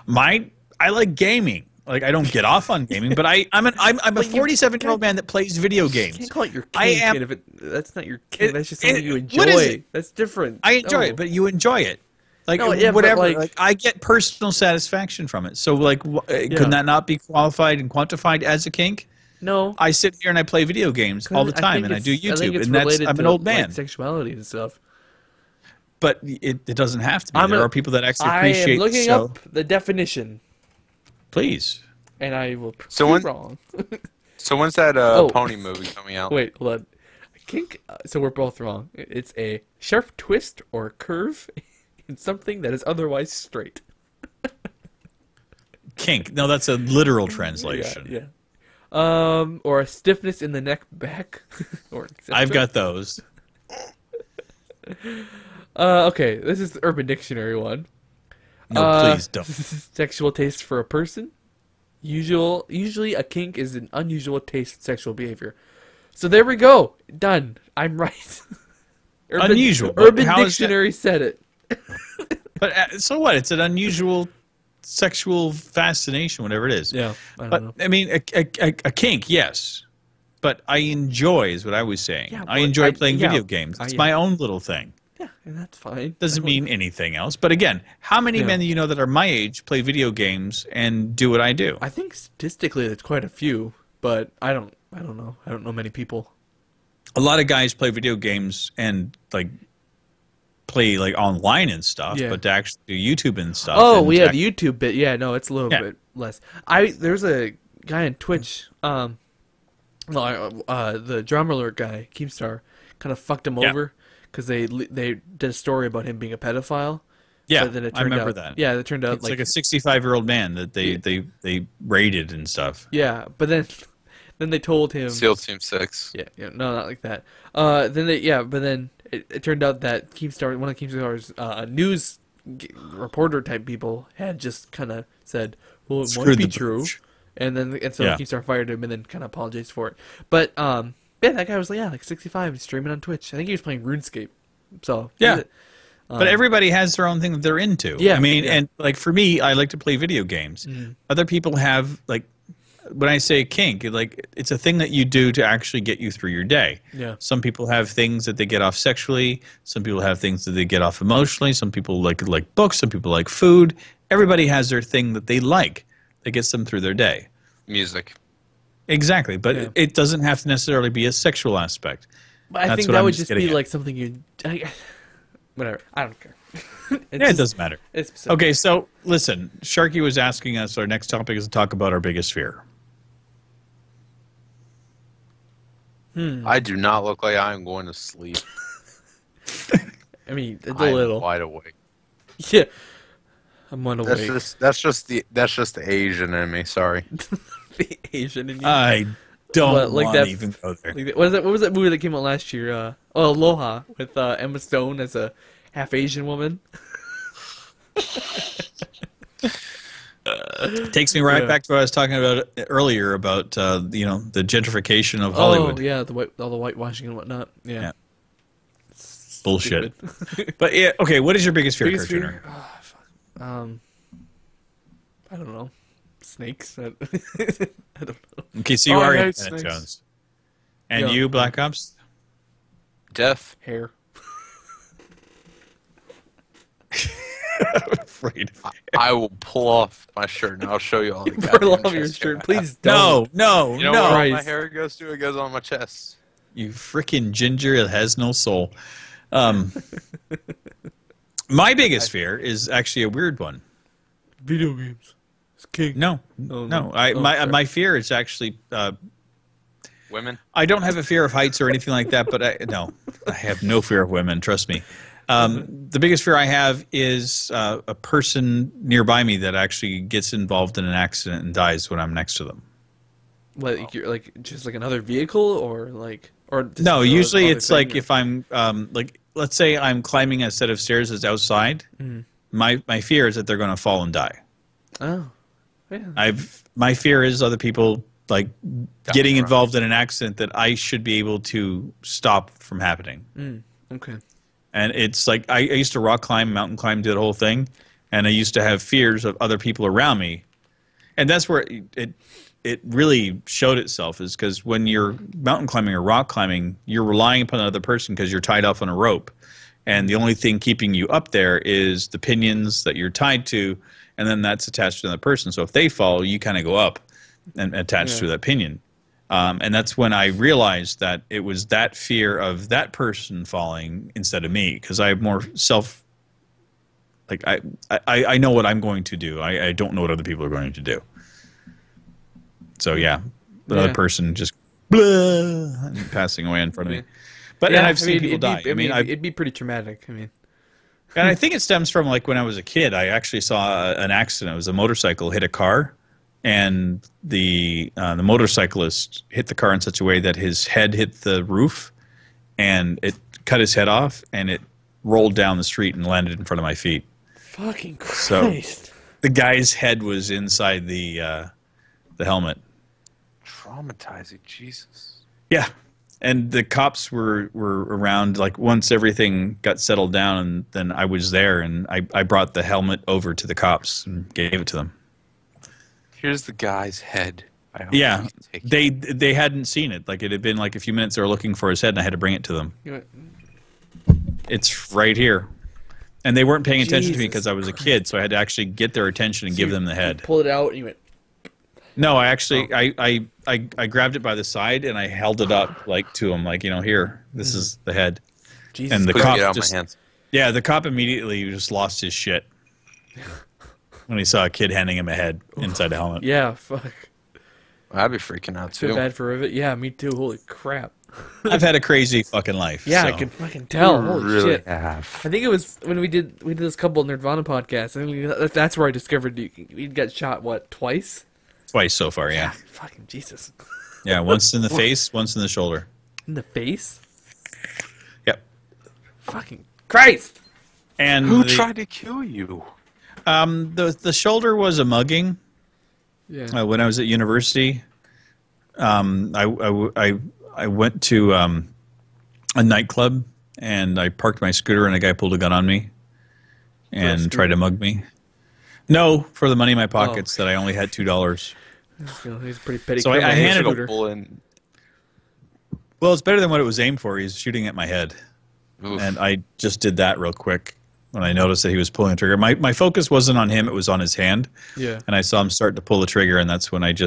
I like gaming. Like, I don't get off on gaming, but I'm a But you 47-year-old man that plays video You games. can't call it your kink. I am- and if that's not your kink. It- That's just something it- you what is enjoy. it? That's different. I enjoy No. it, but you enjoy it. Like, No, yeah, but, whatever. like- Like, I get personal satisfaction from it. So, like, Yeah. could that not be qualified and quantified as a kink? No, I sit here and I play video games all the time, and I do think YouTube, it's and that's related I'm an to, old man. like, sexuality and stuff. But it doesn't have to be. I'm There a- are people that actually I appreciate am looking the show. up the definition, Please. and I will prove So when- wrong. So when's that Oh. pony movie coming out? Wait, hold on. Kink. So we're both wrong. It's a sharp twist or curve in something that is otherwise straight. Kink. No, that's a literal translation. Yeah. Or a stiffness in the neck, back, or etc. I've got those. Okay, this is the Urban Dictionary one. No, please don't. Sexual taste for a person. Usually a kink is an unusual taste in sexual behavior. So there we go. Done. I'm right. Unusual, but Urban how is that- Dictionary said it. But so what? It's an unusual sexual fascination, whatever it is. Yeah, I don't But know. I mean, a kink, yes. But I enjoy, is what I was saying. Yeah, I well, enjoy playing yeah, video games. It's yeah. my own little thing. Yeah, and that's fine. Doesn't mean anything else. But again, how many Yeah. men do you know that are my age play video games and do what I do? I think statistically it's quite a few, but I don't know. I don't know many people. A lot of guys play video games and like play like online and stuff, Yeah. but to actually do YouTube and stuff. Oh, and we to have the YouTube bit. Yeah, no, it's a little Yeah. bit less. There's a guy on Twitch. The Drum Alert guy, Keemstar, kind of fucked him Yeah. over because they did a story about him being a pedophile. Yeah, So then it I turned remember out, that. Yeah, it turned out It's like a 65-year-old man that they raided and stuff. yeah, but then they told him. SEAL Team 6. Yeah, no, not like that. But then it turned out that Keemstar, one of Keemstar's news reporter type people, had just kind of said, "Well, it Screwed might be the true," bridge. and so Yeah. Keemstar fired him and then kind of apologized for it. But yeah, that guy was like 65, streaming on Twitch. I think he was playing RuneScape. So Yeah. But everybody has their own thing that they're into. Yeah, I mean, yeah. and like for me, I like to play video games. Other people have like, when I say kink, like it's a thing that you do to actually get you through your day. Yeah. Some people have things that they get off sexually. Some people have things that they get off emotionally. Some people like books. Some people like food. Everybody has their thing that they like that gets them through their day. Music. Exactly, but it doesn't have to necessarily be a sexual aspect. But I think that would just be like something you. Whatever. I don't care. It doesn't matter. Okay, so listen, Sharky was asking us. Our next topic is to talk about our biggest fear. I do not look like I'm going to sleep. I mean, it's I'm a little wide awake. Yeah, I'm unawake. That's just the Asian in me. Sorry. The Asian in you. I don't like want that, to even go there. What was that movie that came out last year? Aloha with Emma Stone as a half Asian woman. Takes me right back to what I was talking about earlier about the gentrification of Hollywood. Oh yeah, all the whitewashing and whatnot. Yeah. Bullshit. But yeah, okay. What is your biggest fear, Biggest Cartoon? fear? Oh, fuck. I don't know. Snakes. I don't know. Okay, so you are Indiana Jones, and you, Black Ops. Death. Hair. I'm afraid. I will pull off my shirt and I'll show you all the Pull goddamn off your chest shirt, hair. please No, don't. no, You know no. where all my hair goes to? It goes on my chest. You freaking ginger that has no soul. My biggest fear is actually a weird one. Video games. It's king. No. My fear is actually Women. I don't have a fear of heights or anything like that, but I have no fear of women. Trust me. The biggest fear I have is a person nearby me that actually gets involved in an accident and dies when I'm next to them. What, you're like just like another vehicle or just No, usually it's thing, like if I'm let's say I'm climbing a set of stairs that's outside. My fear is that they're going to fall and die. Oh, yeah. My fear is other people getting involved in an accident that I should be able to stop from happening. Okay. And it's like I used to rock climb, mountain climb, do the whole thing, and I used to have fears of other people around me, and that's where it really showed itself, is because when you're mountain climbing or rock climbing, you're relying upon another person because you're tied off on a rope, and the only thing keeping you up there is the pinions that you're tied to, and then that's attached to another person. So if they fall, you kind of go up and attach to that pinion. And that's when I realized that it was that fear of that person falling instead of me, because I have more I know what I'm going to do. I don't know what other people are going to do. So yeah, another person just passing away in front of me. But and I've seen people die. It'd be pretty traumatic. I mean, and I think it stems from when I was a kid, I actually saw an accident. It was a motorcycle hit a car. And the motorcyclist hit the car in such a way that his head hit the roof, and it cut his head off, and it rolled down the street and landed in front of my feet. Fucking Christ! So the guy's head was inside the helmet. Traumatizing, Jesus. Yeah, and the cops were around. Once everything got settled down, and then I was there, and I brought the helmet over to the cops and gave it to them. Here's the guy's head. Yeah, they hadn't seen it. It had been a few minutes. They were looking for his head, and I had to bring it to them. It's right here, and they weren't paying attention to me because I was a kid, so I had to actually get their attention and give them the head. You pulled it out, and you went. No, I actually I grabbed it by the side and I held it up to him, here, this is the head. Jesus, and the Please cop get out of just my hands. yeah, the cop immediately just lost his shit when he saw a kid handing him a head inside a helmet. Yeah, fuck. I'd be freaking out Feel too. bad for Rivet. Yeah, me too. Holy crap. I've had a crazy fucking life. Yeah, so. I can fucking tell. Holy really shit. have. I think it was when we did this couple Nirvana podcast. I think that's where I discovered we got shot twice. Twice so far, yeah. Fucking Jesus. Yeah, once in the face, once in the shoulder. In the face? Yep. Fucking Christ. And Who tried to kill you? The shoulder was a mugging. Yeah. When I was at university, I went to a nightclub and I parked my scooter and a guy pulled a gun on me and tried to mug me. No, for the money in my pockets that I only had $2. He's a pretty petty. So I criminal handed shooter. Well, it's better than what it was aimed for. He's shooting at my head. Oof. And I just did that real quick when I noticed that he was pulling the trigger. My focus wasn't on him. It was on his hand. Yeah. And I saw him start to pull the trigger, and that's when I'd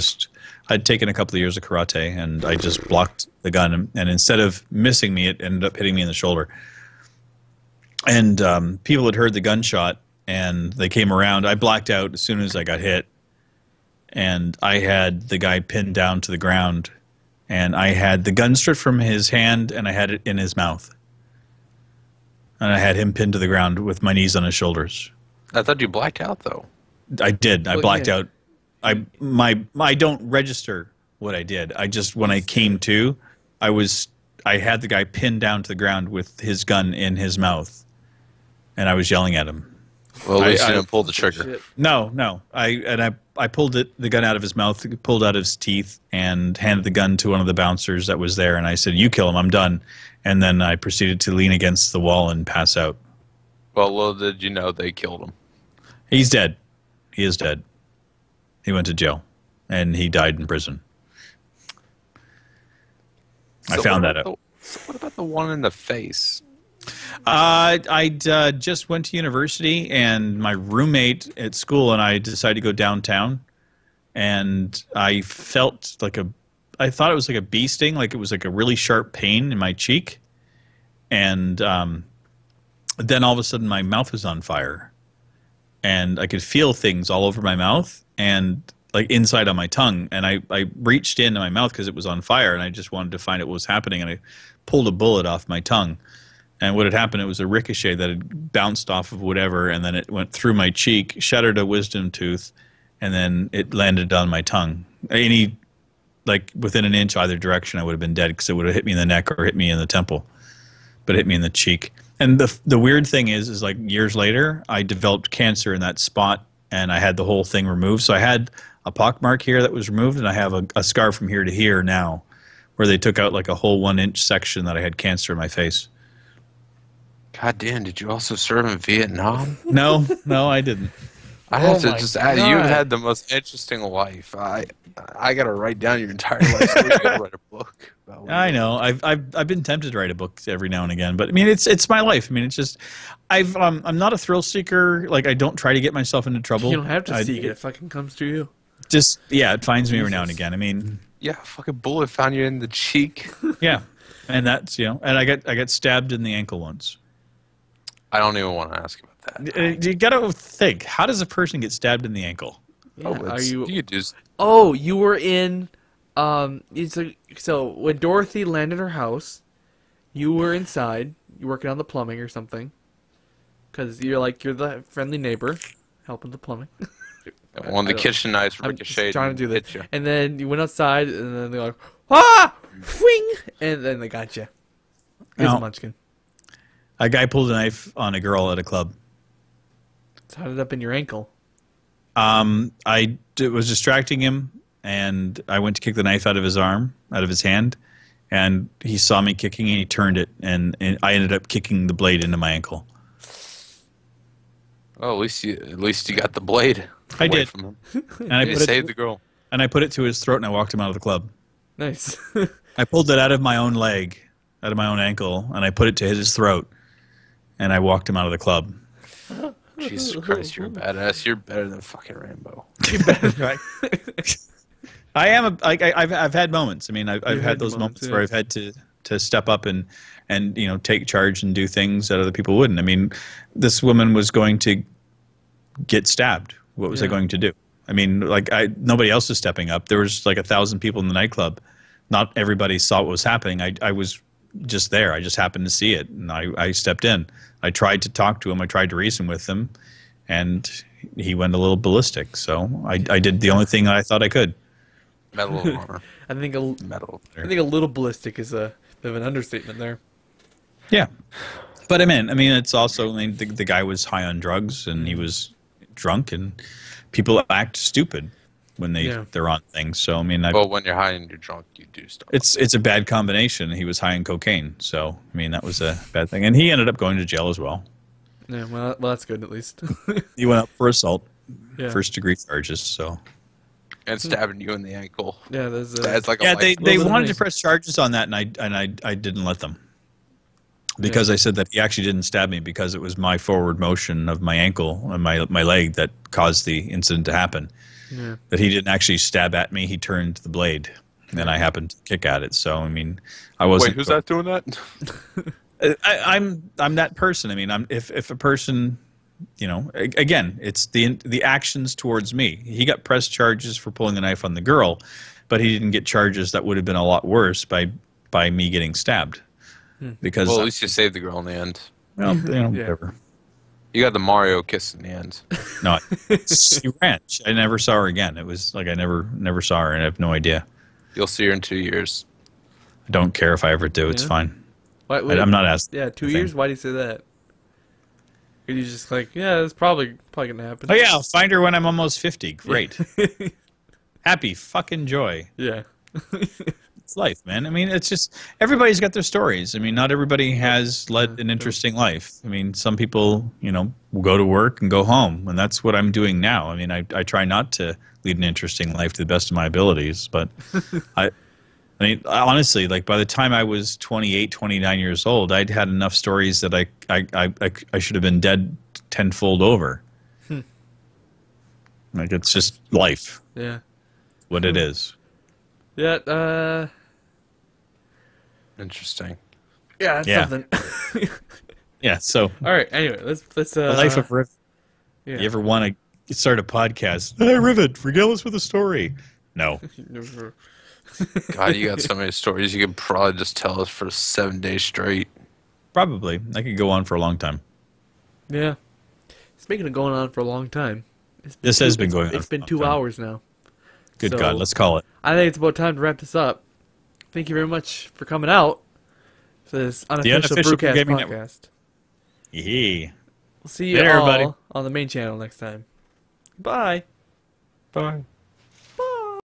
taken a couple of years of karate, and I just blocked the gun. And instead of missing me, it ended up hitting me in the shoulder. And people had heard the gunshot, and they came around. I blacked out as soon as I got hit. And I had the guy pinned down to the ground. And I had the gun stripped from his hand, and I had it in his mouth. And I had him pinned to the ground with my knees on his shoulders. I thought you blacked out, though. I did. I blacked yeah. out. I don't register what I did. I just, when I came to, I had the guy pinned down to the ground with his gun in his mouth, and I was yelling at him. Well, at least you didn't pull the trigger. Shit. No. I pulled the gun out of his mouth, pulled out his teeth, and handed the gun to one of the bouncers that was there. And I said, "You kill him. I'm done." And then I proceeded to lean against the wall and pass out. Well, little did you know they killed him. He's dead. He is dead. He went to jail, and he died in prison. I found that out. So what about the one in the face? I just went to university, and my roommate at school and I decided to go downtown, and I felt like I thought it was like a bee sting, like it was like a really sharp pain in my cheek, and then all of a sudden my mouth was on fire, and I could feel things all over my mouth and like inside on my tongue, and I reached into my mouth because it was on fire, and I just wanted to find out what was happening, and I pulled a bullet off my tongue. And what had happened, it was a ricochet that had bounced off of whatever, and then it went through my cheek, shattered a wisdom tooth, and then it landed on my tongue. Like within an inch either direction, I would have been dead because it would have hit me in the neck or hit me in the temple, but it hit me in the cheek. And the weird thing is like years later, I developed cancer in that spot, and I had the whole thing removed. So I had a pockmark here that was removed, and I have a scar from here to here now, where they took out like a whole 1-inch section that I had cancer in my face. God damn, did you also serve in Vietnam? No, I didn't. I have to my just add, God. you've had the most interesting life. I got to write down your entire life story. You got to write a book. I know. I've been tempted to write a book every now and again, but I mean, it's my life. I mean, it's just I'm not a thrill seeker. Like I don't try to get myself into trouble. You don't have to seek it. It fucking comes to you. Just it finds me every now and again. I mean, Yeah, a fucking bullet found you in the cheek. yeah, and that's and I got stabbed in the ankle once. I don't even want to ask about that. You gotta think. How does a person get stabbed in the ankle? Yeah, Are you could just Oh, you were in. So when Dorothy landed her house, you were inside. You working on the plumbing or something. Because you're the friendly neighbor, helping the plumbing. one of the kitchen knives I'm just ricocheted. trying to do hit that. you. And then you went outside, and then they're like, ah, swing, and then they got you. Here's No. a munchkin. A guy pulled a knife on a girl at a club. It's how it up in your ankle. I was distracting him, and I went to kick the knife out of his hand, and he saw me kicking, and he turned it, and I ended up kicking the blade into my ankle. Oh, at least you got the blade. I away did. From him. And I You put saved it, the girl. and I put it to his throat, and I walked him out of the club. Nice. I pulled it out of my own leg, out of my own ankle, and I put it to his throat, and I walked him out of the club. Jesus Christ, you're a badass. You're better than fucking Rambo. Right. I am. I've had moments. I mean, I've had had those moments, moments yeah. where I've had to step up and take charge and do things that other people wouldn't. I mean, this woman was going to get stabbed. What was I Yeah. going to do? I mean, nobody else was stepping up. There was like 1,000 people in the nightclub. Not everybody saw what was happening. I was just there. I just happened to see it, and I stepped in. I tried to talk to him. I tried to reason with him, and he went a little ballistic. So I did the only thing that I thought I could. Medal of Honor. I think Medal. I think a little ballistic is a bit of an understatement there. Yeah, but I mean, it's also the guy was high on drugs and he was drunk, and people act stupid when they're on things. So I mean, Well, when you're high and you're drunk, you do stuff. it's a bad combination. He was high on cocaine, so I mean that was a bad thing, and he ended up going to jail as well. Yeah, well, that's good at least. He went up for assault, Yeah. 1st-degree charges. So And stabbing you in the ankle. Yeah, there's That's like a Yeah, life- they little bit of wanted to things. press charges on that, and I didn't let them because I said that he actually didn't stab me because it was my forward motion of my ankle and my leg that caused the incident to happen. Yeah. That he didn't actually stab at me; he turned the blade, and I happened to kick at it. So I mean, I wasn't. Wait, who's that doing that? I'm that person. I mean, if a person, you know, again, it's the actions towards me. He got pressed charges for pulling a knife on the girl, but he didn't get charges that would have been a lot worse by me getting stabbed. Because Well, at least you saved the girl in the end. well, you know, Yeah. whatever. You got the Mario kiss in the end. No, she ran. I never saw her again. It was like I never saw her, and I have no idea. You'll see her in 2 years. I don't care if I ever do. It's Yeah. fine. I'm not asking. Yeah, 2 anything. years. Why do you say that? Are you just like, yeah, it's probably gonna happen. Oh yeah, I'll find her when I'm almost 50. Great, happy fucking joy. Yeah. It's life, man. I mean, it's just everybody's got their stories. I mean, not everybody has led an interesting life. I mean, some people, you know, will go to work and go home, and that's what I'm doing now. I mean, I try not to lead an interesting life to the best of my abilities, but I mean, honestly, like by the time I was 28, 29 years old, I'd had enough stories that I should have been dead tenfold over. Like it's just life, Yeah. what it is. Yeah. Interesting. Yeah. That's Yeah. something. Yeah. So All right. Anyway, let's. the life of Rivet. Yeah. You ever want to start a podcast? Hey, Rivet, regale us with a story. No. God, you got so many stories. You could probably just tell us for 7 days straight. Probably. I could go on for a long time. Yeah. Speaking of going on for a long time, This has been going on It's for a been long 2 time. hours now. Good So, God, let's call it. I think it's about time to wrap this up. Thank you very much for coming out for this unofficial Unofficial Brewcast Gaming podcast. Network. Yeah. We'll see you Later, all everybody. on the main channel next time. Bye. Bye.